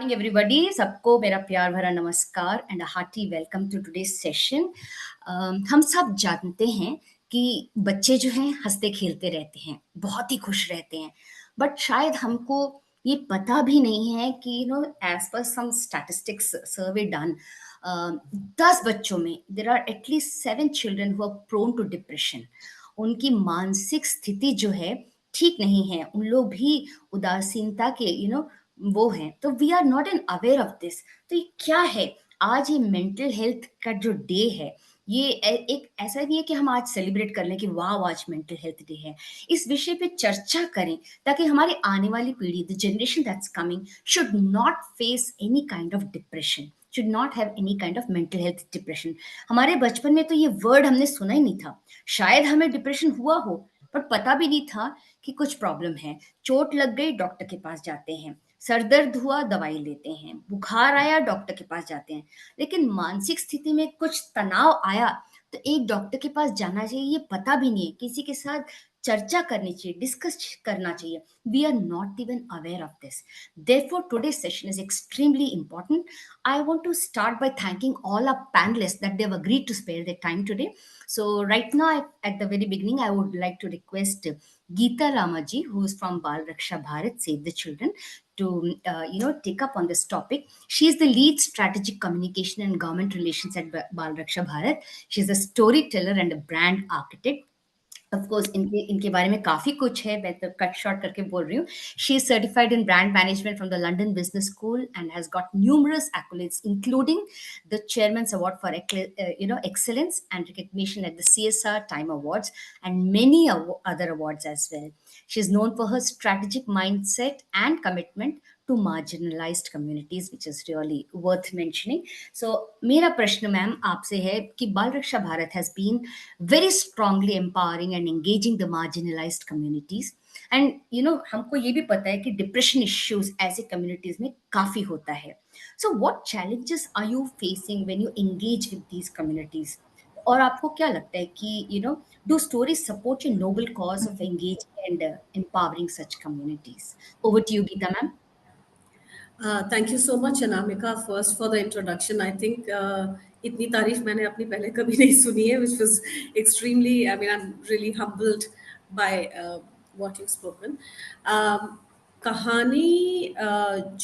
Morning everybody, सबको मेरा प्यार भरा नमस्कार and hearty welcome to today session. हम सब जानते हैं कि बच्चे जो हैं हंसते खेलते रहते हैं, बहुत ही खुश रहते हैं, बट शायद हमको ये पता भी नहीं है कि एज पर सम स्टैटिस्टिक्स सर्वे डन, 10 बच्चों में there are at least 7 children who are prone to depression. उनकी मानसिक स्थिति जो है ठीक नहीं है, उन लोग भी उदासीनता के वो हैं। तो we are not an aware of this. तो ये क्या है? आज ये मेंटल हेल्थ का जो डे है, ये एक ऐसा नहीं है कि हम आज सेलिब्रेट कर लें कि वाह आज मेंटल हेल्थ डे है। इस विषय पे चर्चा करें ताकि हमारी आने वाली पीढ़ी, the generation that's coming, should not face any kind of depression, should not have any kind of mental health depression. हमारे बचपन में तो ये वर्ड हमने सुना ही नहीं था। शायद हमें डिप्रेशन हुआ हो, पर पता भी नहीं था कि कुछ प्रॉब्लम है। चोट लग गई, डॉक्टर के पास जाते हैं। सर दर्द हुआ, दवाई लेते हैं। बुखार आया, डॉक्टर के पास जाते हैं। लेकिन मानसिक स्थिति में कुछ तनाव आया तो एक डॉक्टर के पास जाना चाहिए, ये पता भी नहीं है। किसी के साथ चर्चा करनी चाहिए, डिस्कस करना चाहिए। We are not even aware of this. Therefore, today's session is extremely important. I want to start by thanking all our panelists that they've agreed to spare their time today. So, right now, at the very beginning, I would like to request Geeta Ramaji, who is from Bal Raksha Bharat, Save the Children, to take up on this topic. She is the lead strategic communication and government relations at Bal Raksha Bharat. She is a storyteller and a brand architect. Of course इनके बारे में काफी कुछ है, मैं तो cut short करके बोल रही हूँ। She is certified in brand management from the London business school and has got numerous accolades including the chairman's award for excellence and recognition at the CSR Time Awards and many other awards as well. She is known for her strategic mindset and commitment to marginalized communities, which is really worth mentioning. So मेरा प्रश्न ma'am आपसे है कि बाल Raksha Bharat has been very strongly empowering and engaging the marginalized communities. And हमको ये भी पता है कि डिप्रेशन इश्यूज ऐसे कम्युनिटीज में काफी होता है. So what challenges are you facing when you engage with these communities? और आपको क्या लगता है कि do stories support your noble cause of engaging and empowering such communities? Over to you, Geeta ma'am. Thank you so much, Anamika, first for the introduction. I think इतनी तारीफ मैंने अपनी पहले कभी नहीं सुनी है, which was extremely, I mean, I'm really humbled by what you've spoken. कहानी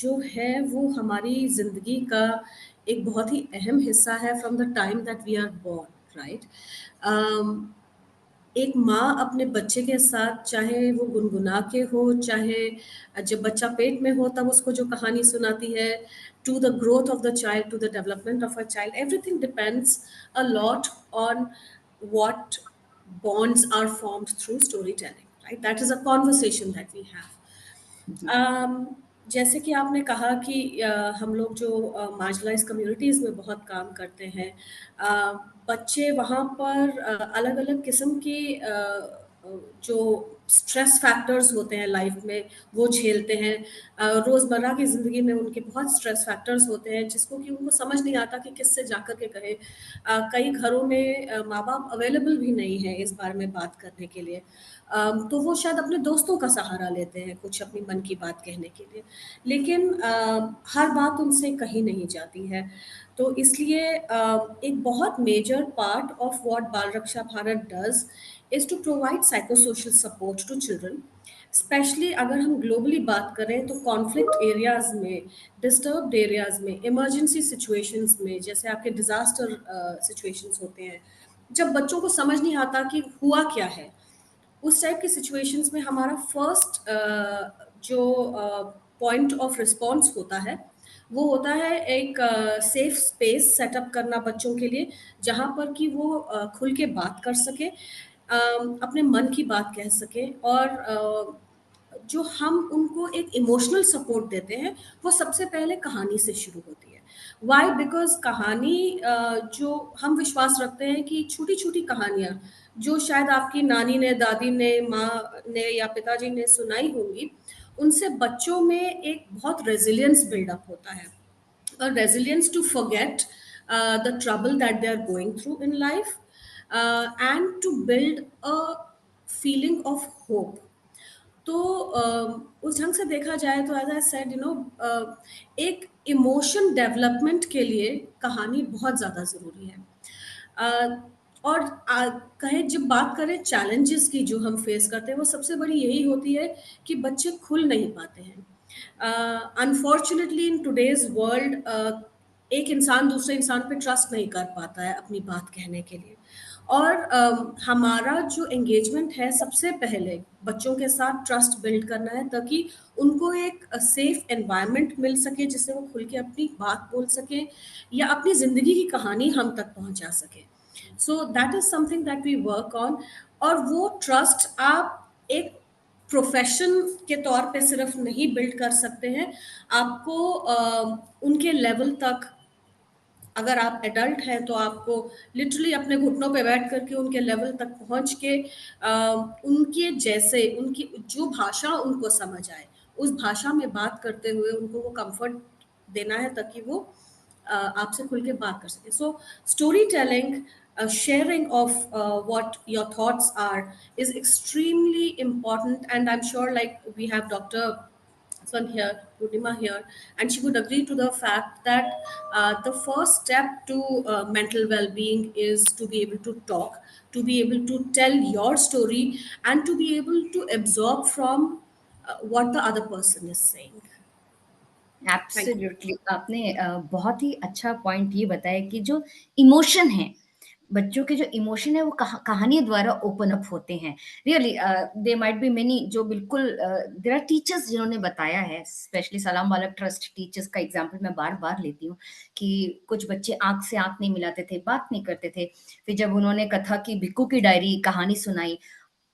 जो है वो हमारी ज़िंदगी का एक बहुत ही अहम हिस्सा है from the time that we are born, right? एक माँ अपने बच्चे के साथ, चाहे वो गुनगुना के हो, चाहे जब बच्चा पेट में हो तब उसको जो कहानी सुनाती है, to the growth of the child, to the development of a child, everything depends a lot on what bonds are formed through storytelling, right? That is a conversation that we have. जैसे कि आपने कहा कि हम लोग जो marginalise communities में बहुत काम करते हैं, बच्चे वहाँ पर अलग-अलग किस्म के जो स्ट्रेस फैक्टर्स होते हैं लाइफ में वो झेलते हैं। रोज़मर्रा की ज़िंदगी में उनके बहुत स्ट्रेस फैक्टर्स होते हैं जिसको कि उनको समझ नहीं आता कि किससे जाकर के कहें। कई घरों में माँ-बाप अवेलेबल भी नहीं हैं इस बारे में बात करने के लिए। तो वो शायद अपने दोस्तों का सहारा लेते हैं कुछ अपनी मन की बात कहने के लिए, लेकिन हर बात उनसे कही नहीं जाती है। तो इसलिए एक बहुत major part of what Bal Raksha Bharat does is to provide psychosocial support to children, specially अगर हम ग्लोबली बात करें तो कॉन्फ्लिक्ट एरियाज़ में, डिस्टर्ब्ड एरियाज़ में, इमरजेंसी सिचुएशंस में, जैसे आपके डिज़ास्टर सिचुएशंस होते हैं, जब बच्चों को समझ नहीं आता कि हुआ क्या है, उस टाइप की सिचुएशंस में हमारा फर्स्ट जो पॉइंट ऑफ रिस्पॉन्स होता है वो होता है एक सेफ स्पेस सेटअप करना बच्चों के लिए, जहाँ पर कि वो खुल के बात कर सके, अपने मन की बात कह सके, और जो हम उनको एक इमोशनल सपोर्ट देते हैं वो सबसे पहले कहानी से शुरू होती है। वाई? बिकॉज कहानी जो हम विश्वास रखते हैं कि छोटी छोटी कहानियाँ जो शायद आपकी नानी ने, दादी ने, माँ ने या पिताजी ने सुनाई होंगी, उनसे बच्चों में एक बहुत रेजिलियंस बिल्डअप होता है, a resilience to forget the trouble that they are going through in life, and to build a feeling of hope. तो उस ढंग से देखा जाए तो एज़ आई सेड एक इमोशन डेवलपमेंट के लिए कहानी बहुत ज़्यादा ज़रूरी है। अ, और कहें जब बात करें चैलेंजेस की जो हम फेस करते हैं, वो सबसे बड़ी यही होती है कि बच्चे खुल नहीं पाते हैं। अनफॉर्चुनेटली इन टुडेज़ वर्ल्ड एक इंसान दूसरे इंसान पे ट्रस्ट नहीं कर पाता है अपनी बात कहने के लिए। और हमारा जो एंगेजमेंट है सबसे पहले बच्चों के साथ ट्रस्ट बिल्ड करना है, ताकि उनको एक सेफ एनवायरनमेंट मिल सके जिससे वो खुल के अपनी बात बोल सकें या अपनी ज़िंदगी की कहानी हम तक पहुंचा सकें। So that is something that we work on. और वो ट्रस्ट आप एक प्रोफेशन के तौर पे सिर्फ नहीं बिल्ड कर सकते हैं, आपको उनके लेवल तक, अगर आप एडल्ट हैं तो आपको लिटरली अपने घुटनों पे बैठ करके उनके लेवल तक पहुंच के उनके जैसे, उनकी जो भाषा उनको समझ आए उस भाषा में बात करते हुए उनको वो कंफर्ट देना है, ताकि वो आपसे खुल के बात कर सके। So story telling, sharing of what your thoughts are is extremely important, and I'm sure like we have Dr. Swan here, Purnima here, and she would agree to the fact that the first step to mental well-being is to be able to talk, to be able to tell your story, and to be able to absorb from what the other person is saying. Thank you. Absolutely आपने बहुत ही अच्छा point ये बताया कि जो emotion है, बच्चों के जो इमोशन है वो कहानी द्वारा ओपन अप होते हैं। Really there might be many जो बिल्कुल देयर आर टीचर्स जिन्होंने बताया है, स्पेशली सलाम वाला ट्रस्ट टीचर्स का एग्जांपल मैं बार-बार लेती हूँ कि कुछ बच्चे आँख से आँख नहीं मिलाते थे, बात नहीं करते थे। फिर जब उन्होंने कथा की भिक्कू की डायरी कहानी सुनाई,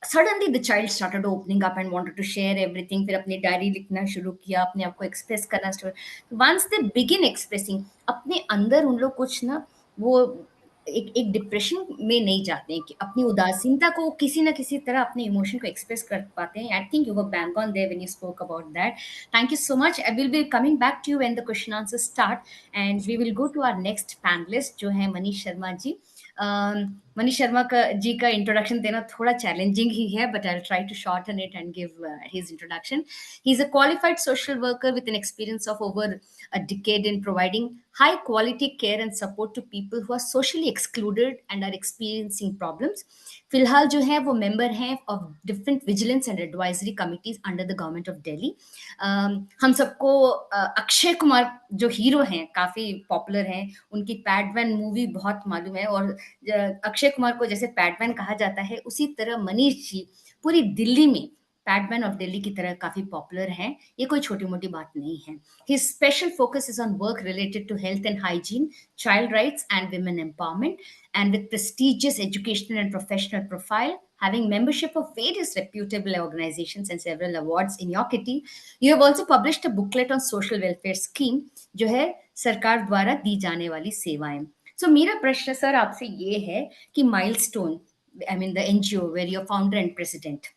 suddenly the child started opening up and wanted to share everything. फिर अपनी डायरी लिखना शुरू किया, अपने आप को एक्सप्रेस करना शुरू। वंस दे बिगिन एक्सप्रेसिंग, अपने अंदर उन लोग कुछ ना वो एक एक डिप्रेशन में नहीं जाते हैं कि अपनी उदासीनता को किसी ना किसी तरह अपने इमोशन को एक्सप्रेस कर पाते हैं। I think you were bang on there when you spoke about that. Thank you so much. I will be coming back to you when the question answer start, and we will go to our next panelist जो है मनीष शर्मा जी। मनीष शर्मा का जी का introduction देना थोड़ा challenging ही है, but I will try to shorten it and give his introduction. He is a qualified social worker with an experience of over a decade in providing high quality care and support to people who are socially excluded and are experiencing problems. फिलहाल जो है वो member हैं of different vigilance and advisory committees under the government of Delhi. हम सबको अक्षय कुमार जो hero हैं काफी पॉपुलर हैं, उनकी पैडमैन मूवी बहुत मालूम है, और अक्षय कुमार को जैसे पैडमैन कहा जाता है उसी तरह मनीष जी पूरी दिल्ली में पैडमैन ऑफ दिल्ली की तरह काफी पॉपुलर हैं। ये कोई छोटी मोटी बात नहीं है। His special focus is on work related to health and hygiene, child rights, and women empowerment, and with prestigious educational and professional profile, having membership of various reputable organizations and several awards in your kitty. You have also published a booklet on social welfare scheme, जो है सरकार द्वारा दी जाने वाली सेवाएं। So मेरा प्रश्न sir आपसे ये है कि milestone, I mean the NGO where you're founder and president,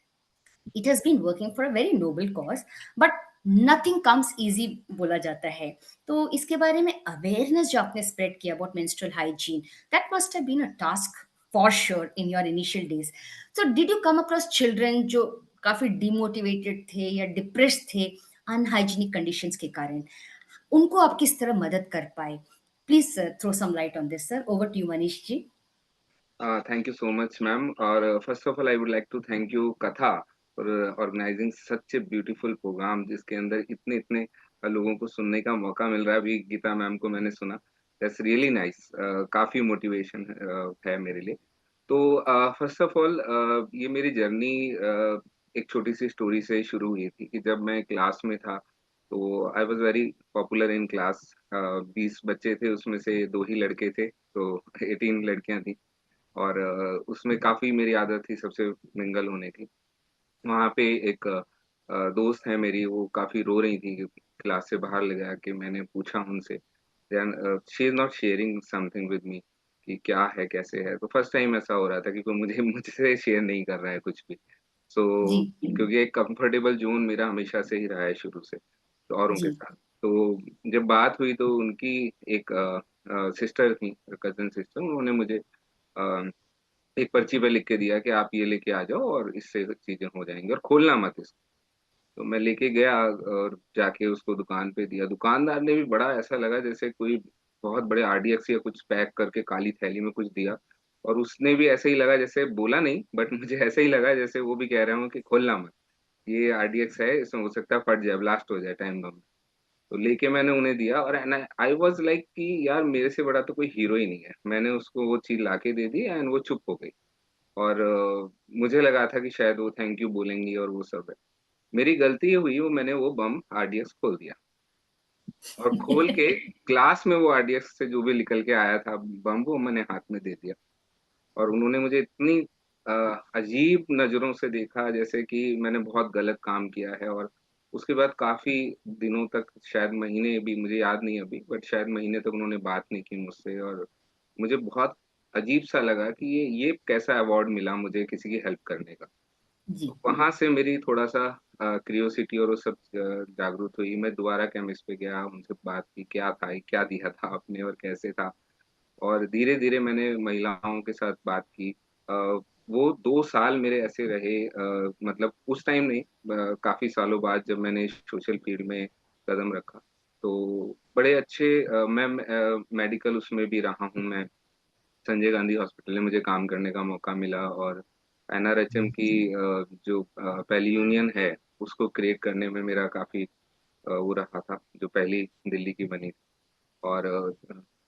it has been working for a very noble cause, but nothing comes easy बोला जाता है। तो इसके बारे में अवेयरनेस जो आपने स्प्रेड किया about menstrual hygiene, that must have been a task for sure in your initial days. So did you come across children जो काफी डिमोटिवेटेड थे या डिप्रेस्ड थे अनहाइजीनिक कंडीशंस के कारण? उनको आप किस तरह मदद कर पाए? Please throw some light on this sir. Over to you Manish ji. Thank you so much, ma'am. और first of all, I would like to thank you, Katha, for organizing such a beautiful program जिसके अंदर इतने इतने लोगों को सुनने का मौका मिल रहा है। अभी गीता मैम को मैंने सुना, दैट्स रियली नाइस। काफी मोटिवेशन है मेरे लिए। तो फर्स्ट ऑफ ऑल ये मेरी जर्नी एक छोटी सी स्टोरी से शुरू हुई थी कि जब मैं क्लास में था तो I was very popular in class. 20 बच्चे थे, उसमें से 2 ही लड़के थे, तो 18 लड़कियां थी। और उसमें काफ़ी मेरी आदत थी सबसे मिंगल होने की। वहाँ पे एक दोस्त है मेरी, वो काफ़ी रो रही थी क्लास से बाहर ले जाके। मैंने पूछा उनसे, then she is not sharing something with me कि क्या है, कैसे है? तो फर्स्ट टाइम ऐसा हो रहा था कि कोई मुझे मुझसे शेयर नहीं कर रहा है कुछ भी। सो जी क्योंकि एक कंफर्टेबल ज़ोन मेरा हमेशा से ही रहा है शुरू से, तो औरों जी के साथ। तो जब बात हुई तो उनकी एक सिस्टर थी, कज़िन सिस्टर, उन्होंने मुझे अ एक पर्ची पे लिख के दिया कि आप ये लेके आ जाओ और इससे चीज़ें हो जाएँगी और खोलना मत इसको। तो मैं लेके गया और जाके उसको दुकान पे दिया। दुकानदार ने भी बड़ा ऐसा लगा जैसे कोई बहुत बड़े आरडीएक्स या कुछ पैक करके काली थैली में कुछ दिया, और उसने भी ऐसे ही लगा, जैसे बोला नहीं बट मुझे ऐसे ही लगा जैसे वो भी कह रहे हो कि खोलना मत, ये आरडीएक्स है, इसमें हो सकता है फट जाए, ब्लास्ट हो जाए टाइम बम। तो लेके मैंने उन्हें दिया, और एंड आई वाज लाइक कि यार मेरे से बड़ा तो कोई हीरो ही नहीं है। मैंने उसको वो चीज लाके दे दी एंड वो चुप हो गई। और मुझे लगा था कि शायद वो थैंक यू बोलेंगी और वो सब है। मेरी गलती ये हुई, वो मैंने वो बम आरडीएक्स खोल दिया, और खोल के क्लास में वो आरडीएक्स से जो भी निकल के आया था बम, वो मैंने हाथ में दे दिया। और उन्होंने मुझे इतनी अ, अजीब नजरों से देखा जैसे कि मैंने बहुत गलत काम किया है। और उसके बाद काफी दिनों तक, शायद महीने भी, मुझे याद नहीं अभी, बट शायद महीने तक उन्होंने बात नहीं की मुझसे। और मुझे बहुत अजीब सा लगा कि ये कैसा अवार्ड मिला मुझे किसी की हेल्प करने का। जी। तो वहां से मेरी थोड़ा सा क्रियोसिटी और वो सब जागरूक हुई। मैं दोबारा केमिस्ट पे गया, उनसे बात की, क्या था ये, क्या दिया था आपने और कैसे था। और धीरे धीरे मैंने महिलाओं के साथ बात की। अ, वो 2 साल मेरे ऐसे रहे, मतलब उस टाइम नहीं, काफी सालों बाद जब मैंने सोशल फील्ड में कदम रखा, तो बड़े अच्छे, मैं मेडिकल उसमें भी रहा हूँ मैं। संजय गांधी हॉस्पिटल में मुझे काम करने का मौका मिला, और एनआरएचएम की जो पहली यूनियन है उसको क्रिएट करने में मेरा काफी वो रहा था, जो पहली दिल्ली की बनी। और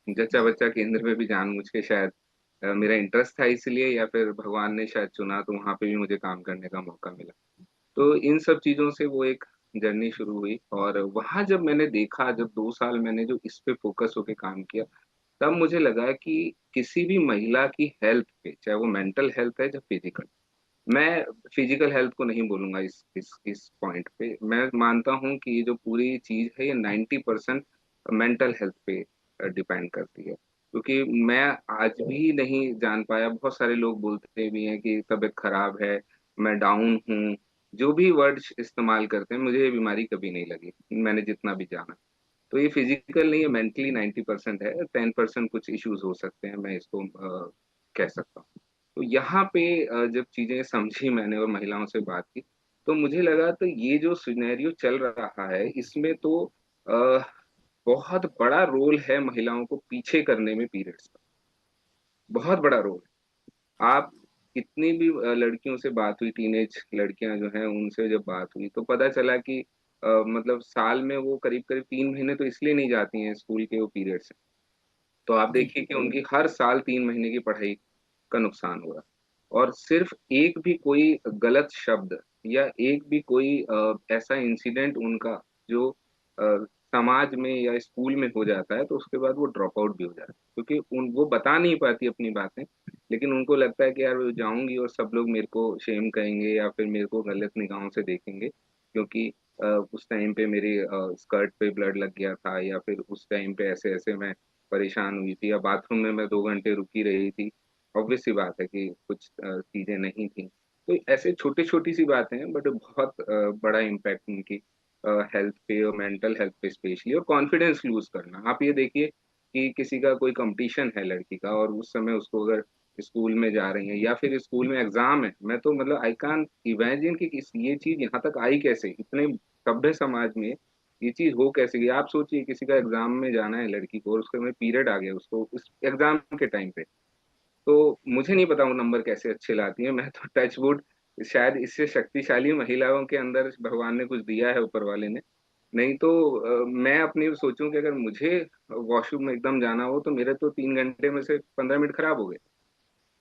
जच्चा बच्चा केंद्र में भी जानबूझ के शायद मेरा इंटरेस्ट था इसलिए, या फिर भगवान ने शायद चुना, तो वहां पे भी मुझे काम करने का मौका मिला। तो इन सब चीजों से वो एक जर्नी शुरू हुई। और वहां जब मैंने देखा, जब 2 साल मैंने जो इस पे फोकस होके काम किया, तब मुझे लगा कि किसी भी महिला की हेल्थ पे, चाहे वो मेंटल हेल्थ है या फिजिकल, मैं फिजिकल हेल्थ को नहीं बोलूंगा इस पॉइंट पे। मैं मानता हूँ कि ये जो पूरी चीज है ये 90% मेंटल हेल्थ पे डिपेंड करती है। क्योंकि मैं आज भी नहीं जान पाया, बहुत सारे लोग बोलते भी हैं कि तबीयत खराब है, मैं डाउन हूँ, जो भी वर्ड इस्तेमाल करते हैं, मुझे ये बीमारी कभी नहीं लगी, मैंने जितना भी जाना। तो ये फिजिकल नहीं है, मेंटली 90% है, 10% कुछ इश्यूज हो सकते हैं, मैं इसको कह सकता हूँ। तो यहाँ पे जब चीजें समझी मैंने और महिलाओं से बात की, तो मुझे लगा तो ये जो सिनेरियो चल रहा है इसमें तो अ, बहुत बड़ा रोल है महिलाओं को पीछे करने में पीरियड्स का, बहुत बड़ा रोल है। आप कितनी भी लड़कियों से बात हुई, टीनेज लड़कियां जो हैं उनसे जब बात हुई, तो पता चला कि मतलब साल में वो करीब करीब 3 महीने तो इसलिए नहीं जाती हैं स्कूल के वो पीरियड्स। तो आप जी। देखिए कि उनकी हर साल 3 महीने की पढ़ाई का नुकसान हो रहा है। और सिर्फ एक भी कोई गलत शब्द या एक भी कोई ऐसा इंसिडेंट उनका जो समाज में या स्कूल में हो जाता है, तो उसके बाद वो ड्रॉप आउट भी हो जाता है, क्योंकि उन वो बता नहीं पाती अपनी बातें। लेकिन उनको लगता है कि यार वो जाऊंगी और सब लोग मेरे को शेम करेंगे या फिर मेरे को गलत निगाहों से देखेंगे, क्योंकि उस टाइम पे मेरी स्कर्ट पे ब्लड लग गया था, या फिर उस टाइम पे ऐसे ऐसे मैं परेशान हुई थी, या बाथरूम में मैं 2 घंटे रुकी रही थी। ऑब्वियस सी बात है कि कुछ चीजें नहीं थी। तो ऐसे छोटी छोटी सी बातें हैं, बट बहुत बड़ा इम्पैक्ट उनकी हेल्थ पे और मेंटल हेल्थ पे स्पेशली। और कॉन्फिडेंस लूज करना, आप ये देखिए कि किसी का कोई कंपटीशन है लड़की का, और उस समय उसको अगर स्कूल में जा रही है या फिर स्कूल में एग्जाम है, मैं तो मतलब आई कान इमेजिन कि ये चीज यहाँ तक आई कैसे, इतने सभ्य समाज में ये चीज हो कैसे गई। आप सोचिए किसी का एग्जाम में जाना है लड़की को, और उसके में पीरियड आ गया उसको उस एग्जाम के टाइम पे, तो मुझे नहीं पता वो नंबर कैसे अच्छे लाती है। मैं तो टच वुड, शायद इससे शक्तिशाली महिलाओं के अंदर भगवान ने कुछ दिया है, ऊपर वाले ने। नहीं तो मैं अपनी सोचूं कि अगर मुझे वॉशरूम में एकदम जाना हो, तो मेरे तो 3 घंटे में से 15 मिनट खराब हो गए,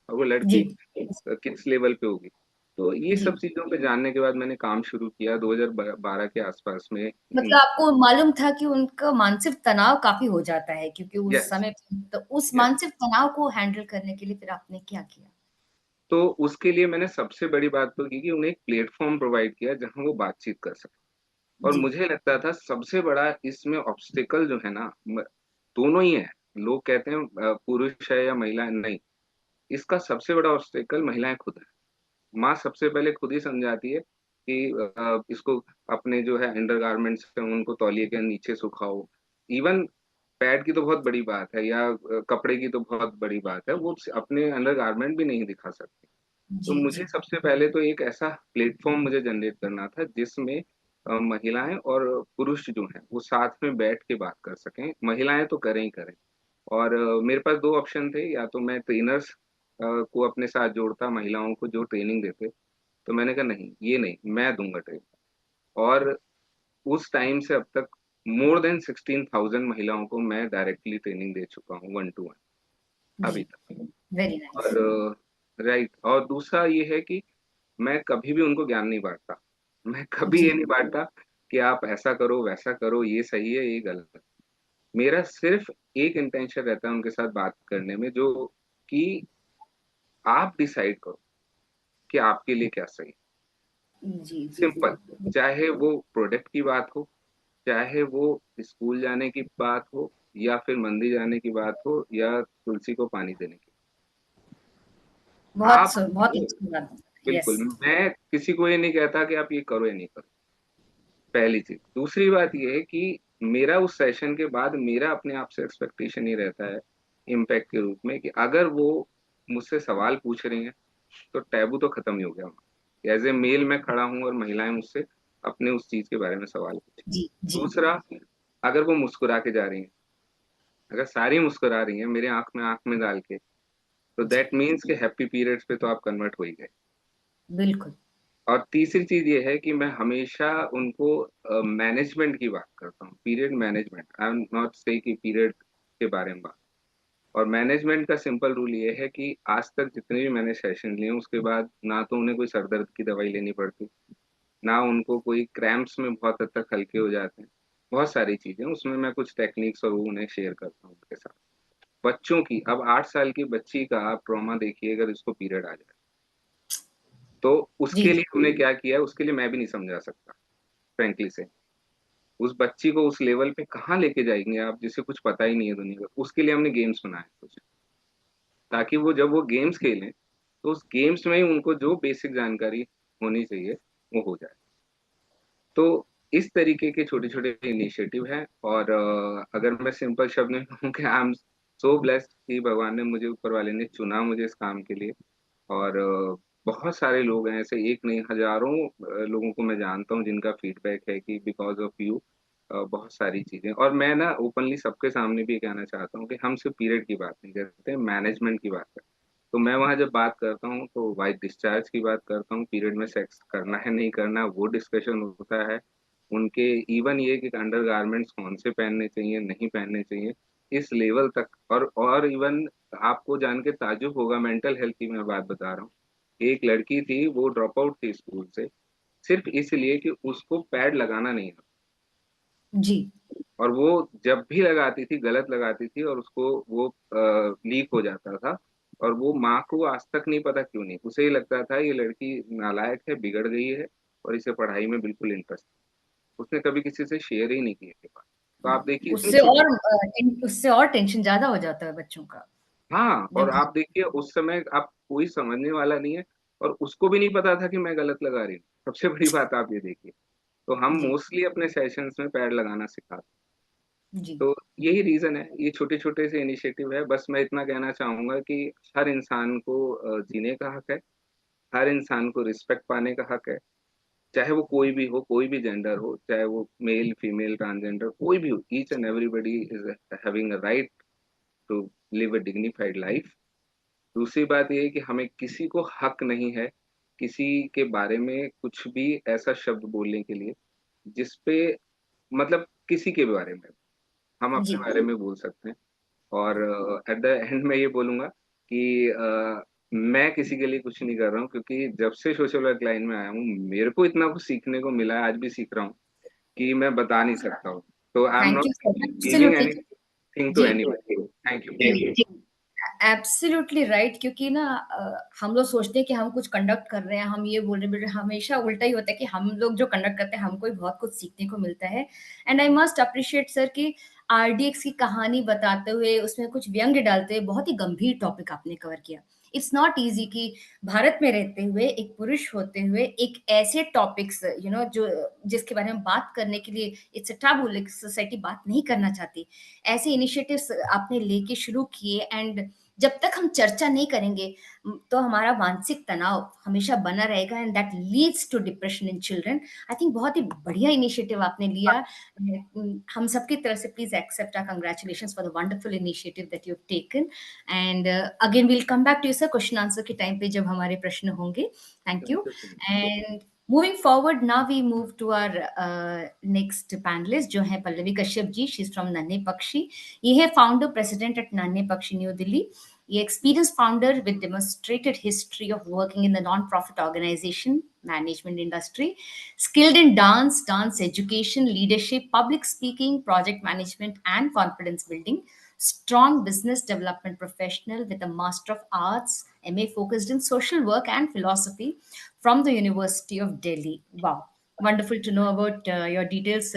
और वो जी। लड़की किस लेवल पे होगी। तो ये जी। सब चीजों पे जानने के बाद मैंने काम शुरू किया 2012 के आसपास में। मतलब आपको मालूम था कि उनका मानसिक तनाव काफ़ी हो जाता है क्योंकि उस यस, समय तो उस यस। मानसिक तनाव को हैंडल करने के लिए फिर आपने क्या किया? तो उसके लिए मैंने सबसे बड़ी बात तो की कि उन्हें एक प्लेटफॉर्म प्रोवाइड किया जहां वो बातचीत कर सके। और जी। मुझे लगता था सबसे बड़ा इसमें ऑब्स्टिकल जो है ना, दोनों ही है। लोग कहते हैं पुरुष है या महिला है, नहीं, इसका सबसे बड़ा ऑब्स्टिकल महिलाएं खुद है। माँ सबसे पहले खुद ही समझाती है कि इसको अपने जो है अंडरगारमेंट्स है उनको तौलिए के नीचे सुखाओ। इवन पैड की तो बहुत बड़ी बात है, या कपड़े की तो बहुत बड़ी बात है, वो अपने अंडरगारमेंट भी नहीं दिखा सकते। तो जी। मुझे जी। सबसे पहले तो एक ऐसा प्लेटफॉर्म मुझे जनरेट करना था जिसमें महिलाएं और पुरुष जो हैं वो साथ में बैठ के बात कर सकें। महिलाएं तो करें ही करें। और मेरे पास दो ऑप्शन थे, या तो मैं ट्रेनर्स को अपने साथ जोड़ता, महिलाओं को जो ट्रेनिंग देते। तो मैंने कहा नहीं, ये नहीं, मैं दूंगा ट्रेनिंग। और उस टाइम से अब तक मोर देन 16,000 महिलाओं को मैं डायरेक्टली ट्रेनिंग दे चुका हूँ, 1-to-1 जी, अभी तक। Very nice. और राइट, और दूसरा ये है कि मैं कभी भी उनको ज्ञान नहीं बांटता। मैं कभी जी, ये नहीं बांटता कि आप ऐसा करो, वैसा करो, ये सही है, ये गलत है। मेरा सिर्फ एक इंटेंशन रहता है उनके साथ बात करने में, जो कि आप डिसाइड करो कि आपके लिए क्या सही है। जी, जी, सिंपल। जी। चाहे वो प्रोडक्ट की बात हो, चाहे वो स्कूल जाने की बात हो, या फिर मंदिर जाने की बात हो, या तुलसी को पानी देने की। आप बहुत अच्छी बात। बिल्कुल, यस। मैं किसी को ये नहीं कहता कि आप ये करो या नहीं करो, पहली चीज़। दूसरी बात ये है कि मेरा उस सेशन के बाद मेरा अपने आप से एक्सपेक्टेशन ये रहता है, इम्पैक्ट के रूप में, कि अगर वो मुझसे सवाल पूछ रही हैं, तो टैबू तो खत्म ही हो गया वहाँ। एज़ ए मेल मैं खड़ा हूँ और महिलाएँ मुझसे अपने उस चीज़ के बारे में सवाल पूछें। जी, जी, दूसरा, अगर वो मुस्कुरा के जा रही हैं, अगर सारी मुस्कुरा रही हैं मेरे आँख में डाल के, तो जी, दैट मीन्स कि हैप्पी पीरियड्स पे तो आप कन्वर्ट हो ही गए। बिल्कुल। और तीसरी चीज़ ये है कि मैं हमेशा उनको मैनेजमेंट की बात करता हूँ, period management. I am not से कि पीरियड के बारे में बात। और मैनेजमेंट का सिंपल रूल ये है कि आज तक जितने भी मैंने सेशन लिए हैं, उसके बाद ना तो उन्हें कोई सर दर्द की दवाई लेनी पड़ती, ना उनको कोई क्रैम्प्स में बहुत हद तक हल्के हो जाते हैं। बहुत सारी चीज़ें, उसमें मैं कुछ टेक्निक्स और वो उन्हें शेयर करता हूँ उनके साथ। बच्चों की, अब 8 साल की बच्ची का आप ट्रॉमा देखिए, अगर इसको पीरियड आ जाए, तो जी, उसके लिए हमने क्या किया है, उसके लिए मैं भी नहीं समझा सकता, फ्रैंकली से। उस बच्ची को उस लेवल पे कहाँ लेके जाएँगे आप, जिसे कुछ पता ही नहीं है दुनिया का। उसके लिए हमने गेम्स बनाए कुछ, ताकि वो जब वो गेम्स खेलें, तो उस गेम्स में ही उनको जो बेसिक जानकारी होनी चाहिए, वो हो जाए। तो इस तरीके के छोटे-छोटे इनिशिएटिव हैं। और अगर मैं सिंपल शब्द में कहूँ कि आई एम सो ब्लेस्ड कि भगवान ने मुझे, ऊपर वाले ने चुना मुझे इस काम के लिए। और बहुत सारे लोग हैं ऐसे, एक नहीं हज़ारों लोगों को मैं जानता हूँ जिनका फीडबैक है कि बिकॉज़ ऑफ यू बहुत सारी चीज़ें। और मैं ना ओपनली सबके सामने भी ये कहना चाहता हूँ कि हम सिर्फ़ पीरियड की बात नहीं करते, मैनेजमेंट की बात करते हैं। तो मैं वहाँ जब बात करता हूँ तो व्हाइट डिस्चार्ज की बात करता हूँ, पीरियड में सेक्स करना है, नहीं करना, वो डिस्कशन होता है। उनके इवन ये कि अंडरगारमेंट्स कौन से पहनने चाहिए, नहीं पहनने चाहिए, इस लेवल तक। और इवन आपको जान के ताज्जुब होगा, मेंटल हेल्थ की मैं बात बता रहा हूँ। एक लड़की थी, वो ड्रॉप आउट थी स्कूल से, सिर्फ़ इसलिए कि उसको पैड लगाना नहीं आता। जी, और वो जब भी लगाती थी, गलत लगाती थी, और उसको वो लीक हो जाता था। और वो माँ को आज तक नहीं पता क्यों नहीं, उसे ये लगता था ये लड़की नालायक है, बिगड़ गई है, और इसे पढ़ाई में बिल्कुल इंटरेस्ट। उसने कभी किसी से शेयर ही नहीं की ये बात। तो आप देखिए इतनी छोटी। उससे और टेंशन ज़्यादा हो जाता है बच्चों का, हाँ, और जब घर। आप देखिए उस समय आप कोई समझने वाला नहीं है, और उसको भी नहीं पता था कि मैं गलत लगा रही हूँ। सबसे बड़ी बात आप ये देखिए। तो हम जी, मोस्टली अपने सेशंस में पैड लगाना सिखाते हैं। जी, तो यही रीज़न है, ये छोटे-छोटे से इनिशिएटिव है। बस मैं इतना कहना चाहूँगा कि हर इंसान को जीने का हक है, हर इंसान को रिस्पेक्ट पाने का हक है। चाहे वो कोई भी हो, कोई भी जेंडर हो, चाहे वो मेल, फीमेल, ट्रांसजेंडर कोई भी हो, each and everybody is having a right to live a dignified life. दूसरी बात ये है कि हमें किसी को हक नहीं है, किसी के बारे में कुछ भी ऐसा शब्द बोलने के लिए, जिस पे मतलब किसी के बारे में, हम अपने जी, बारे में बोल सकते हैं। और एट द एंड मैं ये बोलूँगा कि मैं किसी के लिए कुछ नहीं कर रहा हूँ, क्योंकि जब से सोशल वर्क लाइन में आया हूँ, मेरे को इतना कुछ सीखने को मिला है, आज भी सीख रहा हूँ, कि मैं बता नहीं सकता हूँ। तो I am thank not you so much, giving absolutely. Anything to जी, एनीबॉडी। Thank you. जी, एब्सोल्युटली राइट, क्योंकि ना हम लोग सोचते हैं कि हम कुछ कंडक्ट कर रहे हैं, हम ये बोल रहे हैं, बट हमेशा उल्टा ही होता है कि हम लोग जो कंडक्ट करते हैं, हमको ही बहुत कुछ सीखने को मिलता है। And I must appreciate sir कि आरडीएक्स की कहानी बताते हुए, उसमें कुछ व्यंग्य डालते हुए बहुत ही गंभीर टॉपिक आपने कवर किया। इट्स नॉट ईज़ी कि भारत में रहते हुए, एक पुरुष होते हुए, एक ऐसे टॉपिक्स जो जिसके बारे में बात करने के लिए it's a taboo, like society बात नहीं करना चाहती। ऐसे इनिशिएटिव्स आपने लेके शुरू किए, एंड जब तक हम चर्चा नहीं करेंगे तो हमारा मानसिक तनाव हमेशा बना रहेगा, and that leads to depression in children. I think बहुत ही बढ़िया इनिशिएटिव आपने लिया। हम सबकी तरफ से please accept our congratulations for the wonderful initiative that you have taken. And again will come back to you sir question answer के टाइम पे जब हमारे प्रश्न होंगे। Thank you. And moving forward, now we move to our next panelist जो है Pallavi Kashyap ji. She is from Nanhe Pakshi. ये है फाउंडर प्रेसिडेंट एट नन्हे पक्षी न्यू दिल्ली। ये experienced founder with demonstrated history of working in the non-profit organization management industry, skilled in dance, dance education, leadership, public speaking, project management, and confidence building. Strong business development professional with a Master of Arts, MA focused in social work and philosophy from the University of Delhi. Wow. Wonderful to know about your details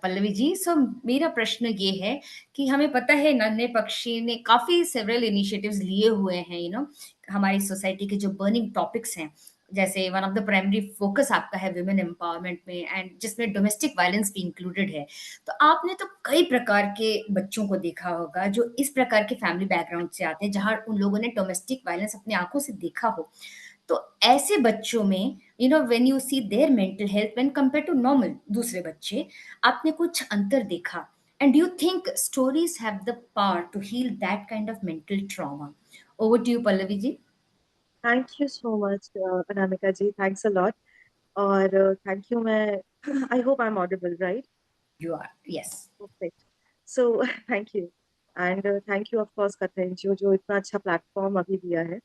Pallavi ji. So मेरा प्रश्न ये है कि हमें पता है नन्हे पक्षी ने काफी सेवरल इनिशिएटिव्स लिए हुए हैं, हमारी सोसाइटी के जो बर्निंग टॉपिक्स हैं, जैसे one of the primary focus आपका है वुमेन एम्पावरमेंट में, एंड जिसमें डोमेस्टिक वायलेंस भी इंक्लूडेड है। तो आपने तो कई प्रकार के बच्चों को देखा होगा जो इस प्रकार के फैमिली बैकग्राउंड से आते हैं, जहां उन लोगों ने डोमेस्टिक वायलेंस अपनी आंखों से देखा हो। तो ऐसे बच्चों में when you see their mental health when compare to normal दूसरे बच्चे, आपने कुछ अंतर देखा? And do you think stories have the power to heal that kind of mental trauma? Over to you Pallavi ji. Thank you so much Anamika ji, thanks a lot. और thank you. मैं I hope I am audible, right? You are, yes. Perfect. So thank you. And thank you of course कथा NGO जो इतना अच्छा platform अभी दिया है।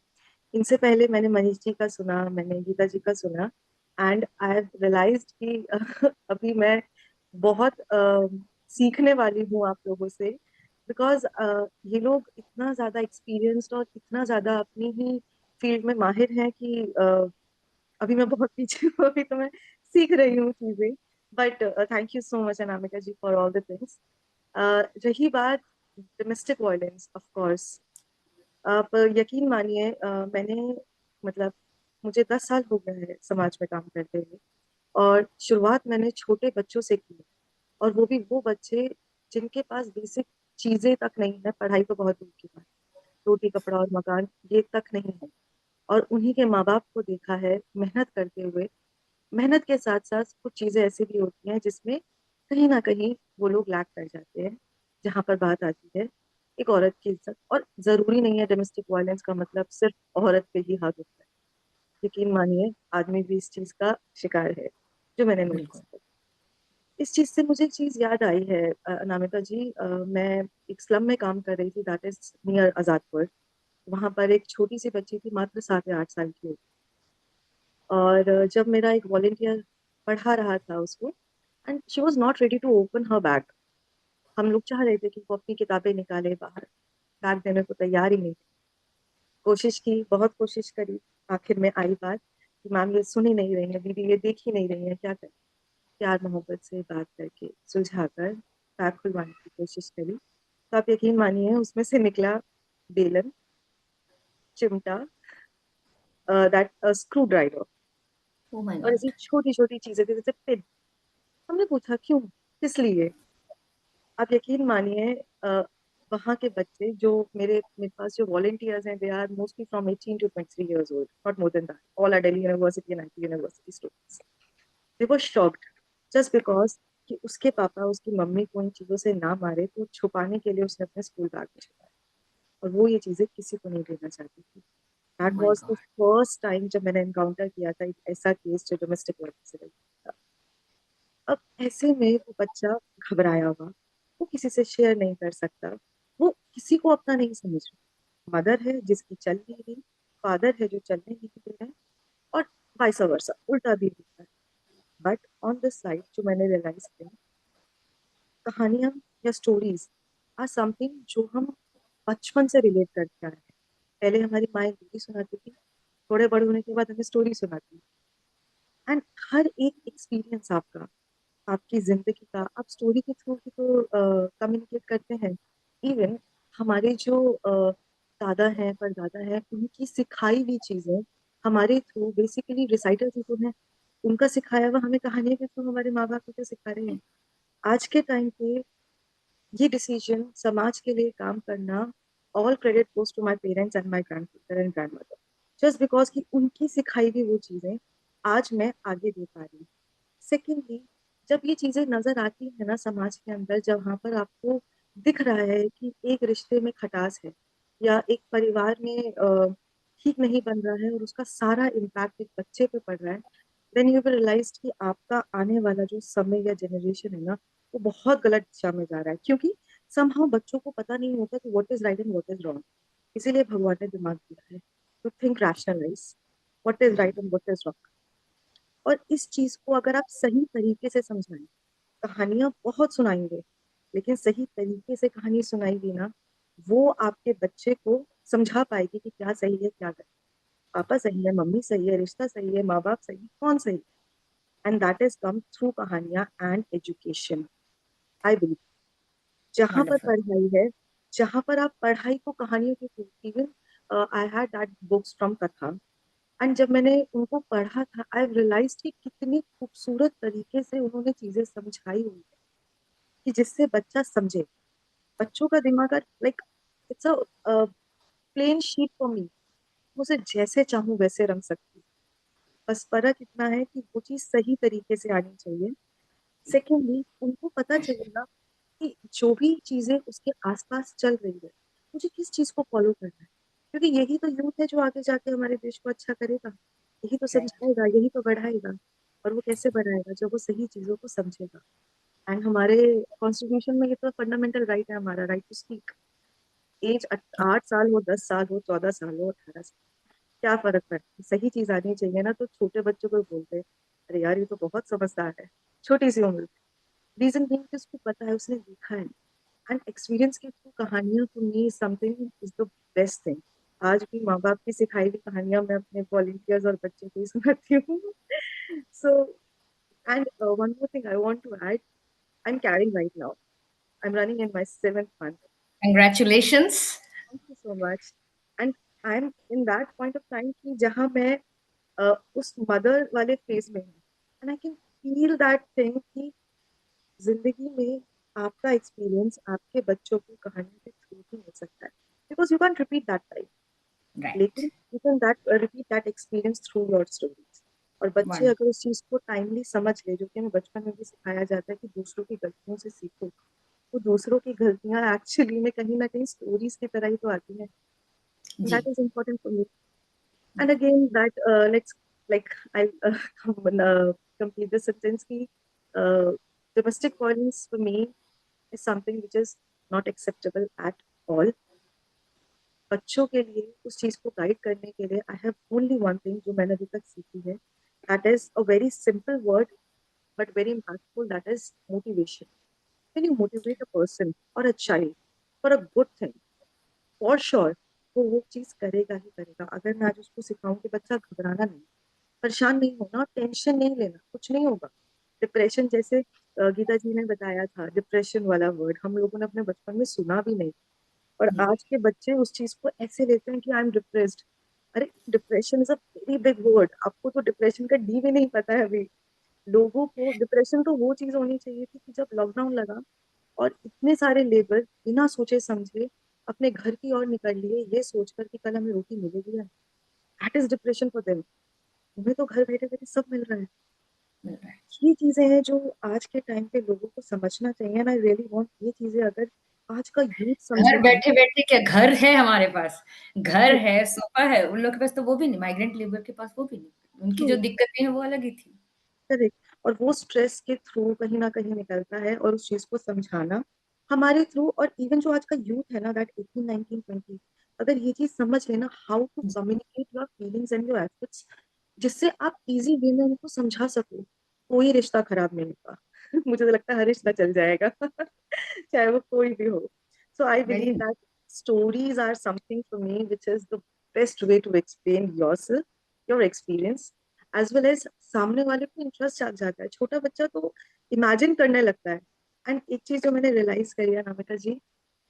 इनसे पहले मैंने मनीष जी का सुना, मैंने गीता जी का सुना, एंड आई हैव रियलाइज्ड कि अभी मैं बहुत सीखने वाली हूँ आप लोगों से, बिकॉज ये लोग इतना ज्यादा एक्सपीरियंस्ड और इतना ज्यादा अपनी ही फील्ड में माहिर हैं कि अभी मैं बहुत पीछे हूँ। अभी तो मैं सीख रही हूँ चीजें। But thank you so much Anamika ji for all the things. रही बात डोमेस्टिक वायलेंस, ऑफ कोर्स आप यकीन मानिए, मैंने मतलब मुझे 10 साल हो गए हैं समाज में काम करते हुए, और शुरुआत मैंने छोटे बच्चों से की, और वो भी वो बच्चे जिनके पास बेसिक चीजें तक नहीं है, पढ़ाई तो बहुत दूर की बात, रोटी कपड़ा और मकान ये तक नहीं है। और उन्हीं के माँ बाप को देखा है मेहनत करते हुए। मेहनत के साथ साथ कुछ चीजें ऐसी भी होती हैं जिसमें कहीं ना कहीं वो लोग लैक कर जाते हैं, जहां पर बात आती है एक औरत की इज्जत। और जरूरी नहीं है डोमेस्टिक वायलेंस का मतलब सिर्फ औरत पे ही हाथ होता है, यकीन मानिए आदमी भी इस चीज का शिकार है, जो मैंने नोटिस बिल्कुल। किया। इस चीज से मुझे एक चीज याद आई है अनामिका जी। मैं एक स्लम में काम कर रही थी, दैट इज नियर आजादपुर। वहां पर एक छोटी सी बच्ची थी, मात्र 7 या 8 साल की होगी। और जब मेरा एक वॉलेंटियर पढ़ा रहा था उसको, and she was not ready to open her bag. हम लोग चाह रहे थे कि वो अपनी किताबें निकाले बाहर, बैग देने को तैयार ही नहीं थी। कोशिश की, बहुत कोशिश करी। आखिर में आई बात कि मैम ये सुन ही नहीं रही है, दीदी ये देख ही नहीं रही है, क्या करें? प्यार मोहब्बत से बात करके सुलझाकर बैग खुलवाने की कोशिश करी। तो आप यकीन मानिए उसमें से निकला बेलन, चिमटा, that screw driver, oh my और गॉड। ऐसी छोटी छोटी चीजें थी जैसे पिन। हमने पूछा क्यों, किस लिए? आप यकीन मानिए वहाँ के बच्चे जो मेरे मेरे पास जो वॉलंटियर्स हैं, they are mostly from 18 to 23 years old, not more than that, all are Delhi university and IT university students. They were shocked just because कि उसके पापा उसकी मम्मी को इन चीजों से ना मारे, तो छुपाने के लिए उसने अपने स्कूल बैग में छुपाया, और वो ये चीजें किसी को नहीं देना चाहती थी। Oh that my was the god. First time जब मैंने एनकाउंटर किया था एक ऐसा केस जो डोमेस्टिक वायलेंस से related था। अब ऐसे में वो बच्चा घबराया हुआ, वो किसी से शेयर नहीं कर सकता, वो किसी को अपना नहीं समझ रहा। मदर है जिसकी चल नहीं रही, फादर है जो चलने नहीं दे रहा है, और वाइस वर्सा उल्टा भी होता है। बट ऑन दिस साइड जो मैंने रियलाइज किया, कहानियां या स्टोरीज आर समथिंग जो हम बचपन से रिलेट करते आ रहे हैं। पहले हमारी माएँ लोरी सुनाती थी, थोड़े बड़े होने के बाद हमें स्टोरी सुनाती। एंड हर एक एक्सपीरियंस आपका, आपकी जिंदगी का, आप स्टोरी के थ्रू ही तो कम्युनिकेट करते हैं। इवन हमारे जो दादा हैं, परदादा हैं, उनकी सिखाई हुई चीजें हमारे थ्रू बेसिकली रिसाइटर्स ही तो हैं। उनका सिखाया हुआ हमें कहानियों के थ्रू हमारे माँ बाप को सिखा रहे हैं। आज के टाइम पे ये डिसीजन समाज के लिए काम करना all credit goes to my parents and my grandfather and grandmother, just because कि उनकी सिखाई हुई वो चीजें आज मैं आगे दे पा रही हूँ. सेकेंडली, जब ये चीजें नजर आती है ना समाज के अंदर, जहाँ पर आपको दिख रहा है कि एक रिश्ते में खटास है या एक परिवार में ठीक नहीं बन रहा है और उसका सारा इम्पैक्ट एक बच्चे पे पड़ रहा है, देन यू विल रियलाइज कि आपका आने वाला जो समय या जनरेशन है ना, वो बहुत गलत दिशा में जा रहा है, क्योंकि समहाउ बच्चों को पता नहीं होता कि what is right and what is wrong. इसीलिए भगवान ने दिमाग दिया है to think rationalize what is right and what is wrong. और इस चीज को अगर आप सही तरीके से समझाएं, कहानियां बहुत सुनाएंगे, लेकिन सही तरीके से कहानी सुनाएंगी ना, वो आपके बच्चे को समझा पाएगी कि क्या सही है क्या गलत. पापा सही है, मम्मी सही है, रिश्ता सही है, माँ बाप सही है, कौन सही. And that is come through कहानियां एंड एजुकेशन, आई बिलीव. जहाँ पर वंडरफुल। पढ़ाई है, जहाँ पर आप पढ़ाई को कहानियों के through, even I had that books from कथा, एंड जब मैंने उनको पढ़ा था, आई रियलाइज कि कितनी खूबसूरत तरीके से उन्होंने चीजें समझाई हुई है कि जिससे बच्चा समझे. बच्चों का दिमाग like it's a plain sheet for me, उसे जैसे चाहूँ वैसे रंग सकती हूँ. बस फर्क इतना है कि वो चीज सही तरीके से आनी चाहिए. सेकेंडली, उनको पता चलेगा कि जो भी चीजें उसके आसपास चल रही है, मुझे किस चीज को फॉलो करना है, क्योंकि यही तो यूथ है जो आगे जाके हमारे देश को अच्छा करेगा, यही तो राइट। समझाएगा, यही तो बढ़ाएगा. और वो कैसे बढ़ाएगा? जब वो सही चीजों को समझेगा. एंड हमारे कॉन्स्टिट्यूशन में ये तो फंडामेंटल राइट है, हमारा राइट टू स्पीक. एज 8 साल हो, 10 साल हो, 14 साल हो, 18 साल, क्या फर्क पड़ता है? सही चीज आनी चाहिए ना. तो छोटे बच्चों को बोलते हैं, अरे यार ये तो बहुत समझदार है, छोटी सी उम्र. रीजन बीइंग कि उसको पता है, उसने देखा है. एंड एक्सपीरियंस के थ्रू कहानियां to me something is the best thing. आज भी माँ बाप की सिखाई हुई कहानियां मैं अपने वॉलंटियर्स और बच्चों को ही सुनाती हूँ. So and one more thing I want to add, I am carrying right now, I am running in my 7th month. Congratulations. Thank you so much. And I am in that point of time कि जहाँ मैं उस mother वाले phase में हूँ, and I can feel that thing कि जिंदगी में आपका एक्सपीरियंस आपके बच्चों को कहानी के थ्रू ही मिल सकता है, because you can repeat that time, right. लेकिन you can that repeat that experience through your stories. और बच्चे वन। अगर उस चीज को टाइमली समझ ले, जो कि हमें बचपन में भी सिखाया जाता है कि दूसरों की गलतियों से सीखो, तो दूसरों की गलतियां एक्चुअली में कहीं ना कहीं स्टोरीज की तरह ही तो आती हैं. जी। That is important for me. And again that let's like I complete the sentence ki domestic violence for me is something which is not acceptable at all. बच्चों के लिए उस चीज को गाइड करने के लिए I have only one thing जो मैंने अभी तक सीखी है, that is a very simple word but very impactful, that is motivation. When you motivate a person और a child for a good thing, for sure वो चीज करेगा ही करेगा. अगर मैं आज उसको सिखाऊं कि बच्चा घबराना नहीं, परेशान नहीं होना, टेंशन नहीं लेना, कुछ नहीं होगा. डिप्रेशन जैसे गीता जी ने बताया था, डिप्रेशन वाला वर्ड हम लोगों ने अपने बचपन में सुना भी नहीं, और आज के बच्चे उस चीज को ऐसे लेते हैं कि आई एम डिप्रेस्ड. अरे depression is a very big word, आपको तो डिप्रेशन का डी भी नहीं पता है अभी. लोगों को डिप्रेशन तो वो चीज होनी चाहिए थी कि जब लॉकडाउन लगा और इतने सारे लेबर बिना सोचे समझे अपने घर की ओर निकल लिए, ये सोचकर कि कल हमें रोटी मिलेगी या. That is depression for them. तुम्हें तो घर बैठे बैठे सब मिल रहा है. मिल रहा है। ये चीजें हैं जो आज के टाइम पे लोगों को समझना चाहिए. एंड आई रियली वांट ये चीजें अगर आज का यूथ घर समझेगा. बैठे बैठे क्या, घर है हमारे पास, घर है, सोफा है, उन लोग के पास तो वो भी नहीं, माइग्रेंट लेबर के पास वो भी नहीं, उनकी जो दिक्कतें हैं वो अलग ही थी। करेक्ट. और वो स्ट्रेस के थ्रू कहीं ना कहीं निकलता है, और उस चीज को समझाना हमारे थ्रू. और इवन जो आज का यूथ है ना, दैट 18 19 20, अगर ये चीज समझ लेना how to communicate your feelings and your efforts, जिससे आप इजी वे में उनको समझा सको, कोई रिश्ता खराब नहीं होगा. मुझे तो लगता है हर रिश्ता चल जाएगा. चाहे वो कोई भी हो. So I very. Believe that stories are something for me which is the best way to explain yourself, your experience, as well as सामने वाले को इंटरेस्ट आ जाता है. छोटा बच्चा तो इमेजिन करने लगता है. एंड एक चीज जो मैंने रियलाइज करी है नमिता जी,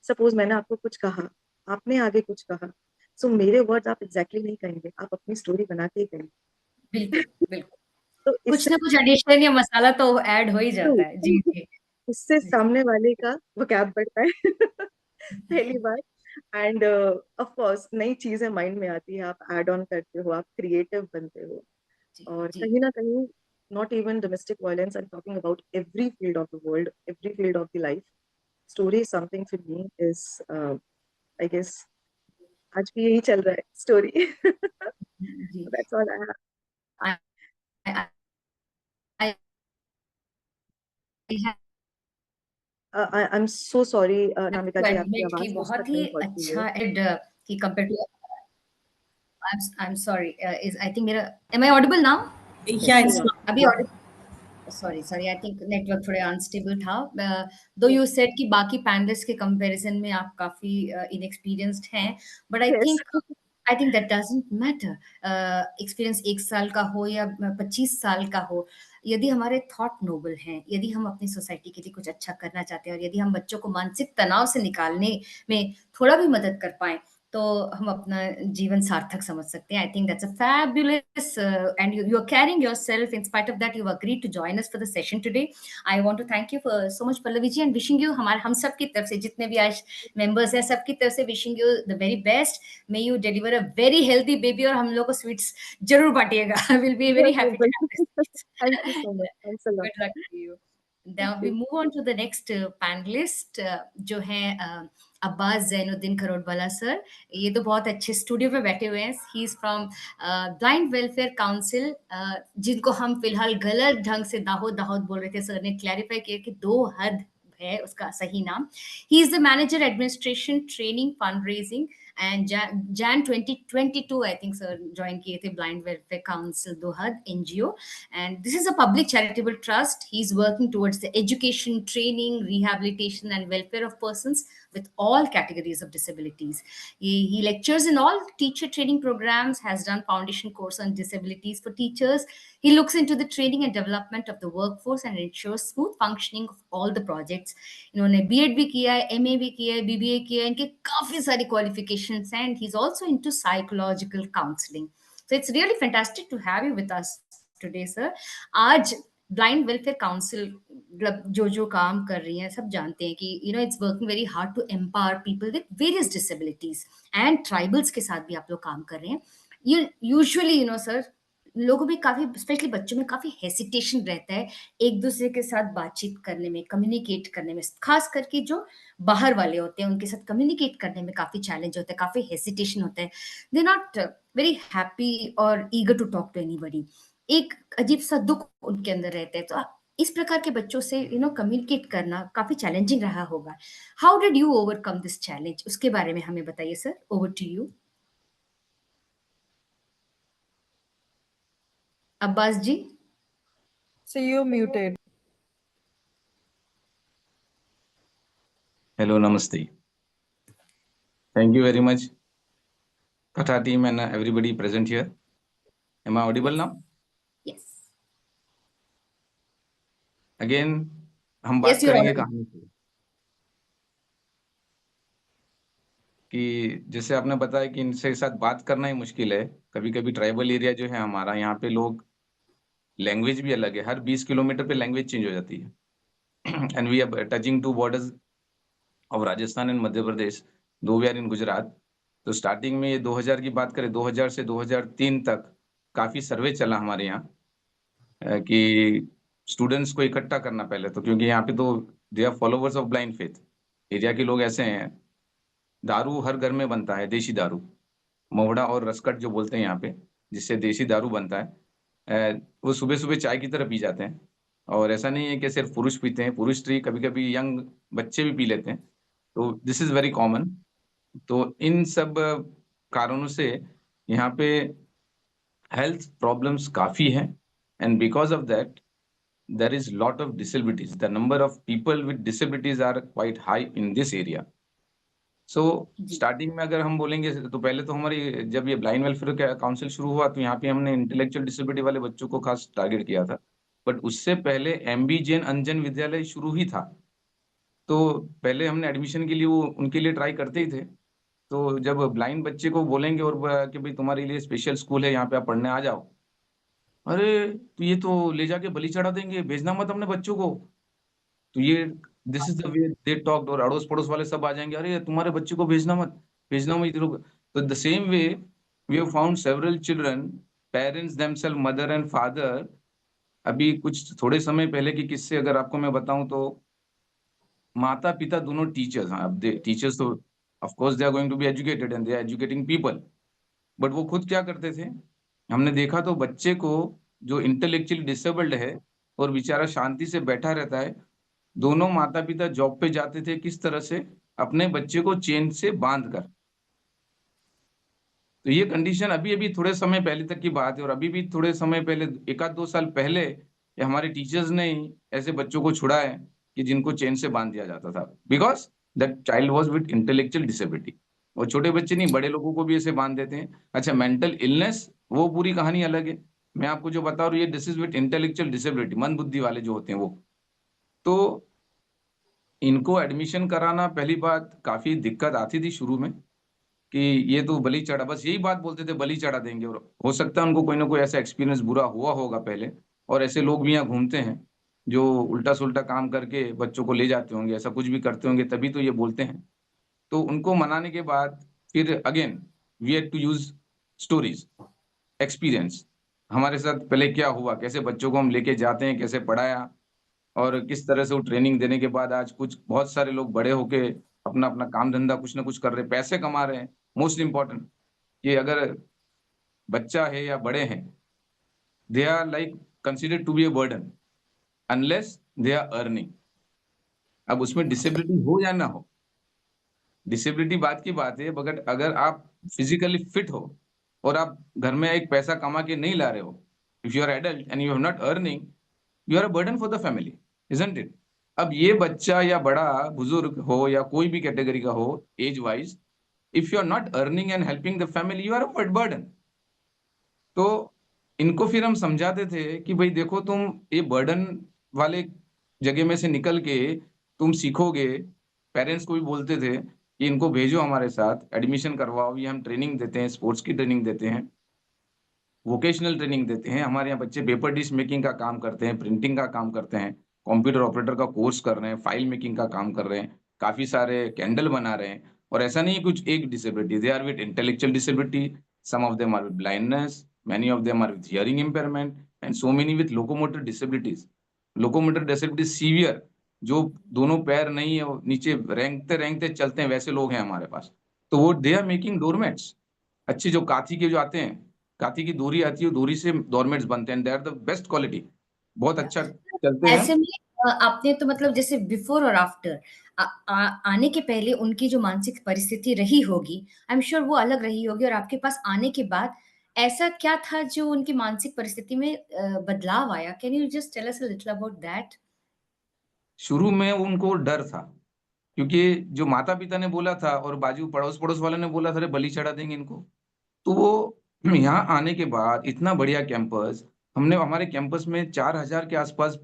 सपोज मैंने आपको कुछ कहा, आपने आगे कुछ कहा, सो मेरे वर्ड्स आप एग्जैक्टली नहीं कहेंगे, आप अपनी स्टोरी बना के ही कहेंगे. बिल्कुल, बिल्कुल। तो कुछ इससे ना कुछ एडिशन या मसाला तो ऐड हो ही जाता है। जी, जी। इससे जी। सामने वाले का वोकैब बढ़ता है. पहली बात. एंड ऑफ कोर्स नई चीजें माइंड में आती है, आप ऐड ऑन करते हो, आप क्रिएटिव बनते हो। जी, और जी। कहीं ना कहीं not even domestic violence, I am talking about every field of the world, every field of the life, story is something for me is, I guess आज भी यही चल रहा है स्टोरी। जी। That's all I I I I I have. I am so sorry have Anamika to ji, आपकी admit कि आवाज मुझ तक बहुत ही नहीं पहुंच रही है। अच्छा एड कि compare to I'm sorry is I think मेरा am I audible now? Yeah, yes, it's yes, अभी audible? Sorry I think network थोड़ा अनस्टेबल था। दो यू सेड कि बाकी पैनलिस्ट के कंपैरिजन में आप काफी इनएक्सपीरियंस्ड हैं, but yes. I think that doesn't matter. Experience 1 साल का हो या 25 साल का हो, यदि हमारे थॉट नोबल हैं, यदि हम अपनी सोसाइटी के लिए कुछ अच्छा करना चाहते हैं और यदि हम बच्चों को मानसिक तनाव से निकालने में थोड़ा भी मदद कर पाएं, तो हम अपना जीवन सार्थक समझ सकते हैं। I think that's a fabulous and you are carrying yourself in spite of that you agreed to join us for the session today. I want to thank you for so much Pallavi ji and wishing you, हमारे हम सब की तरफ से जितने भी आज members हैं सबकी तरफ से wishing you the very best. May you deliver a very healthy baby और हम लोग को स्वीट्स जरूर बांटिएगा। विल बी वेरी बिल्कुल, हैप्पी टू हैव बिल्कुल। This. Thank you so much, thanks a lot. Good luck to you. Now thank we you. move on to the next panelist जो हैं Abbas Zainuddin खरोटवाला sir. ये तो बहुत अच्छे स्टूडियो में बैठे हुए हैं। He is from blind welfare council, जिनको हम फिलहाल गलत ढंग से दाहोद दाहोद बोल रहे थे, सर ने क्लैरिफाई किया कि दो हद है उसका सही नाम। He is the manager administration training fund raising and Jan 2022 I think sir join किए थे blind welfare council Dahod NGO, and this is a public charitable trust. He's working towards the education, training, rehabilitation, and welfare of persons with all categories of disabilities. He lectures in all teacher training programs, has done foundation course on disabilities for teachers. He looks into the training and development of the workforce and ensures smooth functioning of all the projects. इन्होंने BEd भी किया है, MA भी किया है, BBA किया है, इनके काफी सारी क्वालिफिकेशंस हैं, and he's also into psychological counseling. So it's really fantastic to have you with us today, sir. आज ब्लाइंड वेलफेयर काउंसिल जो जो काम कर रही हैं सब जानते हैं कि you know it's working very hard to empower people with various disabilities and tribals के साथ भी आप लोग काम कर रहे हैं। ये यूजुअली यू नो सर लोगों में काफी स्पेशली बच्चों में काफी हेसिटेशन रहता है एक दूसरे के साथ बातचीत करने में, कम्युनिकेट करने में, खास करके जो बाहर वाले होते हैं उनके साथ कम्युनिकेट करने में काफी चैलेंज होता है, काफी हेसिटेशन होता है। दे नॉट वेरी हैप्पी और eager to talk to anybody. एक अजीब सा दुख उनके अंदर रहता है। तो इस प्रकार के बच्चों से यू नो कम्युनिकेट करना काफी चैलेंजिंग रहा होगा। How did you overcome this challenge, उसके बारे में हमें बताइए sir. Over to you Abbas ji. So you're muted. Hello, Namaste. Thank you very much, Katha team and everybody present here. Am I audible now? Yes Again, हम yes बात you are करेंगे Audible. कहानी पे कि जैसे आपने बताया कि इनसे साथ बात करना ही मुश्किल है। कभी कभी ट्राइबल एरिया जो है हमारा, यहाँ पे लोग लैंग्वेज भी अलग है, हर 20 किलोमीटर पे लैंग्वेज चेंज हो जाती है। And we are touching to borders of Rajasthan and Madhya Pradesh, though we are in Gujarat. तो स्टार्टिंग में ये 2000 की बात करें, 2000 से 2003 तक काफी सर्वे चला हमारे यहाँ कि स्टूडेंट्स को इकट्ठा करना पहले तो, क्योंकि यहाँ पे तो they are followers of blind faith. Area के लोग ऐसे हैं, दारू हर घर में बनता है, देशी दारू, मोहड़ा और रसकट जो बोलते हैं यहाँ पे, जिससे देशी दारू बनता है। वो सुबह सुबह चाय की तरह पी जाते हैं। और ऐसा नहीं है कि सिर्फ पुरुष पीते हैं, पुरुष भी कभी कभी यंग बच्चे भी पी लेते हैं। तो दिस इज वेरी कॉमन। तो इन सब कारणों से यहाँ पे हेल्थ प्रॉब्लम्स काफी हैं, and because of that there is lot of disabilities. The number of people with disabilities are quite high in this area. So जी स्टार्टिंग में अगर हम बोलेंगे तो पहले तो हमारी जब ये ब्लाइंड वेलफेयर काउंसिल शुरू हुआ तो यहाँ पे हमने इंटेलेक्चुअल डिसेबिलिटी वाले बच्चों को खास टारगेट किया था। बट उससे पहले एमबी जैन अंजन विद्यालय शुरू ही था। तो पहले हमने एडमिशन के लिए वो उनके लिए ट्राई करते ही थे। तो जब ब्लाइंड बच्चे को बोलेंगे और कि भाई तुम्हारे लिए स्पेशल स्कूल है, यहाँ पे आप पढ़ने आ जाओ, अरे तो ये तो ले जाके बलि चढ़ा देंगे, भेजना मत अपने बच्चों को। तो ये this is the way they talk. और अड़ोस पड़ोस वाले सब आ जाएंगे, अरे तुम्हारे बच्चे को भेजना मत, भेजना मत इधर। तो the same way we have found several children, parents themselves, mother and father. अभी कुछ थोड़े समय पहले के किस्से अगर आपको मैं बताऊं तो माता पिता दोनों टीचर्स हैं। अब टीचर्स तो of course they are going to be educated and they are educating people, but वो खुद क्या करते थे, हमने देखा तो बच्चे को जो इंटेलेक्चुअली डिसेबल्ड है और बेचारा शांति से बैठा रहता है, दोनों माता पिता जॉब पे जाते थे किस तरह से, अपने बच्चे को चेन से बांध कर। तो ये कंडीशन अभी अभी थोड़े समय पहले तक की बात है, और अभी भी थोड़े समय पहले, 1-2 साल पहले, ये हमारे टीचर्स ने ही ऐसे बच्चों को छुड़ा है कि जिनको चेन से बांध दिया जाता था, because that child was with intellectual disability. और छोटे बच्चे नहीं, बड़े लोगों को भी ऐसे बांध देते हैं। अच्छा, मेंटल इलनेस वो पूरी कहानी अलग है। मैं आपको जो बता रहा हूँ, ये this is with intellectual disability, मन बुद्धि वाले जो होते हैं वो। तो इनको एडमिशन कराना, पहली बात काफी दिक्कत आती थी शुरू में कि ये तो बलि चढ़ा, बस यही बात बोलते थे, बलि चढ़ा देंगे। और हो सकता है उनको कोई ना कोई ऐसा एक्सपीरियंस बुरा हुआ होगा पहले, और ऐसे लोग भी यहाँ घूमते हैं जो उल्टा सुल्टा काम करके बच्चों को ले जाते होंगे, ऐसा कुछ भी करते होंगे, तभी तो ये बोलते हैं। तो उनको मनाने के बाद फिर again we had to use stories, experience. हमारे साथ पहले क्या हुआ, कैसे बच्चों को हम लेके जाते हैं, कैसे पढ़ाया, और किस तरह से वो ट्रेनिंग देने के बाद आज कुछ बहुत सारे लोग बड़े होके अपना अपना काम धंधा कुछ ना कुछ कर रहे हैं, पैसे कमा रहे हैं। मोस्ट इंपॉर्टेंट कि अगर बच्चा है या बड़े हैं, they are like considered to be a burden unless they are earning. अब उसमें डिसेबिलिटी हो या ना हो, डिसेबिलिटी बात की बात है, मगर अगर आप फिजिकली फिट हो और आप घर में एक पैसा कमा के नहीं ला रहे हो, if you are adult and you are not earning, you are a burden for the family, isn't it? अब ये बच्चा या बड़ा बुजुर्ग हो या कोई भी कैटेगरी का हो age wise, if you are not earning and helping the family, you are a burden. तो इनको फिर हम समझाते थे कि भाई देखो, तुम ये बर्डन वाले जगह में से निकल के तुम सीखोगे। पेरेंट्स को भी बोलते थे कि इनको भेजो हमारे साथ, एडमिशन करवाओ, ये हम ट्रेनिंग देते हैं, स्पोर्ट्स की ट्रेनिंग देते हैं, वोकेशनल ट्रेनिंग देते हैं। हमारे यहाँ बच्चे पेपर डिश मेकिंग का काम करते हैं, प्रिंटिंग का काम करते हैं, कंप्यूटर ऑपरेटर का कोर्स कर रहे हैं, फाइल मेकिंग का काम कर रहे हैं, काफी सारे कैंडल बना रहे हैं। और ऐसा नहीं कुछ एक disability, they are with intellectual disability, some of them are with blindness, many of them are with hearing impairment, and so many with locomotor disabilities. Locomotor disability severe, जो दोनों पैर नहीं है, नीचे रेंगते रेंगते चलते हैं, वैसे लोग हैं हमारे पास। तो वो दे आर मेकिंग डोरमेट्स। अच्छे जो काथी के जो आते हैं, काथी की डोरी आती है, डोरी से डोरमेट्स बनते हैं, they are the best quality, बहुत अच्छा चलते हैं। ऐसे में आपने तो मतलब जैसे बिफोर और आफ्टर आने के पहले उनकी जो मानसिक परिस्थिति रही होगी, आई एम श्योर वो अलग रही होगी, और आपके पास आने के बाद ऐसा क्या था जो उनकी मानसिक परिस्थिति में बदलाव आया? Can you just tell us a little about that? शुरू में उनको डर था, क्योंकि जो माता पिता ने बोला था और बाजू पड़ोस पड़ोस वाले ने बोला था, अरे बलि चढ़ा देंगे इनको। तो वो यहाँ आने के बाद इतना बढ़िया कैंपस, हमने हमारे कैंपस में 4000 के आसपास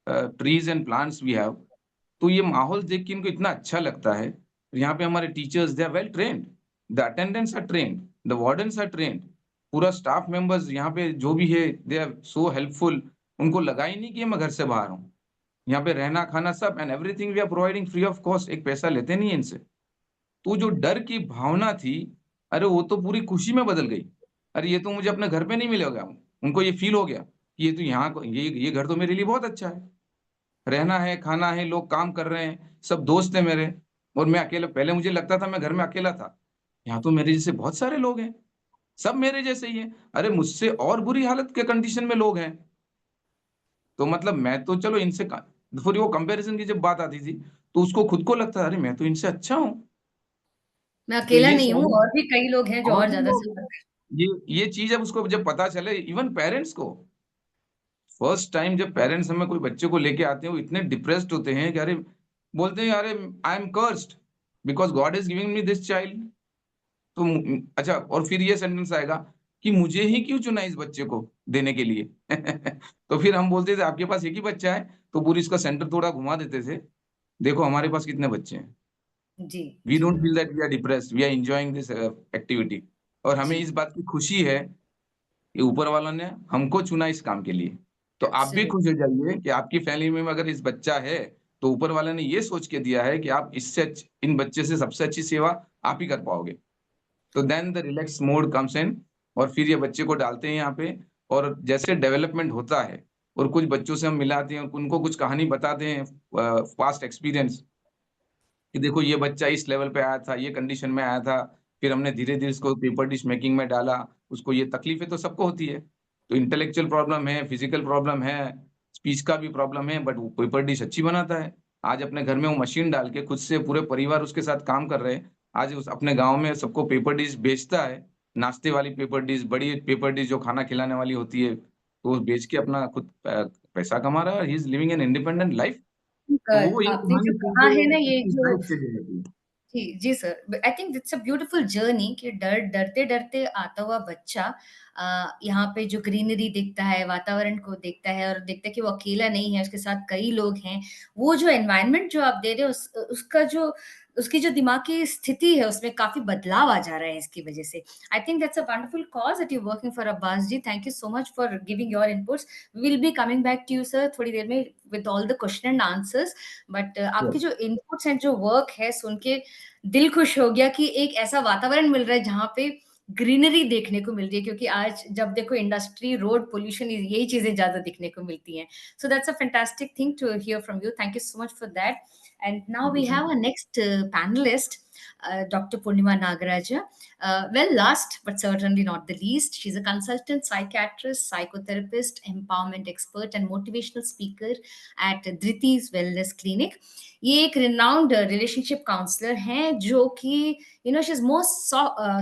ट्रीज एंड प्लांट्स भी हैव। तो ये माहौल देख के इनको इतना अच्छा लगता है। यहाँ पे हमारे teachers they are well trained, the attendants are trained, the wardens are trained, पूरा स्टाफ मेंबर्स यहाँ पे जो भी है दे आर सो हेल्पफुल। उनको लगा ही नहीं कि मैं घर से बाहर हूँ। यहाँ पे रहना खाना सब and everything we are providing free of cost, एक पैसा लेते नहीं है इनसे। तो जो डर की भावना थी, अरे वो तो पूरी खुशी में बदल गई। अरे ये तो मुझे अपने घर पे नहीं मिलेगा। उनको ये फील हो गया कि ये तो यहाँ ये घर तो मेरे लिए बहुत अच्छा है, रहना है खाना है, लोग काम कर रहे हैं, सब दोस्त है मेरे, और मैं अकेला। पहले मुझे लगता था मैं घर में अकेला था, यहाँ तो मेरे जैसे बहुत सारे लोग हैं, सब मेरे जैसे ही हैं। अरे मुझसे और बुरी हालत के कंडीशन में लोग हैं। तो मतलब मैं तो चलो इनसे फिर वो कंपैरिजन की जब बात आती थी, तो उसको खुद को लगता था, अरे मैं तो इनसे अच्छा हूँ। मैं तो अकेला ये नहीं हूँ, सारी और भी कई लोग हैं जो और और भी ज़्यादा लोग सफ़र हैं। कर। ये चीज अब उसको जब पता चले, इवन पेरेंट्स को, फर्स्ट टाइम जब पेरेंट्स हमें कोई बच्चे को लेके आते हैं, वो इतने डिप्रेस्ड होते हैं कि अरे, बोलते हैं अरे I am cursed because God is giving me this child. तो अच्छा, और फिर ये सेंटेंस आएगा कि मुझे ही क्यों चुना इस बच्चे को देने के लिए। तो फिर हम बोलते थे आपके पास एक ही बच्चा है, तो पूरी इसका सेंटर थोड़ा घुमा देते थे, देखो हमारे पास कितने बच्चे हैं। जी, वी जी, don't feel that we are depressed, we are enjoying this activity. और हमें जी, इस बात की खुशी है कि ऊपर वालों ने हमको चुना इस काम के लिए। तो आप भी एब्सोल्यूट। खुश हो जाइए कि आपकी फैमिली में अगर इस बच्चा है, तो ऊपर वाले ने ये सोच के दिया है कि आप इन बच्चे से सबसे अच्छी सेवा आप ही कर पाओगे। तो then the relax mode comes in, और फिर ये बच्चे को डालते हैं यहाँ पे, और जैसे डेवलपमेंट होता है और कुछ बच्चों से हम मिलाते हैं, उनको कुछ कहानी बताते हैं, पास्ट एक्सपीरियंस, कि देखो ये बच्चा इस लेवल पे आया था, ये कंडीशन में आया था, फिर हमने धीरे-धीरे इसको पेपर डिश मेकिंग में डाला, उसको ये तकलीफें तो सबको होती है। तो इंटेलेक्चुअल प्रॉब्लम है, फिजिकल प्रॉब्लम है, स्पीच का भी प्रॉब्लम है, बट वो पेपर डिश अच्छी बनाता है। आज अपने घर में वो मशीन डाल के खुद से पूरे परिवार उसके साथ काम कर रहे हैं। आज उस अपने गाँव में सबको पेपर डिश बेचता है, नाश्ते वाली पेपर डिश, बड़ी पेपर डिश जो खाना खिलाने वाली होती है, तो वो बेच के अपना खुद पैसा कमा रहा है, और he is living an independent life. तो वो एक आपने कहानी जो सुन कहा के है ना, ये कितनी जो लाइफ चेंज हो जाती है। जी, जी sir. I think it's a beautiful journey कि डरते-डरते आता हुआ बच्चा यहाँ पे जो ग्रीनरी देखता है, वातावरण को देखता है और देखता है कि वो अकेला नहीं है, उसके साथ कई लोग हैं। वो जो एनवायरनमेंट जो आप दे रहे हो उसका जो उसकी जो दिमाग की स्थिति है, उसमें काफ़ी बदलाव आ जा रहा है इसकी वजह से। I think that's a wonderful cause that you are working for Abbas ji. Thank you so much for giving your inputs. We will be coming back to you sir थोड़ी देर में with all the question and answers. But आपके जो inputs and जो work है सुन के दिल खुश हो गया कि एक ऐसा वातावरण मिल रहा है जहाँ पे ग्रीनरी देखने को मिल रही है, क्योंकि आज जब देखो इंडस्ट्री, रोड पोल्यूशन, यही चीजें ज्यादा दिखने को मिलती हैं। So that's a fantastic thing to hear from you. Thank you so much for that. And now we have a next panelist, Dr. Purnima Nagaraja. Well, last but certainly not the least, she's a consultant psychiatrist, psychotherapist, empowerment expert, and motivational speaker at Dhriti's Wellness Clinic. ये एक renowned relationship counsellor हैं जो कि she is most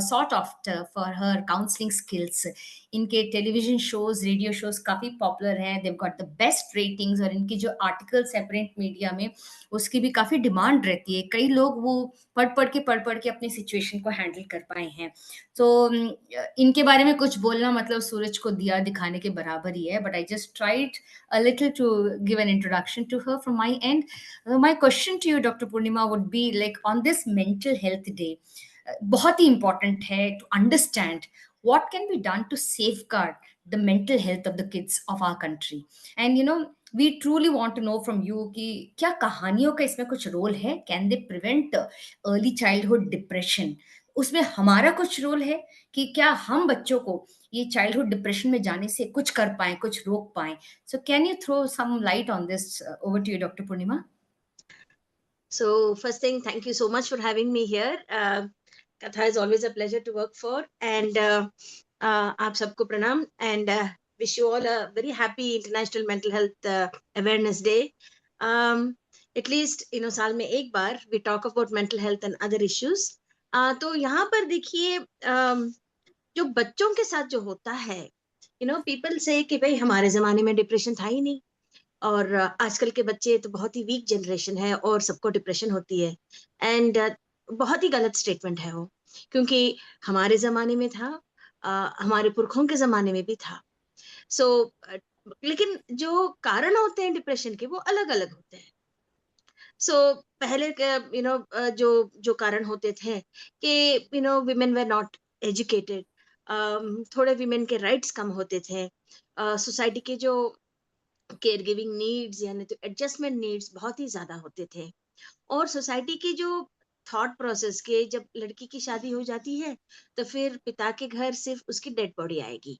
sought after for her counselling skills. इनके television shows, radio shows काफी popular हैं, देव got the best ratings, और इनकी जो आर्टिकल्स है प्रिंट मीडिया में उसकी भी काफी डिमांड रहती है। कई लोग वो पढ़ पढ़ के अपनी सिचुएशन को हैंडल कर पाए हैं। तो इनके बारे में कुछ बोलना मतलब सूरज को दिया दिखाने के बराबर ही है। But I just tried a little to give an introduction to her from my end. My question to you, Dr. Purnima, would be like on this mental health day, बहुत ही important है to understand what can be done to safeguard the mental health of the kids of our country. And we truly want to know from you कि क्या कहानियों का इसमें कुछ role है? Can they prevent early childhood depression? उसमें हमारा कुछ रोल है कि क्या हम बच्चों को ये चाइल्डहुड डिप्रेशन में जाने से कुछ कर पाएं, कुछ रोक पाएं? So can you throw some light on this? Over to you, Dr. Purnima. So first thing, thank you so much for having me here. Katha is always a pleasure to work for, and aap sabko pranam, and wish you all a very happy International Mental Health Awareness Day. At least साल में एक बार we talk about mental health and other issues. तो यहाँ पर देखिए जो बच्चों के साथ जो होता है, people say कि भाई हमारे जमाने में डिप्रेशन था ही नहीं, और आजकल के बच्चे तो बहुत ही वीक जनरेशन है और सबको डिप्रेशन होती है। एंड बहुत ही गलत स्टेटमेंट है वो, क्योंकि हमारे जमाने में था, हमारे पुरखों के जमाने में भी था। सो लेकिन जो कारण होते हैं डिप्रेशन के वो अलग अलग होते हैं। सो पहले जो कारण होते थे कि विमेन वर नॉट एजुकेटेड, थोड़े विमेन के राइट्स कम होते थे, सोसाइटी के जो केयर गिविंग नीड्स यानी तो एडजस्टमेंट नीड्स बहुत ही ज्यादा होते थे, और सोसाइटी के जो थॉट प्रोसेस के जब लड़की की शादी हो जाती है तो फिर पिता के घर सिर्फ उसकी डेड बॉडी आएगी।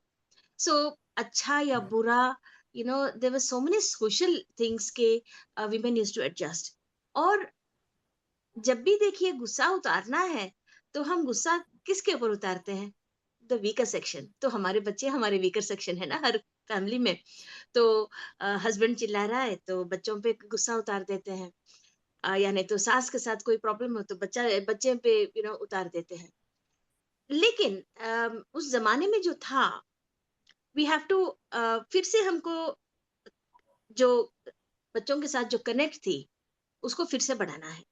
सो अच्छा या बुरा, there were so many social things के वीमेन यूज्ड टू एडजस्ट। और जब भी देखिए गुस्सा उतारना है तो हम गुस्सा किसके ऊपर उतारते हैं? The weaker section. तो हमारे बच्चे हमारे वीकर सेक्शन है ना हर फैमिली में। तो हस्बैंड चिल्ला रहा है तो बच्चों पे गुस्सा उतार देते हैं, या नहीं तो सास के साथ कोई प्रॉब्लम हो तो बच्चे पे उतार देते हैं। लेकिन उस जमाने में जो था, वी हैव टू फिर से हमको जो बच्चों के साथ जो कनेक्ट थी उसको फिर से बढ़ाना है।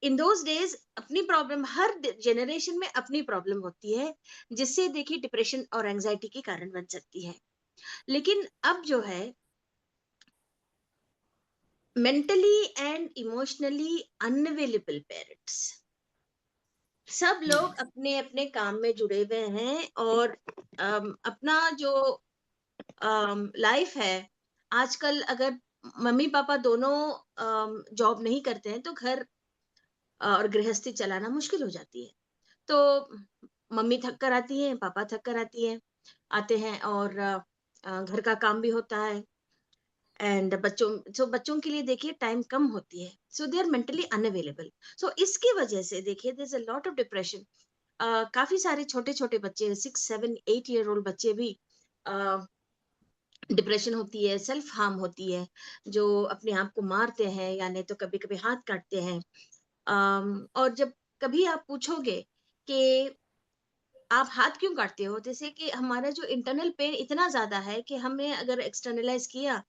इन दोज डेज अपनी प्रॉब्लम, हर जनरेशन में अपनी प्रॉब्लम होती है जिससे देखिए डिप्रेशन और एंजाइटी के कारण बन सकती है। लेकिन अब जो है mentally and emotionally unavailable parents, सब लोग अपने अपने काम में जुड़े हुए हैं, और अपना जो लाइफ है आजकल, अगर मम्मी पापा दोनों जॉब नहीं करते हैं तो घर और गृहस्थी चलाना मुश्किल हो जाती है। तो मम्मी थक कर आती है, पापा थक कर आते हैं और घर का काम भी होता है एंड बच्चों के लिए देखिए टाइम कम होती है, so they are mentally unavailable. So इसकी वजह से देखिए there is a lot of depression. काफी सारे छोटे छोटे बच्चे 6 7 8 ईयर ओल्ड बच्चे भी डिप्रेशन होती है, सेल्फ हार्म होती है, जो अपने आप को मारते हैं या नहीं तो कभी कभी हाथ काटते हैं। और जब कभी आप पूछोगे कि आप हाथ क्यों काटते हो, जैसे कि हमारा जो इंटरनल पेन इतना ज्यादा है कि हमने अगर एक्सटर्नलाइज किया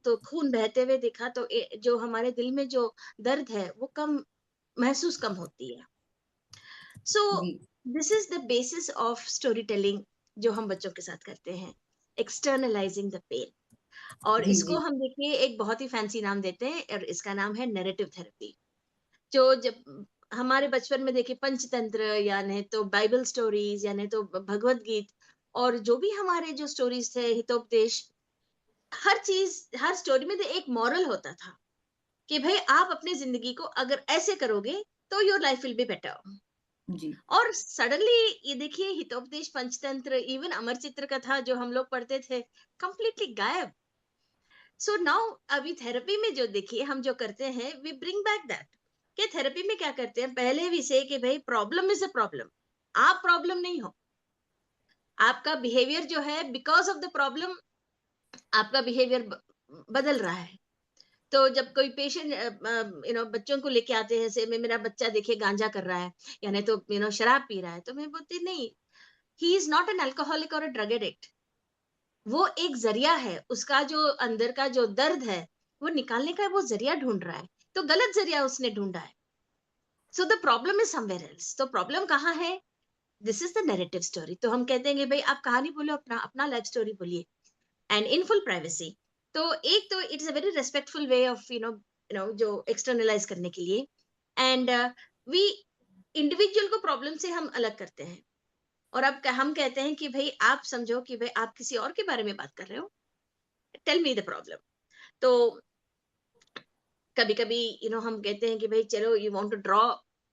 तो खून बहते हुए दिखा तो जो हमारे दिल में जो दर्द है वो कम होती है। सो जी, this is the basis of story telling जो हम बच्चों के साथ करते हैं, एक्सटर्नलाइजिंग द पेन। और जी, इसको जी, हम देखिए एक बहुत ही फैंसी नाम देते हैं और इसका नाम है नैरेटिव थेरेपी। जो जब हमारे बचपन में देखिए पंचतंत्र या नहीं तो बाइबल स्टोरीज या नहीं तो भगवत गीत और जो भी हमारे जो स्टोरीज थे हितोपदेश, हर चीज हर स्टोरी में तो एक मॉरल होता था कि भाई आप अपनी जिंदगी को अगर ऐसे करोगे तो your life will be better. जी, और सडनली ये देखिए हितोपदेश पंचतंत्र इवन अमर चित्र कथा जो हम लोग पढ़ते थे कंप्लीटली गायब। सो नाउ अभी थेरेपी में जो देखिए हम जो करते हैं वी ब्रिंग बैक दैट। कि थेरेपी में क्या करते हैं, पहले भी से कि भाई प्रॉब्लम इज अ प्रॉब्लम, आप प्रॉब्लम नहीं हो। आपका बिहेवियर जो है बिकॉज ऑफ द प्रॉब्लम आपका बिहेवियर बदल रहा है। तो जब कोई पेशेंट बच्चों को लेके आते हैं, जैसे मेरा बच्चा देखिए गांजा कर रहा है या नहीं तो शराब पी रहा है, तो मैं बोलती नहीं, he is not an alcoholic और अ ड्रग एडिक्ट। वो एक जरिया है, उसका जो अंदर का जो दर्द है वो निकालने का वो जरिया ढूंढ रहा है, तो गलत जरिया उसने ढूंढा है। So the problem is somewhere else. तो प्रॉब्लम कहाँ है, this is the narrative story. तो हम कहते हैं कि भाई आप कहानी बोलो, अपना अपना लाइफ स्टोरी बोलिए एंड इन फुल प्राइवेसी। तो एक तो it's a very respectful way of जो एक्सटर्नलाइज करने के लिए एंड वी इंडिविजुअल को प्रॉब्लम से हम अलग करते हैं। और अब हम कहते हैं कि भाई आप समझो कि भाई आप किसी और के बारे में बात कर रहे हो, टेल मी द प्रॉब्लम। तो कभी कभी हम कहते हैं कि भाई चलो यू वांट टू ड्रॉ,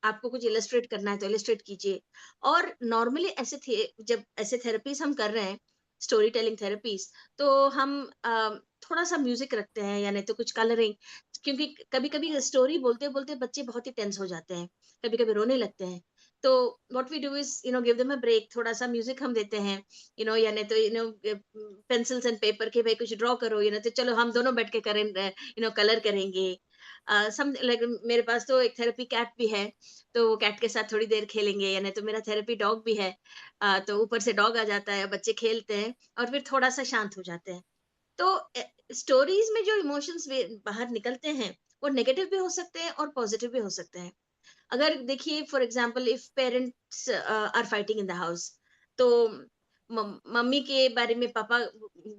आपको कुछ इलस्ट्रेट करना है तो इलस्ट्रेट कीजिए। और नॉर्मली ऐसे थे जब ऐसे थेरेपीज हम कर रहे हैं, स्टोरी टेलिंग थेरेपीज, तो हम थोड़ा सा म्यूजिक रखते हैं या नहीं तो कुछ कलरिंग। क्योंकि कभी कभी स्टोरी बोलते बोलते बच्चे बहुत ही टेंस हो जाते हैं, कभी कभी रोने लगते हैं। तो what we do is give them a break, थोड़ा सा म्यूजिक हम देते हैं, या नहीं तो पेंसिल्स एंड पेपर के भाई कुछ ड्रॉ करो, तो चलो हम दोनों बैठ के करें, कलर करेंगे। सम लाइक मेरे पास तो एक थेरेपी कैट भी है, तो वो कैट के साथ थोड़ी देर खेलेंगे, या नहीं तो मेरा थेरेपी डॉग भी है। तो ऊपर से डॉग आ जाता है, बच्चे खेलते हैं और फिर थोड़ा सा शांत हो जाते हैं। तो स्टोरीज में जो इमोशंस बाहर निकलते हैं वो नेगेटिव भी हो सकते हैं और पॉजिटिव भी हो सकते हैं। अगर देखिए for example if parents are fighting in the house, तो मम्मी के बारे में पापा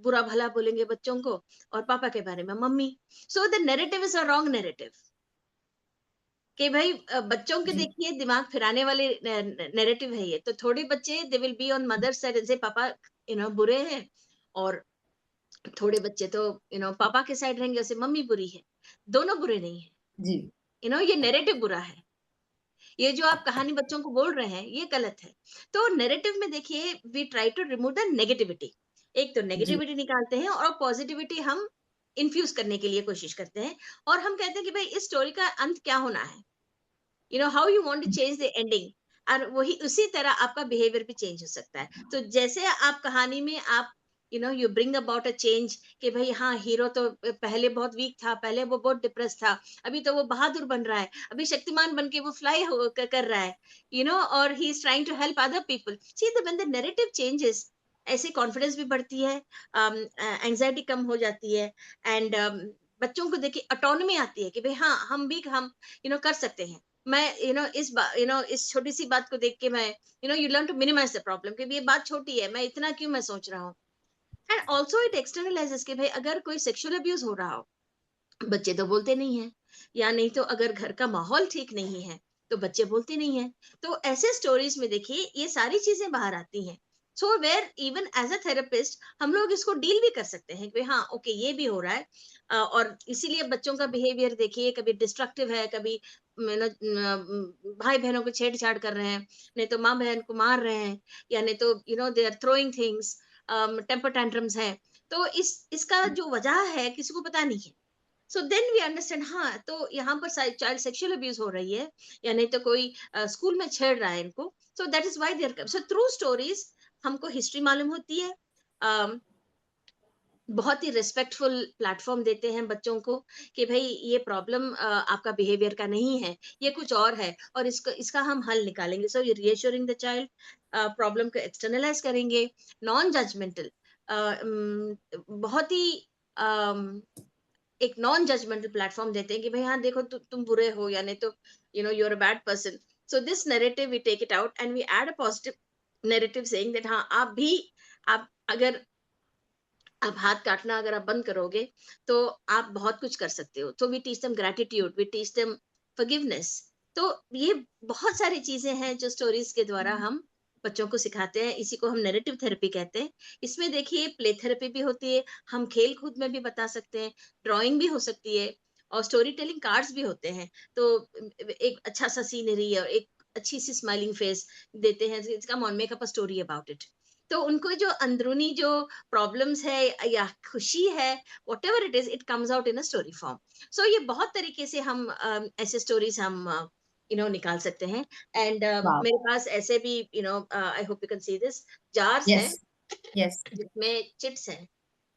बुरा भला बोलेंगे बच्चों को और पापा के बारे में mummy. So the narrative is a wrong narrative. कि भाई बच्चों के जी, देखिए दिमाग फिराने वाले नैरेटिव है ये। तो थोड़े बच्चे they will be on mother side से पापा बुरे हैं, और थोड़े बच्चे तो पापा के साइड रहेंगे जैसे मम्मी बुरी है। दोनों बुरे नहीं है, जी, ये नैरेटिव बुरा है। ये जो आप कहानी बच्चों को बोल रहे हैं ये गलत है। तो नैरेटिव में देखिए we try to remove the negativity. एक तो जी, नेगेटिविटी निकालते हैं और पॉजिटिविटी हम इन्फ्यूज करने के लिए कोशिश करते हैं। और हम कहते हैं कि भाई इस स्टोरी का अंत क्या होना है, how you want to change the ending. और वही उसी तरह आपका बिहेवियर भी चेंज हो सकता है। तो जैसे आप कहानी में आप you bring about a change कि भाई हाँ हीरो तो पहले बहुत वीक था, पहले वो बहुत डिप्रेस था, अभी तो वो बहादुर बन रहा है, अभी शक्तिमान बन के वो फ्लाई कर रहा है, और he is trying to help other people. See the when the narrative changes, ऐसे कॉन्फिडेंस भी बढ़ती है, एंजाइटी कम हो जाती है एंड बच्चों को देखिए ऑटोनॉमी आती है कि भाई हाँ हम कर सकते हैं। मैं इस छोटी सी बात को देख के मैं you learn to minimize the problem कि ये बात छोटी है, मैं इतना क्यों मैं सोच रहा हूँ। एंड ऑल्सो इट एक्सटर्नलाइजेस कि भाई अगर कोई सेक्सुअल अब्यूज हो रहा हो, बच्चे तो बोलते नहीं है, या नहीं तो अगर घर का माहौल ठीक नहीं है तो बच्चे बोलते नहीं है। तो ऐसे स्टोरीज में देखिए ये सारी चीजें बाहर आती हैं so where even as a therapist हम लोग इसको डील भी कर सकते हैं कि हाँ ओके ये भी हो रहा है, और इसीलिए बच्चों का बिहेवियर देखिए, कभी डिस्ट्रक्टिव है, कभी भाई बहनों को छेड़छाड़ कर रहे हैं, नहीं तो माँ बहन को मार रहे हैं, या नहीं तो they are throwing things, temper tantrums है। तो इसका जो वजह है किसी को पता नहीं है। सो देन वी अंडरस्टैंड, हाँ तो यहाँ पर चाइल्ड सेक्सुअल अब्यूज हो रही है, या नहीं तो कोई स्कूल में छेड़ रहा है इनको। So that is why they are, so through stories हमको हिस्ट्री मालूम होती है। बहुत ही रिस्पेक्टफुल प्लेटफॉर्म देते हैं बच्चों को कि भाई ये प्रॉब्लम आपका बिहेवियर का नहीं है, ये कुछ और है, और इसका हम हल निकालेंगे। सो रीअश्योरिंग द चाइल्ड, प्रॉब्लम को एक्सटर्नलाइज करेंगे, नॉन जजमेंटल, बहुत ही एक नॉन जजमेंटल प्लेटफॉर्म देते हैं कि भाई हाँ देखो तुम बुरे हो, या नहीं तो you are a bad person. So this narrative we take it out and we add a positive narrative saying that हाँ आप अगर आप हाथ काटना अगर आप बंद करोगे तो आप बहुत कुछ कर सकते हो। तो we teach them gratitude, we teach them forgiveness. तो ये बहुत सारी चीजें हैं जो स्टोरीज के द्वारा हम बच्चों को सिखाते हैं। इसी को हम नैरेटिव थेरेपी कहते हैं। इसमें देखिए प्ले थेरेपी भी होती है, हम खेल कूद में भी बता सकते हैं, ड्राइंग भी हो सकती है, और स्टोरी टेलिंग कार्ड्स भी होते हैं। तो एक अच्छा सा सीनरी और एक अच्छी सी स्माइलिंग फेस देते हैं, इसका on make up a story about it. तो उनको जो अंदरूनी जो प्रॉब्लम्स है या खुशी है, whatever it is, it comes out in a story form. So ये बहुत तरीके से हम ऐसे स्टोरीज हम निकाल सकते हैं। And wow! मेरे पास ऐसे भी I hope you can see this, jars yes, हैं यस, जिसमें चिट्स हैं।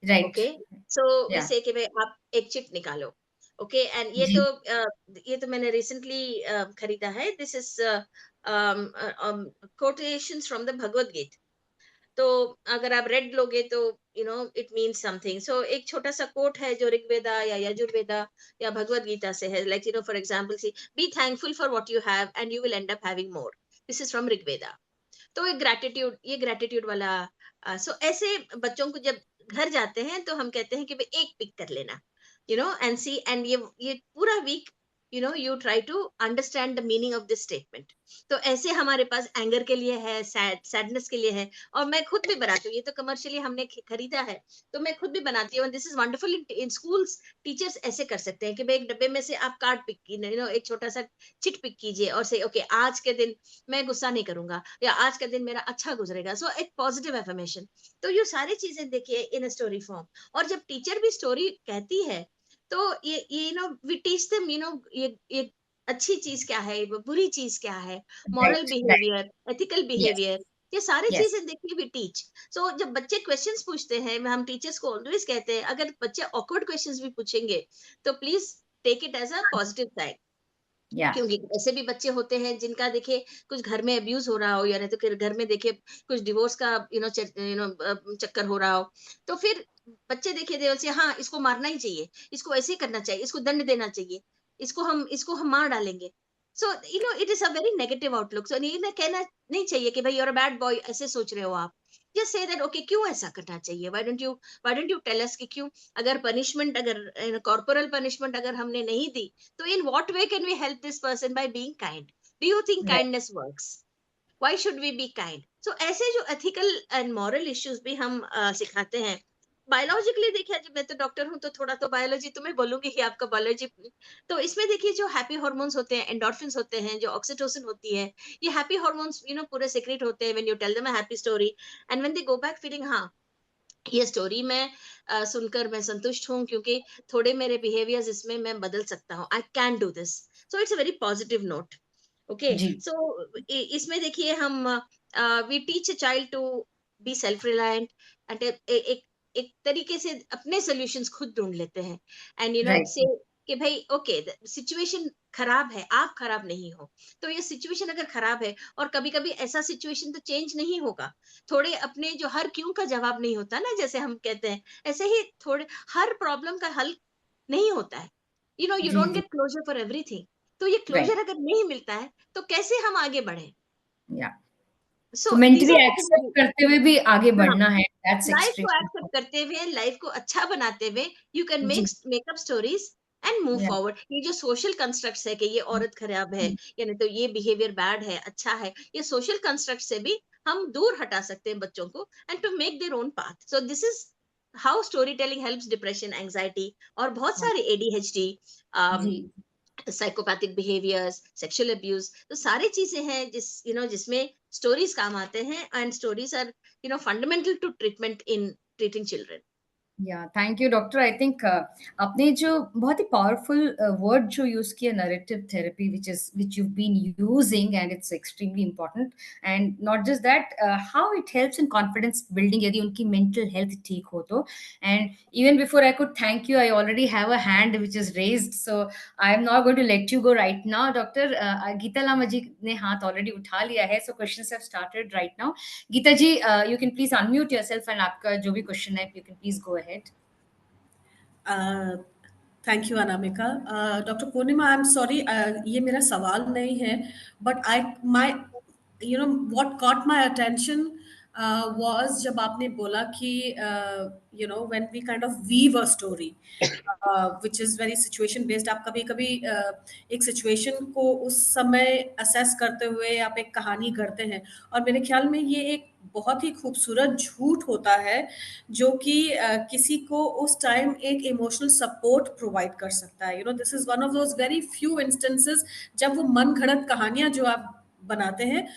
राइट, ओके, सो या, जैसे कि भाई आप एक चिट निकालो। ओके, एंड जी, ये तो मैंने रिसेंटली खरीदा है। This is quotations from the Bhagavad Gita. तो अगर आप रेड लोगे तो इट मीन्स समथिंग। सो एक छोटा सा कोट है जो ऋग्वेदा या यजुर्वेदा या भगवत गीता से है, like for example see, be thankful for what you have and you will end up having more. This is from Rigveda. तो ये ग्रेटिट्यूड वाला। सो ऐसे बच्चों को जब घर जाते हैं तो हम कहते हैं कि भाई एक पिक कर लेना, एंड सी, एंड ये पूरा week you try to understand the meaning of this statement. तो ऐसे हमारे पास एंगर के लिए है, सैडनेस के लिए है, और मैं खुद भी बनाती हूँ। ये तो कमर्शियली हमने खरीदा है, तो मैं खुद भी बनाती हूँ। This is wonderful in schools. Teachers ऐसे कर सकते हैं कि भाई एक डब्बे में से आप कार्ड पिक की, एक छोटा सा चिट पिक कीजिए और से ओके आज के दिन मैं गुस्सा नहीं करूंगा, या आज का दिन मेरा अच्छा गुजरेगा। सो एक पॉजिटिव एफर्मेशन। तो ये सारी चीजें देखिए इन स्टोरी फॉर्म। और जब टीचर भी स्टोरी कहती है तो ये वी टीच देम, ये अच्छी चीज क्या है, बुरी चीज क्या है, moral right, right, behaviour, ethical yes, behaviour, ये सारी यस, चीजें देखिए वी टीच। सो जब बच्चे क्वेश्चंस पूछते हैं, हम टीचर्स को ऑलवेज कहते हैं अगर बच्चे ऑकवर्ड क्वेश्चंस भी पूछेंगे तो please take it as a positive side. या, क्योंकि ऐसे भी बच्चे होते हैं जिनका देखिए कुछ घर में अब्यूज हो रहा हो, या नहीं तो फिर घर में देखिए कुछ डिवोर्स का चक्कर हो रहा हो। तो फिर बच्चे देखिए देवल से हाँ इसको मारना ही चाहिए, इसको ऐसे ही करना चाहिए, इसको दंड देना चाहिए, इसको हम मार डालेंगे। So it is a very negative outlook. So ये ना कहना नहीं चाहिए कि भाई you are a bad boy, ऐसे सोच रहे हो आप। जस्ट से दैट ओके क्यों ऐसा करना चाहिए, why don't you tell us कि क्यों। अगर पनिशमेंट, अगर कॉर्पोरल पनिशमेंट अगर हमने नहीं दी, तो in what way can we help this person by being kind? Do you think right, kindness works? Why should we be kind? So ऐसे जो ethical and moral issues भी हम सिखाते हैं। बायोलॉजिकली देखिए, जब मैं तो डॉक्टर हूँ तो थोड़ा तो बायोलॉजी तुम्हें बोलूंगी ही, आपका बायोलॉजी। तो इसमें देखिए जो हैप्पी हार्मोन्स होते हैं, एंडोर्फिन्स होते हैं, जो ऑक्सीटोसिन होती है, ये हैप्पी हार्मोन्स पूरे सीक्रेट होते हैं when you tell them a happy story, and when they go back feeling हाँ ये स्टोरी मैं सुनकर मैं संतुष्ट हूँ, क्योंकि थोड़े मेरे बिहेवियर्स इसमें मैं बदल सकता हूँ, I can do this. So it's a very positive note. Okay, जी, सो इसमें देखिए हम we teach a child to be self reliant, and एक तरीके से अपने सॉल्यूशंस खुद ढूंढ लेते हैं, एंड राइट, से कि भाई ओके सिचुएशन खराब है, आप खराब नहीं हो। तो ये सिचुएशन अगर खराब है, और कभी कभी ऐसा सिचुएशन तो चेंज नहीं होगा, थोड़े अपने जो हर क्यों का जवाब नहीं होता ना, जैसे हम कहते हैं, ऐसे ही थोड़े हर प्रॉब्लम का हल नहीं होता है। यू जी, डोंट जी, गेट क्लोजर फॉर एवरीथिंग। तो ये राइट, क्लोजर अगर नहीं मिलता है तो कैसे हम आगे बढ़े। या, सो तो दीज मेंटली आर एक्सेप्ट करते हुए भी आगे हाँ, बढ़ना है, दैट्स लाइफ को एक्सट्रीमली एक्सेप्ट करते हुए, लाइफ को अच्छा बनाते हुए, यू कैन जी, make up stories and move या, फॉरवर्ड। ये जो सोशल कंस्ट्रक्ट्स है कि ये औरत खराब है, या नहीं तो ये बिहेवियर बैड है, अच्छा है, ये सोशल कंस्ट्रक्ट से भी हम दूर हटा सकते हैं बच्चों को and to make their own path. So this is how storytelling helps depression, anxiety और बहुत सारे ADHD, जी साइकोपैथिक बिहेवियर्स, सेक्सुअल अब्यूज, तो सारी चीजें हैं जिसमें स्टोरीज काम आते हैं and stories are fundamental to treatment in treating children. Yeah thank you doctor. I think आपने जो बहुत ही पावरफुल वर्ड जो यूज किया, narrative therapy, which you been using and it's extremely important, and not just that, how it helps in confidence building यदि उनकी mental health ठीक हो तो। And even before I could thank you, I already have a hand which is raised, so I am not going to let you go right now. Doctor Geeta Lama ji ने हाथ already उठा लिया है, so questions have started right now. Geeta ji, you can please unmute yourself and आपका जो भी question है, you can please go ahead. Thank you Anamika. Doctor Purnima, I am sorry, ये मेरा सवाल नहीं है, but what caught my attention was जब आपने बोला कि when we kind of weave a story which is very situation based, आप कभी कभी एक सिचुएशन को उस समय असेस करते हुए आप एक कहानी करते हैं, और मेरे ख्याल में ये एक बहुत ही खूबसूरत झूठ होता है जो कि किसी को उस टाइम एक इमोशनल सपोर्ट प्रोवाइड कर सकता है। This is one of those very few instances जब वो मन घड़त कहानियां जो आप बनाते हैं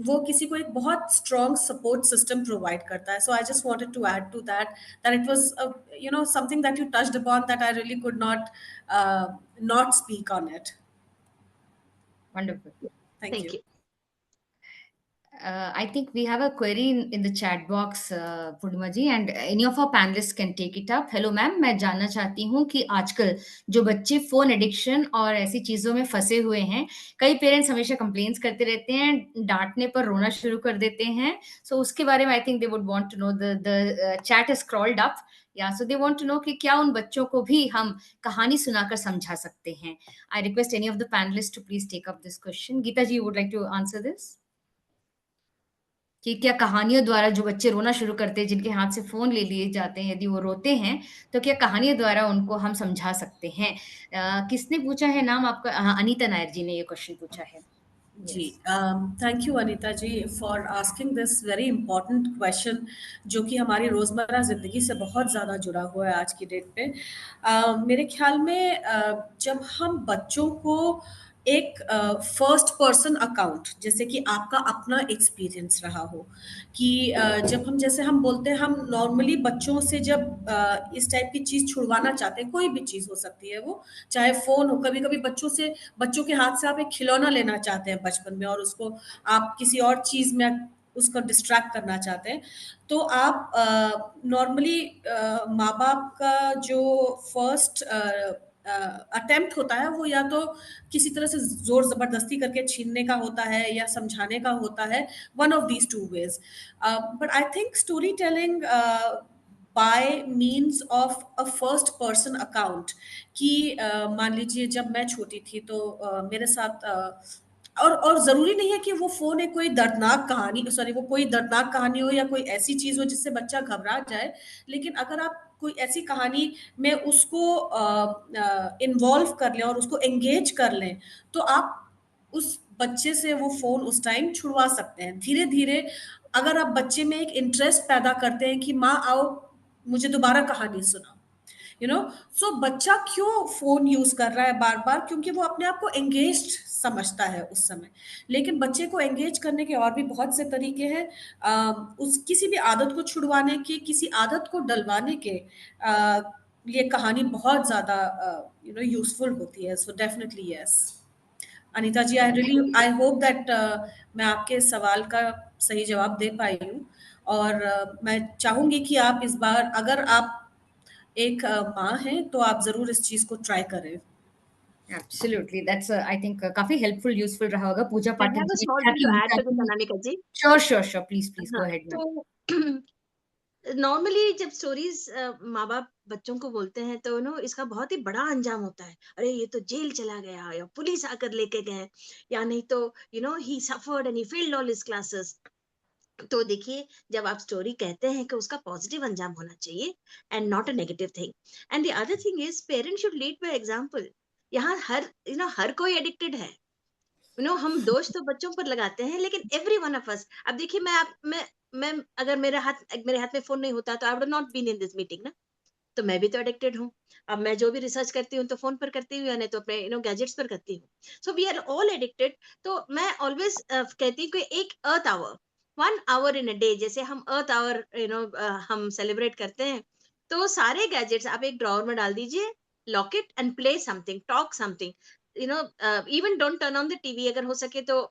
वो किसी को एक बहुत स्ट्रॉन्ग सपोर्ट सिस्टम प्रोवाइड करता है। So I just wanted to add to that it was something that you touched upon that I really could not speak on it. Wonderful. Thank you. I think we have a query in the chat box, Purnima ji, and any of our panelists can take it up. Hello ma'am, मैं जानना चाहती हूँ कि आजकल जो बच्चे phone addiction और ऐसी चीजों में फंसे हुए हैं, कई पेरेंट्स हमेशा कंप्लेन्स करते रहते हैं, डांटने पर रोना शुरू कर देते हैं, सो उसके बारे में I think they would want to know, the chat is scrolled up, या so they want to know कि क्या उन बच्चों को भी हम कहानी सुनाकर समझा सकते हैं। I request any of the panelist to please take up this question. Geeta ji, would like to answer this, कि क्या कहानियों द्वारा जो बच्चे रोना शुरू करते हैं, जिनके हाथ से फोन ले लिए जाते हैं, यदि वो रोते हैं तो क्या कहानियों द्वारा उनको हम समझा सकते हैं? किसने पूछा है नाम आपका? अनीता नायर जी ने ये क्वेश्चन पूछा है। जी, thank you Anita ji for asking this very important question जो कि हमारी रोज़मर्रा ज़िंदगी से बहुत ज़्यादा जुड़ा हुआ है आज की डेट पे। मेरे ख्याल में जब हम बच्चों को एक फर्स्ट पर्सन अकाउंट, जैसे कि आपका अपना एक्सपीरियंस रहा हो कि जब हम बोलते हैं, हम नॉर्मली बच्चों से जब इस टाइप की चीज़ छुड़वाना चाहते हैं, कोई भी चीज़ हो सकती है वो, चाहे फ़ोन हो, कभी-कभी बच्चों के हाथ से आप एक खिलौना लेना चाहते हैं बचपन में और उसको आप किसी और चीज़ में उसको डिस्ट्रैक्ट करना चाहते हैं, तो आप नॉर्मली माँ-बाप का जो फर्स्ट अटेम्प्ट होता है वो या तो किसी तरह से ज़ोर ज़बरदस्ती करके छीनने का होता है या समझाने का होता है, one of these two ways. But I think story telling by means of a first person account कि मान लीजिए जब मैं छोटी थी तो मेरे साथ और ज़रूरी नहीं है कि वो फ़ोन एक कोई दर्दनाक कहानी, सॉरी, वो कोई दर्दनाक कहानी हो या कोई ऐसी चीज़ हो जिससे बच्चा घबरा जाए, लेकिन अगर आप कोई ऐसी कहानी में उसको इन्वॉल्व कर लें और उसको एंगेज कर लें, तो आप उस बच्चे से वो फ़ोन उस टाइम छुड़वा सकते हैं। धीरे-धीरे अगर आप बच्चे में एक इंटरेस्ट पैदा करते हैं कि माँ आओ मुझे दोबारा कहानी सुनाओ, सो बच्चा क्यों फ़ोन यूज़ कर रहा है बार-बार? क्योंकि वो अपने आप को एंगेज्ड समझता है उस समय। लेकिन बच्चे को एंगेज करने के और भी बहुत से तरीके हैं। उस किसी भी आदत को छुड़वाने के, किसी आदत को डलवाने के लिए कहानी बहुत ज़्यादा यूज़फुल होती है। So definitely yes. Anita ji, I hope that मैं आपके सवाल का सही जवाब दे पाई हूँ, और मैं चाहूँगी कि आप इस बार, अगर आप एक माँ हैं तो आप ज़रूर इस चीज़ को ट्राई करें। Absolutely, that's I think काफी helpful, useful रहा होगा। पूजा I Pathak have a ji small था thing कि to add उनका to this, Anamika ji. sure, please go हाँ, ahead ma'am। तो नॉर्मली जब स्टोरीज माँ बाप बच्चों को बोलते हैं तो इसका बहुत ही बड़ा अंजाम होता है। अरे ये तो जेल चला गया, या पुलिस आकर लेके गए, या नहीं तो ही suffered and he failed all his classes. तो देखिए, जब आप स्टोरी कहते हैं कि उसका पॉजिटिव अंजाम होना चाहिए and not a negative thing. And the other thing is parents should lead by example. यहाँ हर कोई एडिक्टेड है, हम दोष तो बच्चों पर लगाते हैं, लेकिन एवरी वन ऑफ अस, अब देखिए मैं अगर मेरे हाथ में फोन नहीं होता तो I would not been in this meeting ना। तो मैं भी तो एडिक्टेड हूँ। अब मैं जो भी रिसर्च करती हूँ तो फोन पर करती हूँ, या नहीं तो अपने गैजेट्स पर करती हूँ। So we are all addicted. तो मैं ऑलवेज कहती हूँ कि एक earth hour, 1 hour in a day, जैसे हम अर्थ आवर हम सेलिब्रेट करते हैं, तो सारे गैजेट्स आप एक ड्रॉवर में डाल दीजिए, lock it and play something, talk something, even don't turn on the TV. अगर हो सके तो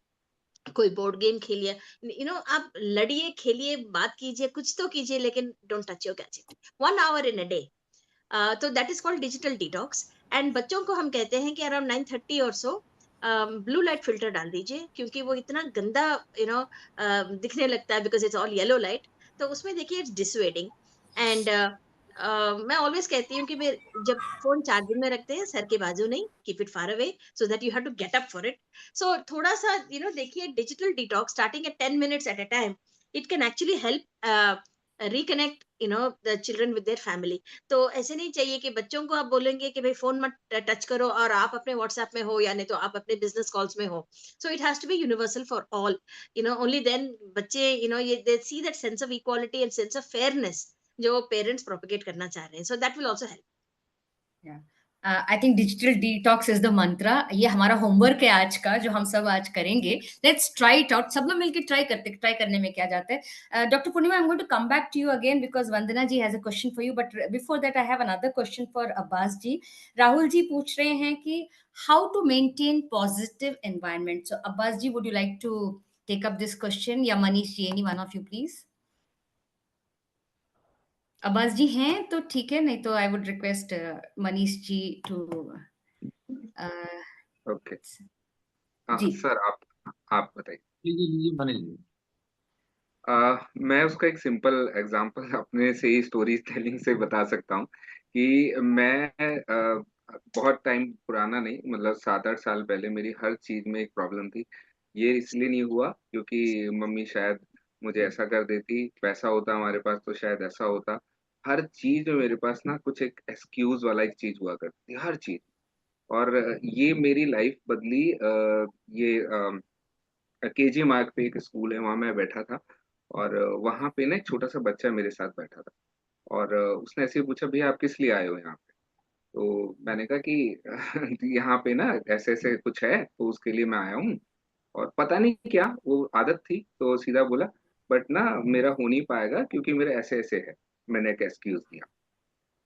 कोई बोर्ड गेम खेलिए, आप लड़िए, खेलिए, बात कीजिए, कुछ तो कीजिए, लेकिन don't touch your gadget 1 hour in a day. तो that is called digital detox. And बच्चों को हम कहते हैं कि अराउंड 9:30 और सो ब्लू लाइट फिल्टर डाल दीजिए, क्योंकि वो इतना गंदा दिखने लगता है, because it's all yellow light. तो उसमें देखिए इट्स डिसवेडिंग। एंड मैं ऑलवेज कहती हूँ कि जब फोन चार्जिंग में रखते हैं, सर के बाजू नहीं, keep it far away, so that you have to get up for it. So थोड़ा सा देखिए, digital detox starting at 10 minutes at a time, it can actually help reconnect the children with their family. तो ऐसे नहीं चाहिए कि बच्चों को आप बोलेंगे कि भाई फोन मत टच करो, और आप अपने व्हाट्सएप में हो, या नहीं तो आप अपने बिजनेस कॉल्स में हो। So it has to be universal for all. Only then बच्चे ये they see that sense of equality and sense of fairness जो पेरेंट्स प्रोपेगेट करना चाह रहे हैं। So that will also help. I think digital detox is the mantra. ये हमारा homework है आज का, जो हम सब आज करेंगे। लेट्स ट्राई इट आउट, सब लोग मिलकर ट्राई करने में क्या जाता है। Doctor Purnima, I am going to come back to you again because Vandana ji has a question for you, but before that I have another question for Abbas ji. Rahul ji पूछ रहे हैं कि how to maintain positive environment. So Abbas ji, would you like to take up this question, या Manish ji, any one of you please. Abbas ji हैं तो ठीक है, नहीं तो I would request Manish ji to okay. हाँ जी। सर, आप बताइए। लीजिए मनीष जी। मैं उसका एक सिंपल एग्जांपल अपने से ही स्टोरी टेलिंग से बता सकता हूँ कि मैं बहुत टाइम पुराना नहीं, मतलब 7-8 साल पहले मेरी हर चीज में एक प्रॉब्लम थी। ये इसलिए नहीं हुआ क्योंकि मम्मी शायद मुझे ऐसा कर देती, पैसा होता हमारे पास तो शायद ऐसा होता। हर चीज में मेरे पास ना कुछ एक एक्सक्यूज वाला एक चीज हुआ करती थी, हर चीज। और ये मेरी लाइफ बदली। ये केजी मार्ग पे एक स्कूल है, वहां मैं बैठा था। और वहां पे ना एक छोटा सा बच्चा मेरे साथ बैठा था। और उसने ऐसे ही पूछा, भैया आप किस लिए आए हो यहाँ पे? तो मैंने कहा कि यहाँ पे ना ऐसे ऐसे कुछ है, तो उसके लिए मैं आया हूँ। और पता नहीं क्या वो आदत थी, तो सीधा बोला, बट ना मेरा हो नहीं पाएगा क्योंकि मेरे ऐसे ऐसे है। मैंने एक एक्सक्यूज दिया।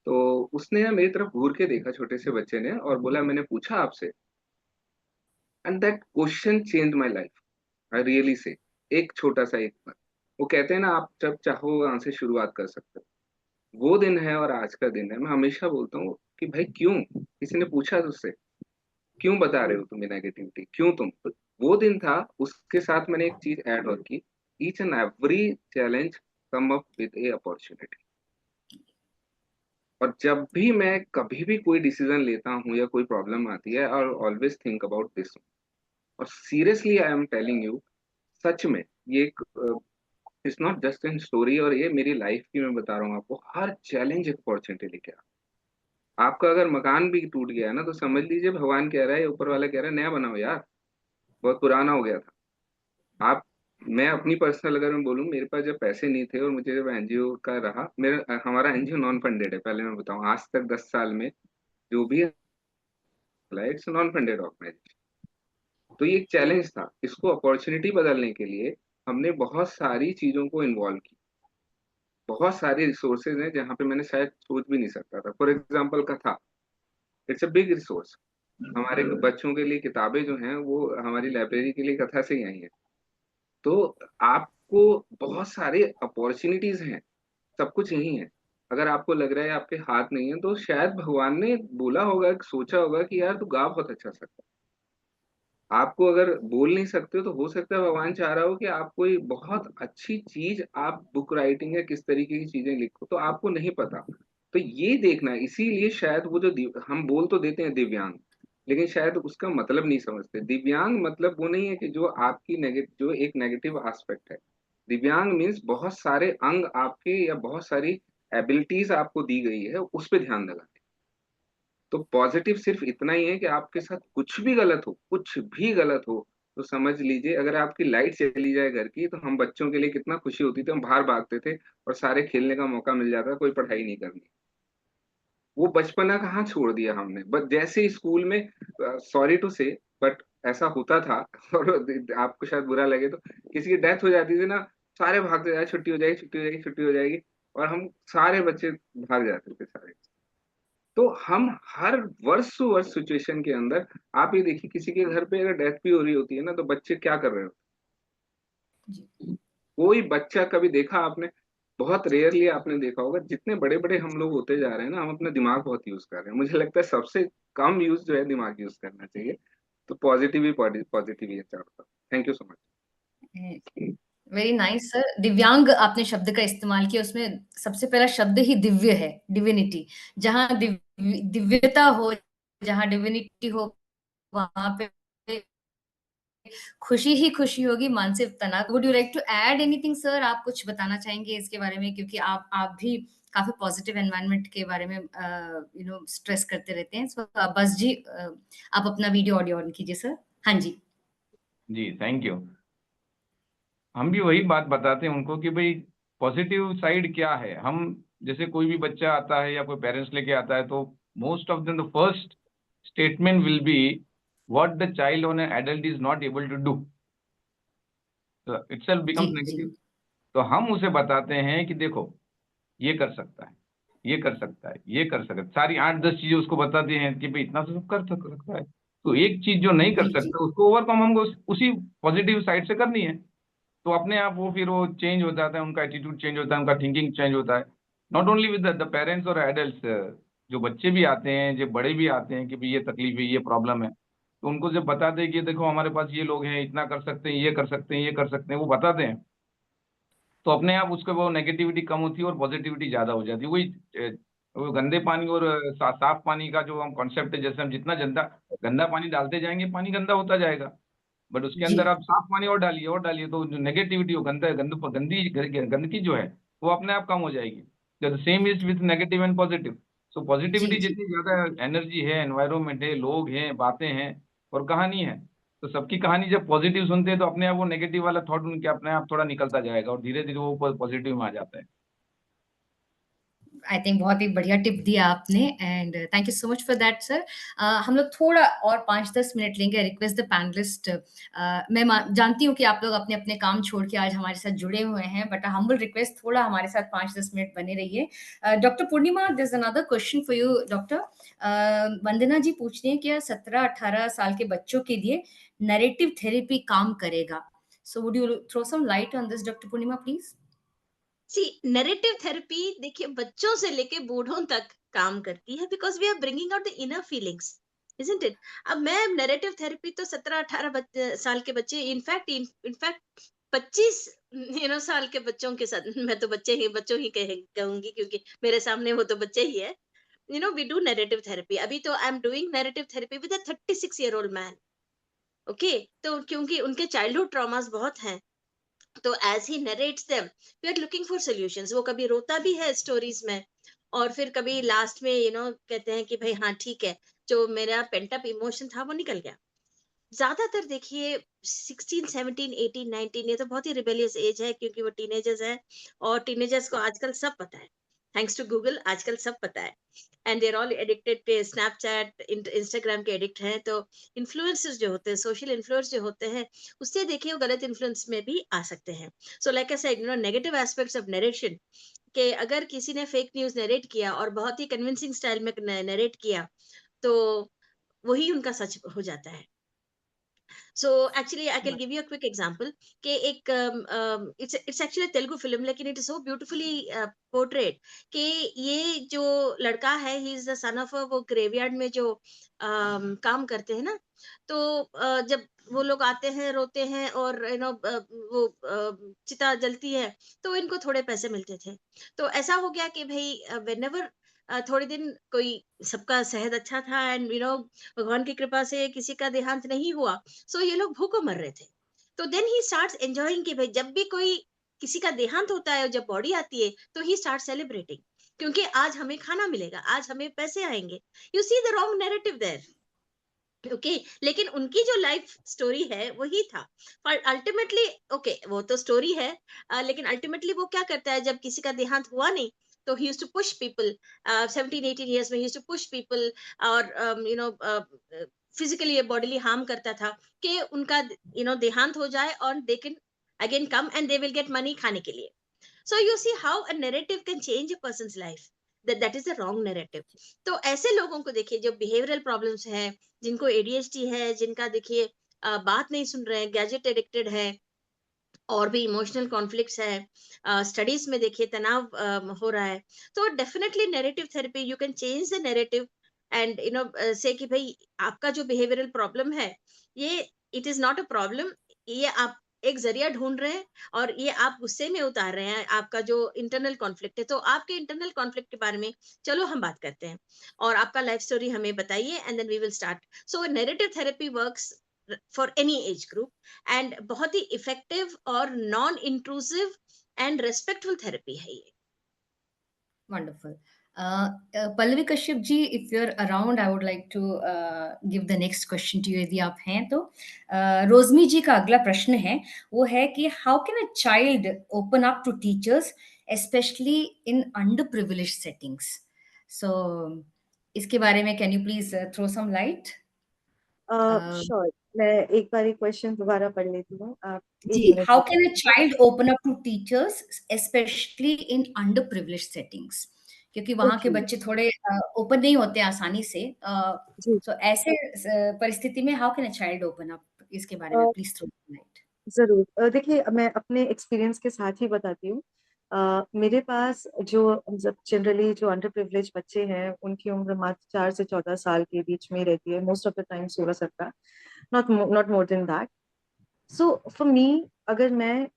तो उसने ना मेरी तरफ घूर के देखा, छोटे से बच्चे ने, और बोला, मैंने पूछा आपसे? And that question change my life, I really say. एक छोटा सा एक बार, वो कहते हैं ना, आप जब चाहो वहां से शुरुआत कर सकते हो। वो दिन है और आज का दिन है। मैं हमेशा बोलता हूँ कि भाई क्यों, किसी ने पूछा तुझसे, क्यों बता रहे हो तुम्हें नेगेटिविटी, क्यों तुम तो? वो दिन था। उसके साथ मैंने एक चीज ऐड और की, each and every challenge come up with A opportunity. और जब भी मैं कभी भी कोई डिसीजन लेता हूँ या कोई प्रॉब्लम आती है, और ऑलवेज थिंक अबाउट दिस। और seriously I am telling you, सच में, ये एक it's not just in story, और ये मेरी लाइफ की मैं बता रहा हूँ आपको। हर चैलेंज एक अपॉर्चुनिटी लेके आपका अगर मकान भी टूट गया है ना, तो समझ लीजिए भगवान कह रहा है, ऊपर वाला कह रहा है, नया बनाओ यार, बहुत पुराना हो गया था। आप मैं अपनी पर्सनल अगर मैं बोलूँ, मेरे पास जब पैसे नहीं थे और मुझे जब एनजीओ का रहा, मेरा हमारा एनजीओ नॉन फंडेड है, पहले मैं बताऊँ। आज तक 10 साल में जो भी इट्स नॉन फंडेड ऑर्गेनाइजेशन। तो ये एक चैलेंज था, इसको अपॉर्चुनिटी बदलने के लिए हमने बहुत सारी चीजों को इन्वॉल्व किया। बहुत सारे रिसोर्सेज हैं जहाँ पे मैंने शायद सोच भी नहीं सकता था। फॉर एग्जाम्पल कथा, इट्स अ बिग रिसोर्स। हमारे बच्चों के लिए किताबें जो हैं वो हमारी लाइब्रेरी के लिए कथा से ही आई हैं। तो आपको बहुत सारे अपॉर्चुनिटीज हैं, सब कुछ यही है। अगर आपको लग रहा है आपके हाथ नहीं है, तो शायद भगवान ने बोला होगा, सोचा होगा कि यार तू गा बहुत अच्छा सकता है। आपको अगर बोल नहीं सकते हो, तो हो सकता है भगवान चाह रहा हो कि आप कोई बहुत अच्छी चीज, आप बुक राइटिंग या किस तरीके की चीजें लिखो, तो आपको नहीं पता। तो ये देखना है। इसीलिए शायद वो जो हम बोल तो देते हैं दिव्यांग, लेकिन शायद उसका मतलब नहीं समझते। दिव्यांग मतलब वो नहीं है कि जो आपकी जो एक नेगेटिव एस्पेक्ट है। दिव्यांग मीन्स बहुत सारे अंग आपके, या बहुत सारी एबिलिटीज आपको दी गई है, उस पर ध्यान लगा। तो पॉजिटिव सिर्फ इतना ही है कि आपके साथ कुछ भी गलत हो, कुछ भी गलत हो, तो समझ लीजिए अगर आपकी लाइट चली जाए घर की, तो हम बच्चों के लिए कितना खुशी होती थी, हम बाहर भागते थे और सारे खेलने का मौका मिल जाता, कोई पढ़ाई नहीं करनी। वो बचपना कहाँ छोड़ दिया हमने। बट जैसे ही स्कूल में, सॉरी टू से, बट ऐसा होता था और आपको शायद बुरा लगे, तो किसी की डेथ हो जाती थी ना, सारे भागते जाए, छुट्टी हो जाएगी, छुट्टी हो जाएगी, छुट्टी हो जाएगी, और हम सारे बच्चे भाग जाते थे सारे। तो हम हर वर्ष टू वर्ष सिचुएशन के अंदर, आप ये देखिए किसी के घर पे अगर डेथ भी हो रही होती है ना, तो बच्चे क्या कर रहे होते हैं? कोई बच्चा कभी देखा आपने? बहुत रेयरली आपने देखा होगा। जितने बड़े-बड़े हम लोग होते जा रहे हैं ना, हम अपना दिमाग बहुत यूज़ कर रहे हैं। मुझे लगता है सबसे कम यूज़ जो है दिमाग यूज़ करना चाहिए। तो पॉजिटिव ही है चारों तरफ। Thank you so much. Very nice sir. दिव्यांग आपने शब्द का इस्तेमाल किया, उसमें सबसे पहला शब्द ही दिव्य है, डिविनिटी। जहाँ दिव्यता हो, जहाँ डिविनिटी हो, वहाँ पे खुशी ही खुशी होगी, मानसिक तनाव। Would you like to add anything sir? आप कुछ बताना चाहेंगे इसके बारे में? क्योंकि आप भी काफ़ी पॉजिटिव एनवायरनमेंट के बारे में स्ट्रेस करते रहते हैं। सो बस जी, आप अपना वीडियो ऑडियो ऑन कीजिए सर। हाँ जी। जी, थैंक यू। हम भी वही बात बताते हैं उनको कि भाई पॉजिटिव साइड क्या है। हम जैसे कोई भी बच्चा आता है या कोई पेरेंट्स लेके आता है, तो most of the first statement will be what the child और an adult is not able to do, itself जी, बिकम्स जी। नेगेटिव। तो हम उसे बताते हैं कि देखो ये कर सकता है, ये कर सकता है, ये कर सकता है, सारी 8-10 चीजें उसको बताते हैं कि भाई इतना तो सब कर सकता है। तो एक चीज जो नहीं कर जी, जी। सकता उसको ओवरकम हमको उसी पॉजिटिव साइड से करनी है। तो अपने आप वो फिर वो चेंज हो जाता है, उनका एटीट्यूड चेंज होता है, उनका थिंकिंग चेंज होता है। Not only with the parents और एडल्ट्स, जो बच्चे भी आते हैं, जो बड़े भी आते हैं कि भाई ये तकलीफ है, ये प्रॉब्लम है, तो उनको जब बताते हैं कि देखो हमारे पास ये लोग हैं, इतना कर सकते हैं, ये कर सकते हैं, ये कर सकते हैं, वो बताते हैं, तो अपने आप उसके वो नेगेटिविटी कम होती है और पॉजिटिविटी ज्यादा हो जाती है। वही वो गंदे पानी और साफ पानी का जो हम कॉन्सेप्ट है, जैसे हम जितना गंदा गंदा पानी डालते जाएंगे, पानी गंदा होता जाएगा। बट उसके जी। अंदर आप साफ पानी और डालिए, तो जो नेगेटिविटी हो, गंदगी जो है, वो अपने आप कम हो जाएगी। The same is with negative and positive. So जी, पॉजिटिविटी जी। जितनी ज्यादा एनर्जी है, एनवायरमेंट है, लोग हैं, बातें हैं और कहानी है, तो सबकी कहानी जब पॉजिटिव सुनते हैं, तो अपने आप वो नेगेटिव वाला थॉट उनके अपने आप थोड़ा निकलता जाएगा और धीरे धीरे वो पॉजिटिव में आ जाता है। आई थिंक बहुत ही बढ़िया टिप दिया आपने, and thank you so much for that sir. हम लोग थोड़ा और 5-10 मिनट लेंगे। रिक्वेस्ट द पैनलिस्ट, मैं जानती हूँ कि आप लोग अपने अपने काम छोड़ के आज हमारे साथ जुड़े हुए हैं, बट हम्बल रिक्वेस्ट, थोड़ा हमारे साथ 5-10 मिनट बने रहिए। Doctor Purnima, there is another question for you doctor. Vandana ji पूछ रही हैं कि 17-18 साल के बच्चों के लिए नैरेटिव थेरेपी काम करेगा? So would you throw some light on this doctor Purnima please? See narrative therapy देखिए बच्चों से लेके बूढ़ों तक काम करती है, because we are bringing out the inner feelings, isn't it? अब मैं नैरेटिव थेरेपी तो 17-18 साल के बच्चे, इनफैक्ट 25 साल के बच्चों के साथ मैं तो बच्चों ही कहूंगी, क्योंकि मेरे सामने वो तो बच्चे ही है। We do narrative therapy. अभी तो I am doing narrative therapy with a 36-year-old man. Okay, तो क्योंकि उनके चाइल्डहुड ट्रॉमास बहुत हैं, तो as he narrates them we are looking for solutions. वो कभी रोता भी है स्टोरीज में, और फिर कभी लास्ट में कहते हैं कि भाई हाँ ठीक है, जो मेरा पेंटअप इमोशन था वो निकल गया। ज्यादातर देखिए 16, 17, 18, 19 ये तो बहुत ही रिबेलियस एज है, क्योंकि वो टीनेजर्स है, और टीनेजर्स को आजकल सब पता है, थैंक्स टू गूगल आजकल सब पता है। एंड देर ऑल एडिक्टेड पे स्नैपचैट, इंस्टाग्राम के एडिक्ट हैं। तो इन्फ्लुएंसर्स जो होते हैं, सोशल इन्फ्लुएंस जो होते हैं, उससे देखिए वो गलत इन्फ्लुएंस में भी आ सकते हैं। So like I said, negative aspects of narration, कि अगर किसी ने फेक न्यूज नरेट किया और बहुत ही कन्विंसिंग स्टाइल में नरेट किया, तो वही उनका सच हो जाता है। So actually, I can give you a quick example. कि एक it's actually a Telugu film, लेकिन it is so beautifully portrayed कि ये जो लड़का है, he is the son of a, वो graveyard में जो काम करते हैं ना, तो जब वो लोग आते हैं, रोते हैं, और वो चिता जलती है, तो इनको थोड़े पैसे मिलते थे। तो ऐसा हो गया कि भाई whenever थोड़े दिन कोई, सबका सेहत अच्छा था, एंड भगवान की कृपा से किसी का देहांत नहीं हुआ, सो ये लोग भूखों मर रहे थे। तो देन ही स्टार्ट्स एंजॉयिंग कि भाई जब भी कोई किसी का देहांत होता है और जब बॉडी आती है, तो ही स्टार्ट सेलिब्रेटिंग, क्योंकि आज हमें खाना मिलेगा, आज हमें पैसे आएंगे। You see the wrong narrative there. Okay लेकिन उनकी जो लाइफ स्टोरी है वही था। पर अल्टीमेटली ओके वो तो स्टोरी है, लेकिन अल्टीमेटली वो क्या करता है जब किसी का देहांत हुआ नहीं, तो he used to push people 17-18 years में, he used to push people, और यू नो फिजिकली या बॉडीली हार्म करता था कि उनका देहांत हो जाए और they can again come and they will get money खाने के लिए। So you see how a narrative can change a person's life. That is a wrong narrative. तो ऐसे लोगों को देखिए जो behavioral problems है, जिनको ADHD है, जिनका देखिए बात नहीं सुन रहे हैं, गैजेट एडिक्टेड है, और भी इमोशनल कॉन्फ्लिक्ट्स है, स्टडीज में देखिए तनाव हो रहा है, तो definitely narrative therapy you can change the narrative and से कि भाई आपका जो बिहेवियरल प्रॉब्लम है ये it is not a problem, ये आप एक जरिया ढूंढ रहे हैं और ये आप गुस्से में उतार रहे हैं आपका जो इंटरनल कॉन्फ्लिक्ट है। तो आपके इंटरनल कॉन्फ्लिक्ट के बारे में चलो हम बात करते हैं और आपका लाइफ स्टोरी हमें बताइए and then we will start. So narrative therapy works for any age group and बहुत ही इफेक्टिव और non intrusive and respectful therapy है ये। Wonderful. Pallavi Kashyap ji, if you're around, I would like to give the next question to you यदि आप हैं तो। रोजमी जी का अगला प्रश्न है, वो है कि how can a child open up to teachers, especially in underprivileged settings? So इसके बारे में can you please throw some light? Sure, मैं एक बार क्वेश्चन दोबारा पढ़ लेती हूँ, आप एक जी, मिनट how रुकिए। can a child open up to teachers, especially in underprivileged settings? क्योंकि वहाँ के ओके बच्चे थोड़े ओपन नहीं होते आसानी से। जी, सो ऐसे परिस्थिति में how can a child open up? इसके बारे में प्लीज थ्रो लाइट। जरूर। देखिए, मैं अपने एक्सपीरियंस के साथ ही बताती हूँ। मेरे पास जो जनरली जो अंडर प्रिविलेज बच्चे हैं उनकी उम्र मात्र 4 से 14 साल के बीच में रहती है, most of the time 16-17, not more than that. So for me, अगर मैं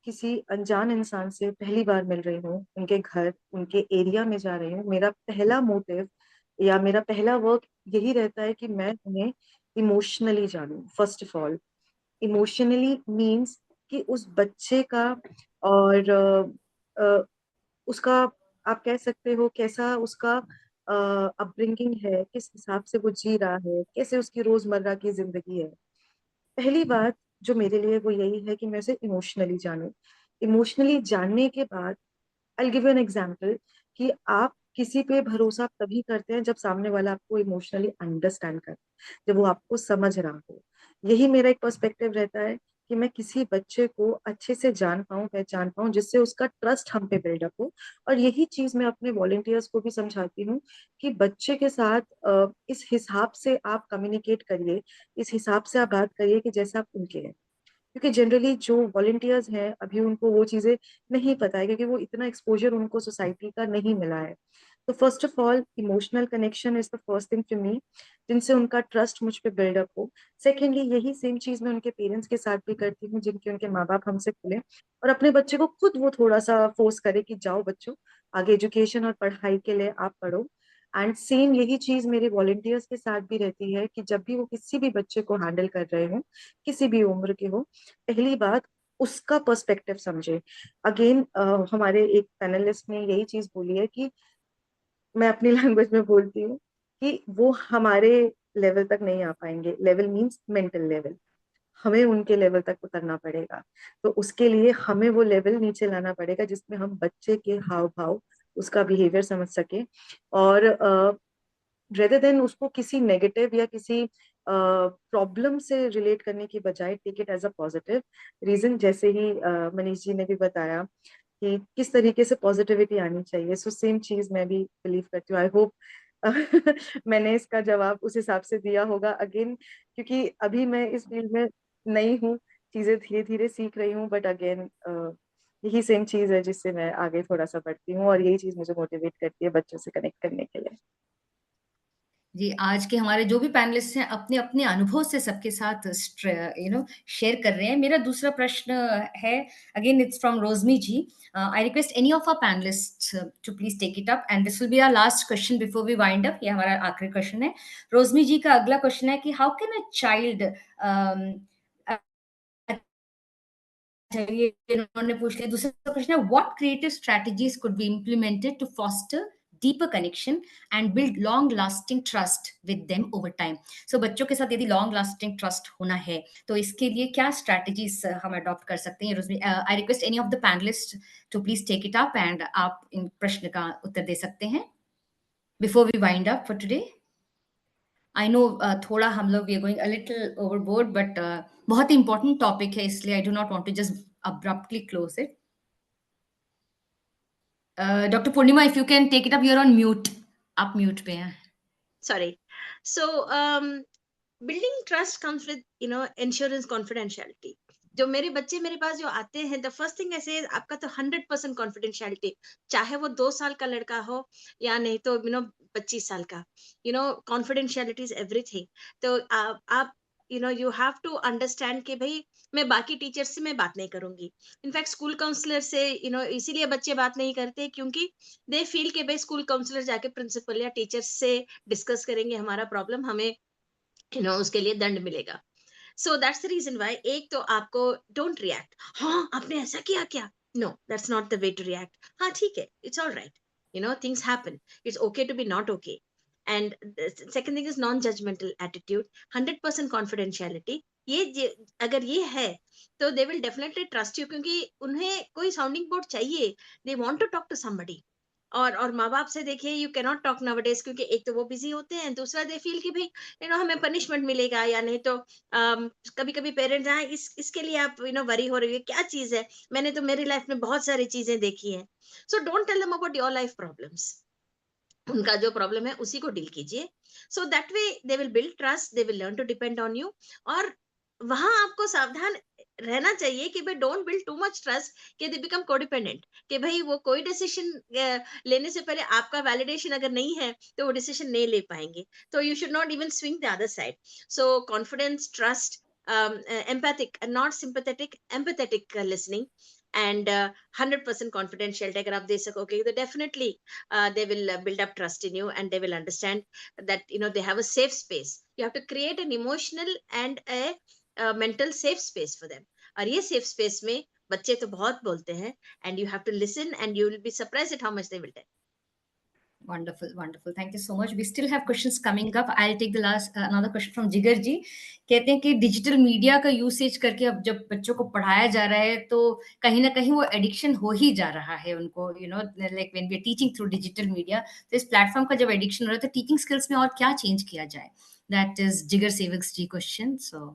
किसी अनजान इंसान से पहली बार मिल रही हूँ, उनके घर उनके एरिया में जा रही हूँ, मेरा पहला मोटिव या मेरा पहला वर्क यही रहता है कि मैं उन्हें इमोशनली जानूं। First of all, emotionally means कि उस बच्चे का और उसका, आप कह सकते हो कैसा उसका अपब्रिंगिंग है, किस हिसाब से वो जी रहा है, कैसे उसकी रोजमर्रा की जिंदगी है। पहली बात जो मेरे लिए वो यही है कि मैं उसे इमोशनली जानूं। इमोशनली जानने के बाद आई गिव एन एग्जाम्पल कि आप किसी पे भरोसा तभी करते हैं जब सामने वाला आपको इमोशनली अंडरस्टैंड करे, जब वो आपको समझ रहा हो। यही मेरा एक पर्सपेक्टिव रहता है कि मैं किसी बच्चे को अच्छे से जान पाऊं, पहचान पाऊं, जिससे उसका ट्रस्ट हम पे बिल्डअप हो। और यही चीज मैं अपने वॉलंटियर्स को भी समझाती हूँ कि बच्चे के साथ इस हिसाब से आप कम्युनिकेट करिए, इस हिसाब से आप बात करिए कि जैसा आप उनके हैं। क्योंकि जनरली जो वॉलंटियर्स हैं अभी उनको वो चीजें नहीं पता है, क्योंकि वो इतना एक्सपोजर उनको सोसाइटी का नहीं मिला है। तो first of all, emotional connection is the first thing for me, जिनसे उनका ट्रस्ट मुझ पे बिल्डअप हो। सेकेंडली, यही सेम चीज मैं उनके पेरेंट्स के साथ भी करती हूँ, जिनके उनके माँ बाप हमसे खुले और अपने बच्चे को खुद वो थोड़ा सा फोर्स करे कि जाओ बच्चों, आगे एजुकेशन और पढ़ाई के लिए आप पढ़ो। एंड सेम यही चीज मेरे वॉलंटियर्स के साथ भी रहती है कि जब भी वो किसी भी बच्चे को हैंडल कर रहे हो, किसी भी उम्र के हो, पहली बात उसका पर्सपेक्टिव समझे। अगेन हमारे एक पैनलिस्ट ने यही चीज बोली है कि मैं अपनी लैंग्वेज में बोलती हूँ कि वो हमारे लेवल तक नहीं आ पाएंगे। लेवल मींस मेंटल लेवल, हमें उनके लेवल तक उतरना पड़ेगा। तो उसके लिए हमें वो लेवल नीचे लाना पड़ेगा जिसमें हम बच्चे के हाव भाव, उसका बिहेवियर समझ सके, और रेदर देन उसको किसी नेगेटिव या किसी प्रॉब्लम से रिलेट करने की बजाय take it as a positive reason. जैसे ही मनीष जी ने भी बताया कि किस तरीके से पॉजिटिविटी आनी चाहिए, सो सेम चीज मैं भी बिलीव करती हूँ। आई होप मैंने इसका जवाब उस हिसाब से दिया होगा। अगेन, क्योंकि अभी मैं इस फील्ड में नई हूँ, चीजें धीरे धीरे सीख रही हूँ, बट अगेन यही सेम चीज है जिससे मैं आगे थोड़ा सा बढ़ती हूँ, और यही चीज मुझे मोटिवेट करती है बच्चों से कनेक्ट करने के लिए। जी, आज के हमारे जो भी पैनलिस्ट हैं अपने-अपने अनुभव से सबके साथ शेयर कर रहे हैं। मेरा दूसरा प्रश्न है, again it's from Rosemy ji. I request any of our panellists to please take it up and this will be our last question before we wind up. ये हमारा आखिरी क्वेश्चन है। रोज़मी जी का अगला क्वेश्चन है कि हाउ कैन अ चाइल्ड ये इन्होंने पूछ लिया। दूसरा क्वेश्चन है, what creative strategies could be implemented to foster deeper connection and build long lasting trust with them over time. So बच्चों के साथ यदि long lasting trust होना है तो इसके लिए क्या strategies हम adopt कर सकते हैं? रोशनी, I request any of the panelists to please take it up and आप इन प्रश्न का उत्तर दे सकते हैं before we wind up for today. I know थोड़ा हम लोग we are going a little overboard, but बहुत ही important topic है, इसलिए I do not want to just abruptly close it. Dr. Purnima, if you can take it up, you're on mute. आप mute पे हैं. Sorry. So building trust comes with insurance confidentiality. जो मेरे बच्चे मेरे पास जो आते हैं, द फर्स्ट थिंग ऐसे आपका तो 100% कॉन्फिडेंशियलिटी, चाहे वो 2 साल का लड़का हो या नहीं तो 25 साल का, कॉन्फिडेंशियलिटी इज एवरीथिंग. तो आप यू हैव टू अंडरस्टैंड कि भाई मैं बाकी टीचर्स से मैं बात नहीं करूंगी. इनफैक्ट स्कूल काउंसलर से इसीलिए बच्चे बात नहीं करते क्योंकि दे फील कि भाई स्कूल काउंसलर जाके प्रिंसिपल या टीचर्स से डिस्कस करेंगे हमारा प्रॉब्लम, हमें उसके लिए दंड मिलेगा. So that's the reason why एक तो आपको डोंट रिएक्ट, हाँ आपने ऐसा किया क्या, no that's not the way to react. हाँ ठीक है, it's all right, things happen, it's okay to be not okay. And second thing is non judgmental attitude, 100% confidentiality. ये अगर ये है तो they will definitely trust you, क्योंकि उन्हें कोई साउंडिंग बोर्ड चाहिए, they want to talk to somebody. और माँ बाप से देखिए you can not talk nowadays, क्योंकि एक तो वो बिजी होते हैं, दूसरा दे फील कि भाई हमें पनिशमेंट मिलेगा, या नहीं तो कभी कभी पेरेंट्स इसके लिए आप वरी हो रही है, क्या चीज है, मैंने तो मेरी लाइफ में बहुत सारी चीजें देखी है. So don't tell them about your life problems, उनका जो प्रॉब्लम है उसी को डील कीजिए. So that way they will build trust, they will learn to depend on you. और वहां आपको सावधान रहना चाहिए कि भाई don't build too much trust कि दे बिकम कोडिपेंडेंट, कि भाई वो कोई डिसीजन लेने से पहले आपका वैलिडेशन अगर नहीं है तो वो डिसीजन नहीं ले पाएंगे. तो you should not even swing the other side. So confidence, trust, empathic and not sympathetic, empathetic listening, and 100% confidentiality अगर आप दे सकोगे तो definitely they will build up trust in you, and they will understand that they have a safe space. You have to create an emotional and a mental safe space for them. और ये safe space में बच्चे तो बहुत बोलते हैं, and you have to listen, and you will be surprised at how much they will tell. Wonderful, wonderful. Thank you so much. We still have questions coming up. I'll take the last another question from Jigar ji. कहते हैं कि digital media का usage करके अब जब बच्चों को पढ़ाया जा रहा है तो कहीं ना कहीं वो एडिक्शन हो ही जा रहा है उनको, like when we are teaching through digital media. तो इस प्लेटफॉर्म का जब एडिक्शन हो रहा है तो टीचिंग स्किल्स में और क्या चेंज किया जाए? That is Jigar Sevak's ji question. So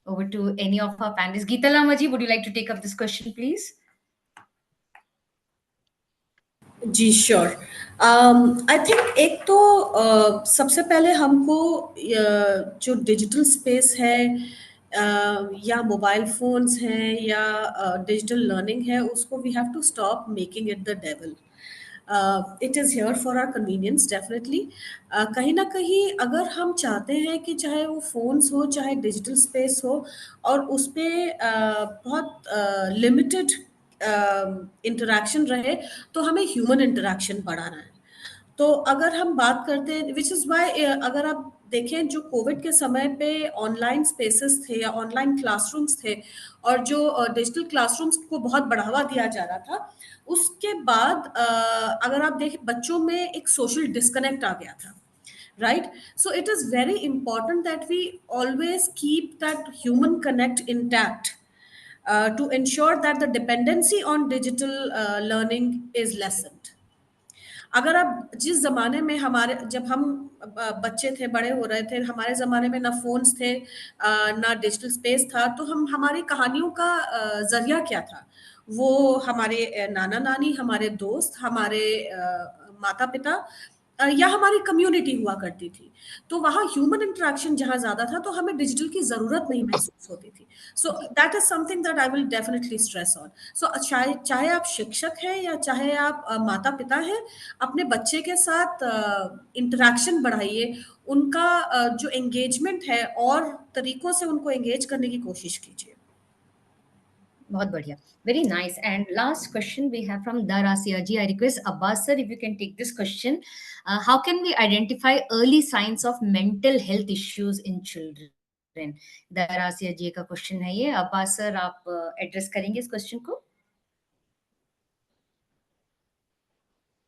over to any of our panelist. Geeta Lama ji, would you like to take up this question please? जी श्योर. आई थिंक एक तो सबसे पहले हमको जो डिजिटल स्पेस है या मोबाइल फोन्स हैं या डिजिटल लर्निंग है, उसको we have to stop making it the devil. It is here for our convenience definitely. कहीं ना कहीं अगर हम चाहते हैं कि चाहे वो फ़ोन्स हो चाहे डिजिटल स्पेस हो और उस पर बहुत लिमिटेड इंटरेक्शन रहे, तो हमें ह्यूमन इंटरेक्शन बढ़ाना है. तो अगर हम बात करते हैं, विच इज़ वाई अगर आप देखें जो कोविड के समय पे ऑनलाइन स्पेसेस थे या ऑनलाइन क्लासरूम्स थे और जो डिजिटल क्लासरूम्स को बहुत बढ़ावा दिया जा रहा था, उसके बाद अगर आप देखें बच्चों में एक सोशल डिस्कनेक्ट आ गया था, right? So it is very important that we always keep that human connect intact to ensure that the dependency on digital learning is lessened. अगर आप जिस ज़माने में हमारे जब हम बच्चे थे, बड़े हो रहे थे, हमारे ज़माने में ना फ़ोन्स थे ना डिजिटल स्पेस था, तो हमारी कहानियों का ज़रिया क्या था? वो हमारे नाना नानी, हमारे दोस्त, हमारे माता पिता या हमारी कम्युनिटी हुआ करती थी. तो वहाँ ह्यूमन इंटरेक्शन जहाँ ज़्यादा था तो हमें डिजिटल की ज़रूरत नहीं महसूस होती थी. So that is something that I will definitely stress on. So चाहे आप शिक्षक हैं या चाहे आप माता पिता हैं, अपने बच्चे के साथ इंटरेक्शन बढ़ाइए, उनका जो एंगेजमेंट है और तरीकों से उनको एंगेज करने की कोशिश कीजिए. बहुत बढ़िया, very nice. And last question we have from Darasiya ji. I request Abbas sir, if you can take this question. How can we identify early signs of mental health issues in children? Darasiya ji का क्वेश्चन है ये. अब्बास सर, आप एड्रेस करेंगे इस question को?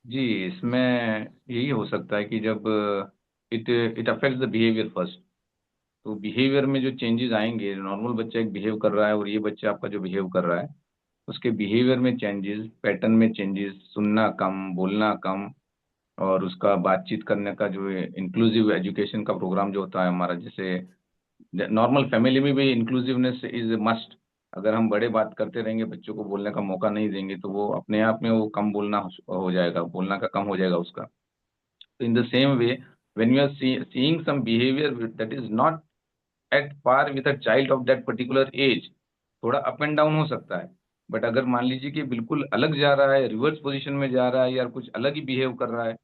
जी, इसमें यही हो सकता है कि जब it it affects the behaviour first. तो बिहेवियर में जो चेंजेस आएंगे, नॉर्मल बच्चा एक बिहेव कर रहा है और ये बच्चा आपका जो बिहेव कर रहा है, उसके बिहेवियर में चेंजेस, पैटर्न में चेंजेस, सुनना कम, बोलना कम, और उसका बातचीत करने का जो इंक्लूसिव एजुकेशन का प्रोग्राम जो होता है हमारा, जैसे नॉर्मल फैमिली में भी इंक्लूसिवनेस इज मस्ट। अगर हम बड़े बात करते रहेंगे, बच्चों को बोलने का मौका नहीं देंगे, तो वो अपने आप में वो कम बोलना हो जाएगा, बोलना का कम हो जाएगा उसका। तो in the same way, when you are seeing some behaviour that is not at par with a child of that particular age, थोड़ा अप एंड डाउन हो सकता है। बट अगर मान लीजिए कि बिल्कुल अलग जा रहा है, रिवर्स पोजीशन में जा रहा है, या कुछ अलग ही बिहेव कर रहा है,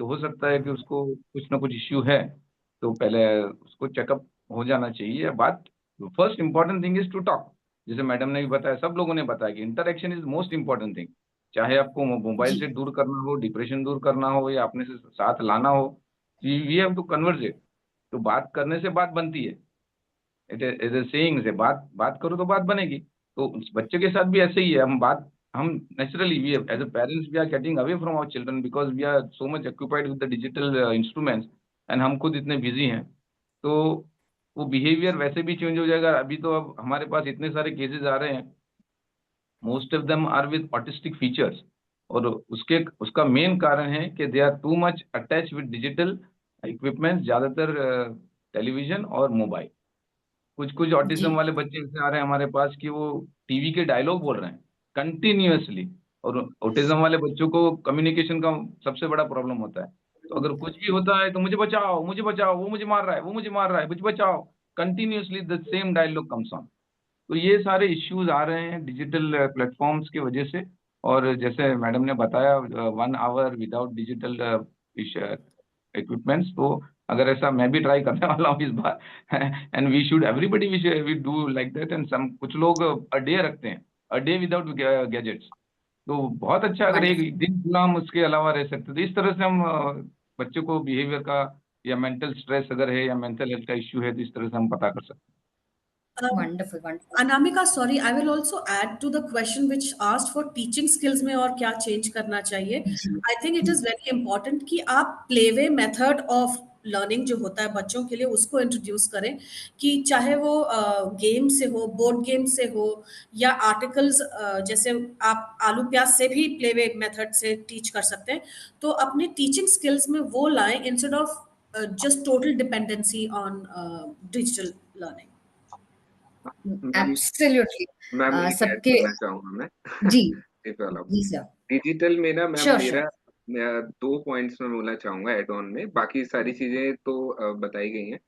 तो हो सकता है कि उसको कुछ ना कुछ इश्यू है। तो पहले उसको चेकअप हो जाना चाहिए। बात, first important thing is to talk. जैसे मैडम ने भी बताया, सब लोगों ने बताया कि interaction is most important thing. चाहे आपको मोबाइल से जी, दूर करना हो, डिप्रेशन दूर करना हो, या अपने से साथ लाना हो, वी हैव टू कन्वर्सेट। तो बात करने से बात बनती है। इट इज सेइंग से बात बात करो तो बात बनेगी। तो उस बच्चे के साथ भी ऐसे ही है। हम naturally, we as a parents we are getting away from our children because we are so much occupied with the digital instruments, and हम खुद इतने बिजी हैं। तो वो बिहेवियर वैसे भी चेंज हो जाएगा। अभी तो अब हमारे पास इतने सारे केसेस आ रहे हैं, most of them are with autistic features, और उसके उसका मेन कारण है कि they are too much attach with digital equipments, ज़्यादातर टेलीविजन और मोबाइल। कुछ कुछ जी, ऑटिज्म वाले बच्चे ऐसे आ रहे हैं हमारे पास कि वो टीवी के डायलॉग बोल रहे हैं कंटिन्यूअसली। और ऑटिज्म वाले बच्चों को कम्युनिकेशन का सबसे बड़ा प्रॉब्लम होता है। तो अगर कुछ भी होता है तो मुझे बचाओ, मुझे बचाओ, वो मुझे मार रहा है, वो मुझे मार रहा है, मुझे बचाओ, continuously the same dialogue comes on. तो ये सारे इश्यूज आ रहे हैं डिजिटल प्लेटफॉर्म्स की वजह से। और जैसे मैडम ने बताया, 1 आवर विदाउट डिजिटल इक्विपमेंट्स, तो अगर ऐसा मैं भी ट्राई करने वाला हूँ इस बार and we should everybody we do like that. And some कुछ लोग अ डे रखते हैं, अ डे विदाउट गैजेट्स। तो बहुत अच्छा, अगर एक वंडरफुल। एक दिन पूरा हम उसके अलावा रह सकते, तो इस तरह से हम बच्चों को बिहेवियर का, या मेंटल स्ट्रेस अगर है, या मेंटल हेल्थ का इश्यू है, तो इस तरह से हम पता कर सकते wonderful, wonderful. Anamika, sorry, I will also add to the question which asked for teaching skills में और क्या change करना चाहिए. जी, I think it ji, is very important कि आप playway method of लर्निंग जो होता है बच्चों के लिए उसको इंट्रोड्यूस करें, कि चाहे वो गेम से हो, बोर्ड गेम से हो, या आर्टिकल्स, जैसे आप आलू प्याज से भी प्लेवे मेथड से टीच कर सकते हैं। तो अपने टीचिंग स्किल्स में वो लाएं instead of just total dependency on digital learning. Ma'am absolutely. Ma'am एक ऐड सबके करना चाहूंगा मैं जी, इस वाला जी सर। डिजिटल में ना मैम, श्योर, श्योर। मेरा दो पॉइंट्स में बोलना चाहूंगा एड ऑन में। बाकी सारी चीजें तो बताई गई हैं।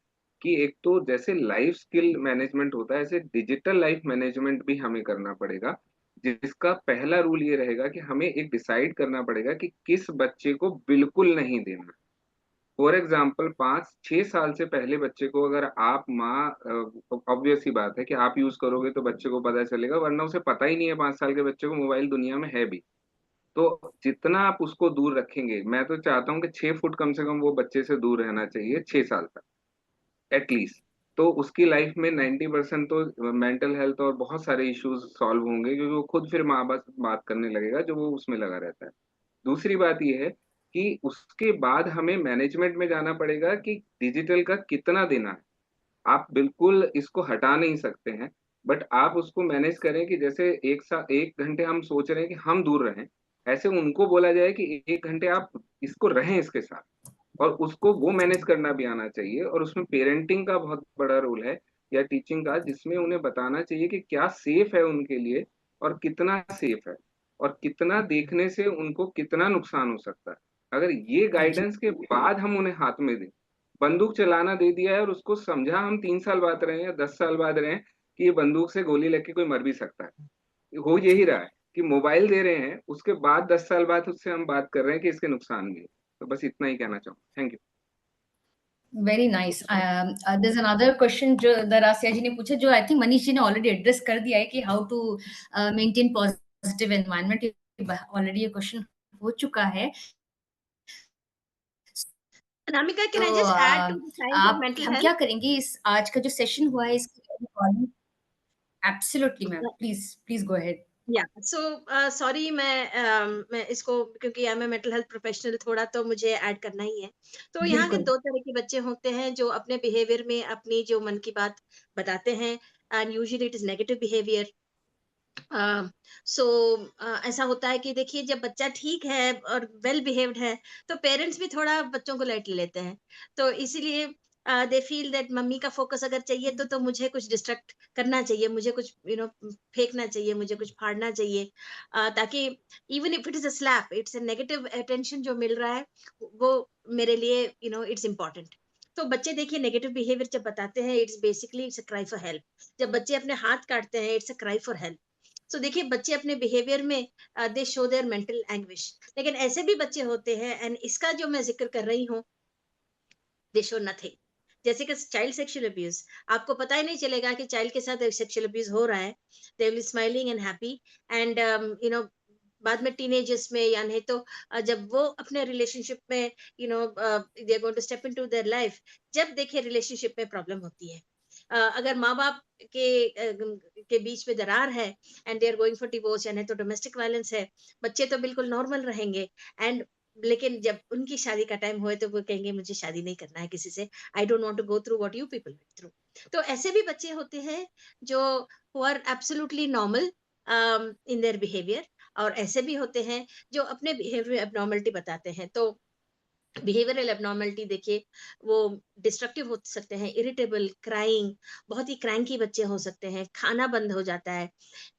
कि एक तो जैसे लाइफ स्किल मैनेजमेंट होता है, ऐसे डिजिटल लाइफ मैनेजमेंट भी हमें करना पड़ेगा। जिसका पहला रूल ये रहेगा कि हमें एक डिसाइड करना पड़ेगा कि किस बच्चे को बिल्कुल नहीं देना। फॉर एग्जाम्पल 5-6 साल से पहले बच्चे को अगर आप माँ, ऑब्वियस सी बात है कि आप यूज करोगे तो बच्चे को पता चलेगा, वरना उसे पता ही नहीं है 5 साल के बच्चे को मोबाइल दुनिया में है भी। तो जितना आप उसको दूर रखेंगे, मैं तो चाहता हूँ कि 6 फुट कम से कम वो बच्चे से दूर रहना चाहिए 6 साल तक एटलीस्ट। तो उसकी लाइफ में 90% तो मेंटल हेल्थ और बहुत सारे इश्यूज सॉल्व होंगे, क्योंकि वो खुद फिर माँ बात करने लगेगा जो वो उसमें लगा रहता है। दूसरी बात यह है कि उसके बाद हमें मैनेजमेंट में जाना पड़ेगा कि डिजिटल का कितना देना है। आप बिल्कुल इसको हटा नहीं सकते हैं, बट आप उसको मैनेज करें कि जैसे 1 घंटे हम सोच रहे हैं कि हम दूर रहें, ऐसे उनको बोला जाए कि 1 घंटे आप इसको रहें इसके साथ। और उसको वो मैनेज करना भी आना चाहिए, और उसमें पेरेंटिंग का बहुत बड़ा रोल है, या टीचिंग का, जिसमें उन्हें बताना चाहिए कि क्या सेफ है उनके लिए और कितना सेफ है, और कितना देखने से उनको कितना नुकसान हो सकता है। अगर ये जी, गाइडेंस के बाद हम उन्हें हाथ में दें, बंदूक चलाना दे दिया है और उसको समझा हम 3 साल बाद रहे हैं या 10 साल बाद रहे हैं कि ये बंदूक से गोली लग के कोई मर भी सकता है, हो यही रहा है कि मोबाइल दे रहे हैं, उसके बाद 10 साल बाद उससे हम बात कर रहे हैं कि इसके नुकसान भी है। तो बस इतना ही कहना चाहूँ। Thank you. Very nice. There is another question जो दरासिया जी ने पूछा, जो आई थिंक मनीष जी ने ऑलरेडी एड्रेस कर दिया है, कि how to maintain positive environment. Already ये क्वेश्चन हो चुका है। Anamika, can तो I just add to the science of आप mental हम health? क्या करेंगे, इस आज का जो सेशन हुआ है इसकी recording. Absolutely ma'am, Uh, please please go ahead. या सो सॉरी, मैं इसको, क्योंकि I am mental health professional, थोड़ा तो मुझे ऐड करना ही है। तो यहाँ के बिल्कुल। 2 तरह के बच्चे होते हैं जो अपने बिहेवियर में अपनी जो मन की बात बताते हैं, and usually it is negative behaviour. सो ऐसा होता है कि देखिए, जब बच्चा ठीक है और वेल बिहेव्ड है, तो पेरेंट्स भी थोड़ा बच्चों को लाइटली लेते हैं। तो इसीलिए दे फील दैट मम्मी का फोकस अगर चाहिए तो मुझे कुछ डिस्ट्रैक्ट करना चाहिए, मुझे कुछ फेंकना चाहिए, मुझे कुछ फाड़ना चाहिए, ताकि even if it is a slap, it's a negative attention जो मिल रहा है, वो मेरे लिए इट्स इंपॉर्टेंट। तो बच्चे देखिए नेगेटिव बिहेवियर जब बताते हैं, it's basically it's a cry for help. जब बच्चे अपने हाथ काटते हैं, it's a cry for help. So देखिए, बच्चे अपने बिहेवियर में they show their mental anguish. लेकिन ऐसे भी बच्चे होते हैं, एंड इसका जो मैं जिक्र कर रही हूँ, दे शो नथिंग। जैसे कि चाइल्ड सेक्सुअल अब्यूज, आपको पता ही नहीं चलेगा कि चाइल्ड के साथ सेक्सुअल अब्यूज हो रहा है। They will smiling and happy, and बाद में टीनेजर्स में, या नहीं तो जब वो अपने रिलेशनशिप में they are going to step into their life, जब देखिए रिलेशनशिप में प्रॉब्लम होती है, अगर माँ बाप के बीच में दरार है, and they are going for divorce, या नहीं तो डोमेस्टिक वायलेंस है, बच्चे तो बिल्कुल नॉर्मल रहेंगे, एंड लेकिन जब उनकी शादी का टाइम होए तो वो कहेंगे मुझे शादी नहीं करना है किसी से, I don't want to go through what you people went through. तो ऐसे भी बच्चे होते हैं जो who are absolutely normal in their behaviour, और ऐसे भी होते हैं जो अपने बिहेवियर में एबनॉर्मलिटी बताते हैं। तो बिहेवियरल एबनॉर्मलिटी देखिए, वो डिस्ट्रक्टिव हो सकते हैं, इरिटेबल, क्राइंग, बहुत ही क्रैंकी बच्चे हो सकते हैं, खाना बंद हो जाता है,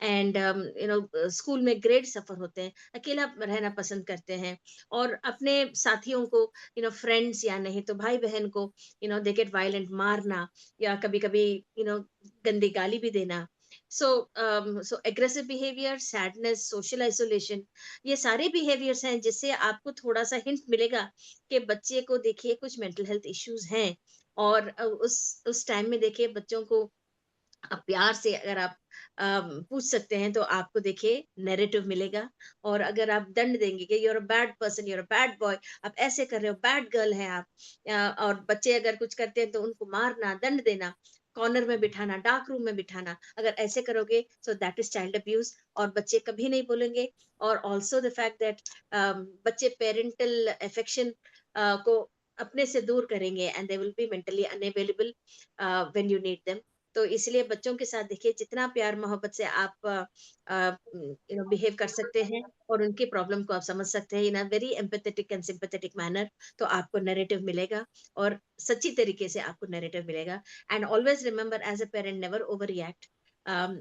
एंड स्कूल में ग्रेड सफर होते हैं, अकेला रहना पसंद करते हैं, और अपने साथियों को, फ्रेंड्स या नहीं तो भाई बहन को, दे गेट वायलेंट, मारना, या कभी कभी गंदी गाली भी देना। So aggressive behaviour, sadness, social isolation, ये सारे बिहेवियर्स हैं जिससे आपको थोड़ा सा हिंट मिलेगा कि बच्चे को देखिए कुछ मेंटल हेल्थ इश्यूज हैं। और उस टाइम में देखिए बच्चों को प्यार से अगर आप पूछ सकते हैं, तो आपको देखिए नैरेटिव मिलेगा। और अगर आप दंड देंगे कि you're a bad person, you're a bad boy, आप ऐसे कर रहे हो, बैड गर्ल है आप, और बच्चे अगर कुछ करते हैं तो उनको मारना, दंड देना, कॉर्नर में बिठाना, डार्क रूम में बिठाना, अगर ऐसे करोगे, सो दैट इज चाइल्ड अब्यूज, और बच्चे कभी नहीं बोलेंगे। और ऑल्सो द फैक्ट दैट बच्चे पेरेंटल अफेक्शन को अपने से दूर करेंगे, and they will be mentally unavailable when you need them. तो इसलिए बच्चों के साथ देखिए जितना प्यार मोहब्बत से आप बिहेव कर सकते हैं, और उनकी प्रॉब्लम को आप समझ सकते हैं in a very empathetic and sympathetic manner, तो आपको नैरेटिव मिलेगा, और सच्ची तरीके से आपको नैरेटिव मिलेगा। And always remember, as a parent, never over react.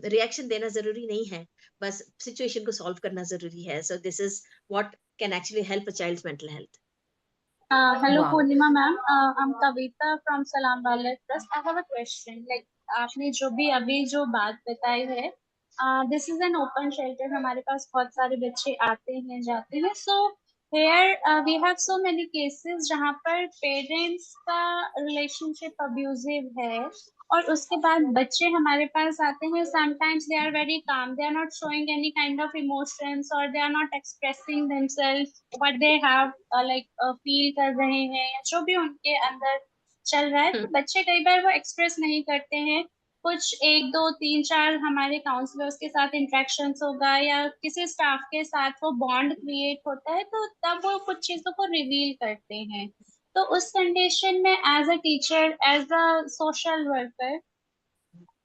Reaction देना जरूरी नहीं है, बस सिचुएशन को सॉल्व करना जरूरी है। So this is what can actually help a child's mental health. Hello, वाह! Purnima ma'am. I'm Kavita from Salam Wallet Trust. I have a question. Like आपने जो भी अभी जो बात बताई है, this is an open shelter. हमारे पास बहुत सारे बच्चे आते हैं जाते हैं. So here we have so many cases जहाँ पर parents का relationship abusive है, और उसके बाद बच्चे हमारे पास आते हैं. Sometimes they are very calm. They are not showing any kind of emotions, or they are not expressing themselves what they have feel कर रहे हैं, या जो भी उनके अंदर चल रहा है. तो बच्चे कई बार वो एक्सप्रेस नहीं करते हैं. कुछ 1 2 3 4 हमारे काउंसलर्स के साथ इंटरेक्शंस होगा, या किसी स्टाफ के साथ वो बॉन्ड क्रिएट होता है, तो तब वो कुछ चीजों को रिवील करते हैं. तो उस कंडीशन में as a teacher, as a social worker,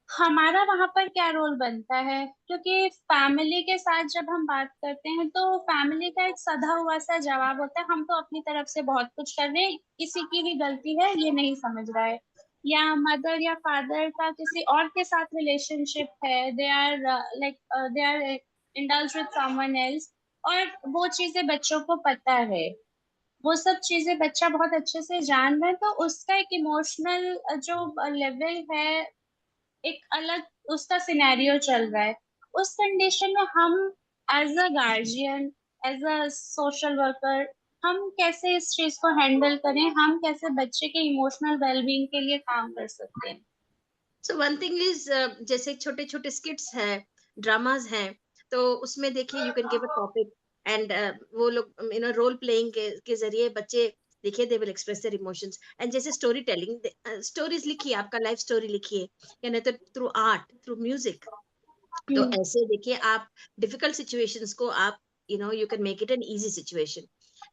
हमारा वहां पर क्या रोल बनता है? क्योंकि फैमिली के साथ जब हम बात करते हैं, तो फैमिली का एक सधा हुआ सा जवाब होता है, हम तो अपनी तरफ से बहुत कुछ कर रहे हैं, किसी की ही गलती है, ये नहीं समझ रहा है. या मदर या फादर का किसी और के साथ रिलेशनशिप है, they are they are indulge with someone else, और वो चीजें बच्चों को पता है, वो सब चीजें बच्चा बहुत अच्छे से जान रहा है, तो उसका एक इमोशनल जो लेवल है, एक अलग उसका सिनेरियो चल रहा है. उस कंडीशन में हम as a guardian, as a social worker, हम कैसे इस चीज को हैंडल करें, हम कैसे बच्चे के इमोशनल वेलबींग के लिए काम कर सकते हैं? सो वन थिंग इज, जैसे छोटे छोटे स्किट्स हैं, ड्रामाज हैं, तो उसमें देखिए you can give a topic, and वो लोग रोल प्लेइंग के जरिए बच्चे देखिए they will express their emotions. And जैसे स्टोरी टेलिंग, स्टोरीज लिखिए, आपका लाइफ स्टोरी लिखिए, या नहीं तो थ्रू आर्ट, थ्रू म्यूजिक, तो ऐसे देखिए आप डिफिकल्ट सिचुएशंस को आप you can make it an easy situation.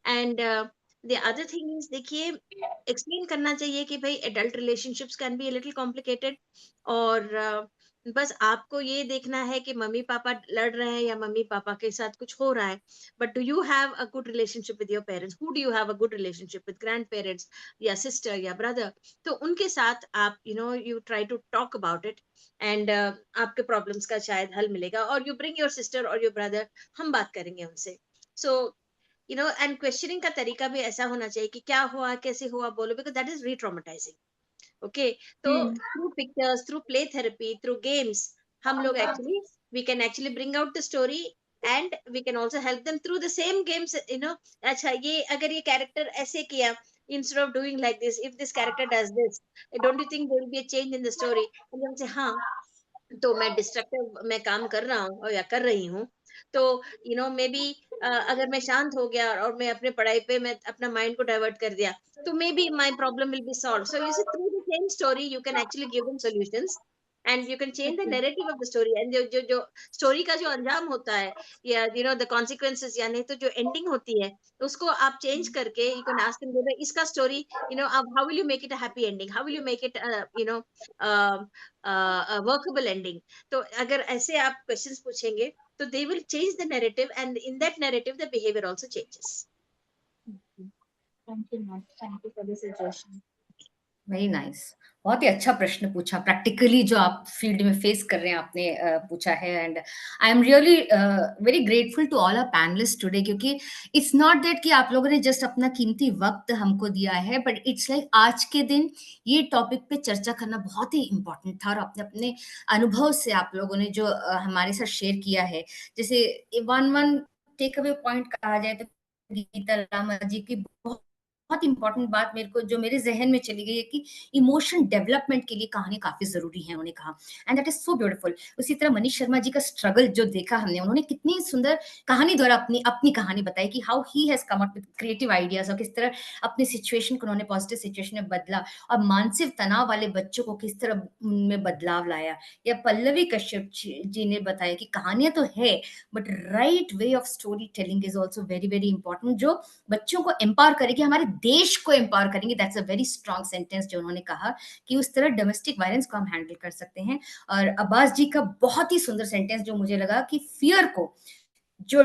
And the other thing is देखिए एक्सप्लेन करना चाहिए कि भाई adult relationships can be a little complicated, और बस आपको ये देखना है कि मम्मी पापा लड़ रहे हैं या मम्मी पापा के साथ कुछ हो रहा है, but do you have a good relationship with your parents, who do you have a good relationship with grandparents या सिस्टर या ब्रदर. तो उनके साथ आप you try to talk about it, and आपके प्रॉब्लम्स का शायद हल मिलेगा, और यू ब्रिंग योर सिस्टर और योर ब्रदर, हम बात करेंगे उनसे. सो एंड क्वेश्चनिंग का तरीका भी ऐसा होना चाहिए कि क्या हुआ, कैसे हुआ, बोलो, because that is retraumatising. Okay, तो through pictures, through play therapy, through games, हम लोग actually we can actually bring out the story, and we can also help them through the same games. अच्छा, ये अगर ये कैरेक्टर ऐसे किया, instead of doing like this, if this character does this, don't you think there will be a change in the story? And then say, हाँ, तो मैं destructive मैं काम कर रहा हूँ और या कर रही हूँ, तो मे बी अगर मैं शांत हो गया और मैं अपने पढ़ाई पे मैं अपना माइंड को डाइवर्ट कर दिया, तो maybe my problem will be solve. So you see through the same story you can actually give them solutions, and you can change the narrative of the story. And जो story का जो अंजाम होता है, या the consequences, या नहीं तो जो एंडिंग होती है, उसको आप चेंज करके यू कैन आस्क देम, इसका story how will you make it a happy ending, how will you make it workable ending. तो अगर ऐसे आप क्वेश्चंस पूछेंगे, तो they will change the narrative, and in that narrative the behaviour also changes. Thank you, ma'am. Thank you for the suggestion. Very nice. बहुत ही अच्छा प्रश्न पूछा. प्रैक्टिकली जो आप फील्ड में फेस कर रहे हैं आपने पूछा है, and I am really very grateful to all our panelist today, क्योंकि इट्स नॉट दैट कि आप लोगों ने जस्ट अपना कीमती वक्त हमको दिया है, बट इट्स लाइक आज के दिन ये टॉपिक पे चर्चा करना बहुत ही इम्पोर्टेंट था, और अपने अपने अनुभव से आप लोगों ने जो हमारे साथ शेयर किया है, जैसे वन टेक अवे पॉइंट कहा जाए तो गीता रामा जी की बहुत इंपॉर्टेंट बात मेरे को जो मेरे जहन में चली गई है कि इमोशन डेवलपमेंट के लिए कहानी काफी जरूरी है, उन्होंने कहा, and that is so beautiful. उसी तरह मनीष शर्मा जी का स्ट्रगल जो देखा हमने, उन्होंने कितनी सुंदर कहानी द्वारा अपनी अपनी कहानी बताई कि how he has come up with creative ideas, और किस तरह अपनी सिचुएशन को उन्होंने पॉजिटिव सिचुएशन में बदला, और मानसिक तनाव वाले बच्चों को किस तरह उनमें बदलाव लाया. या पल्लवी कश्यप जी ने बताया कि कहानियां तो है, but right way of story telling is also very very important, जो बच्चों को एम्पावर करेगी, हमारे देश को एम्पावर करेंगे. That's a very strong sentence जो उन्होंने कहा, कि उस तरह डोमेस्टिक वायलेंस को हम हैंडल कर सकते हैं. और अब्बास जी का बहुत ही सुंदर सेंटेंस जो मुझे लगा कि फियर को, जो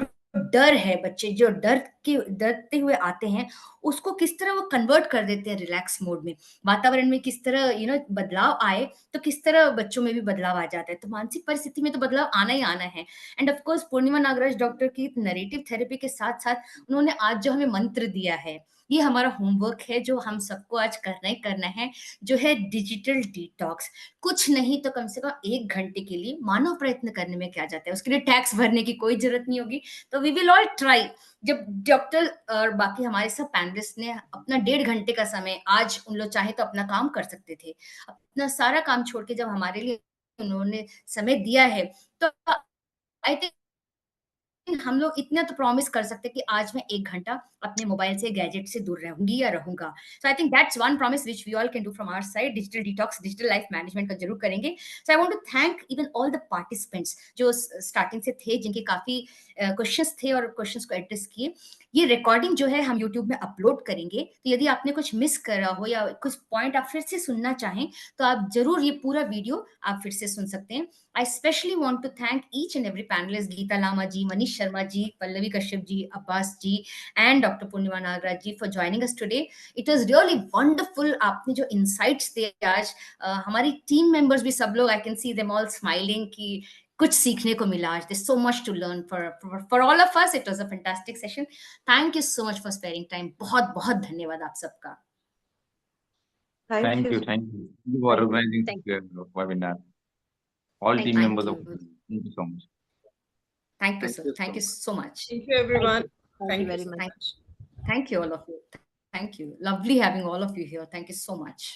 डर है, बच्चे जो डरते हुए आते हैं, उसको किस तरह वो कन्वर्ट कर देते हैं रिलैक्स मोड में. वातावरण में किस तरह बदलाव आए, तो किस तरह बच्चों में भी बदलाव आ जाता है. तो मानसिक परिस्थिति में तो बदलाव आना ही आना है. And of course Purnima Nagaraj doctor की नरेटिव थेरेपी के साथ साथ उन्होंने आज जो हमें मंत्र दिया है, ये हमारा होमवर्क है जो हम सबको आज करना ही करना है, जो है डिजिटल डिटॉक्स. कुछ नहीं तो कम से कम 1 घंटे के लिए मानव प्रयत्न करने में क्या जाता है, उसके लिए टैक्स भरने की कोई जरूरत नहीं होगी. तो वी विल ऑल ट्राई. जब डॉक्टर और बाकी हमारे सब पैनलिस्ट ने अपना 1.5 घंटे का समय, आज उन लोग चाहे तो अपना काम कर सकते थे, अपना सारा काम छोड़ के जब हमारे लिए उन्होंने समय दिया है, तो आई थिंक हम लोग इतना तो प्रॉमिस कर सकते हैं कि आज मैं 1 घंटा अपने मोबाइल से, गैजेट से दूर रहूंगी या रहूंगा. So I think that's one promise which we all can do from our side. Digital detox, digital life management का जरूर करेंगे. So I want to thank even all the participants जो स्टार्टिंग से थे, जिनके काफी क्वेश्चंस थे और क्वेश्चंस को एड्रेस किए. ये रिकॉर्डिंग जो है हम यूट्यूब में अपलोड करेंगे, तो यदि आपने कुछ मिस करा हो या कुछ पॉइंट आप फिर से सुनना चाहें, तो आप जरूर ये पूरा वीडियो आप फिर से सुन सकते हैं. I especially want to thank each and every panelist, Geeta Lama ji, Manish Sharma ji, Pallavi Kashyap ji, Abbas ji, and Dr. Purnima Nagraj ji for joining us today. It was really wonderful. आपने जो insights दिए आज, हमारी team members भी सब लोग, I can see them all smiling कि कुछ सीखने को मिला आज. There's so much to learn for all of us. It was a fantastic session. Thank you so much for sparing time. बहुत बहुत धन्यवाद आप सबका. Thank you for organizing this webinar. All team members of thank you so much. Thank you, sir. Thank you so much. Thank you, everyone. Thank you very much. Thank you, all of you. Thank you. Lovely having all of you here. Thank you so much.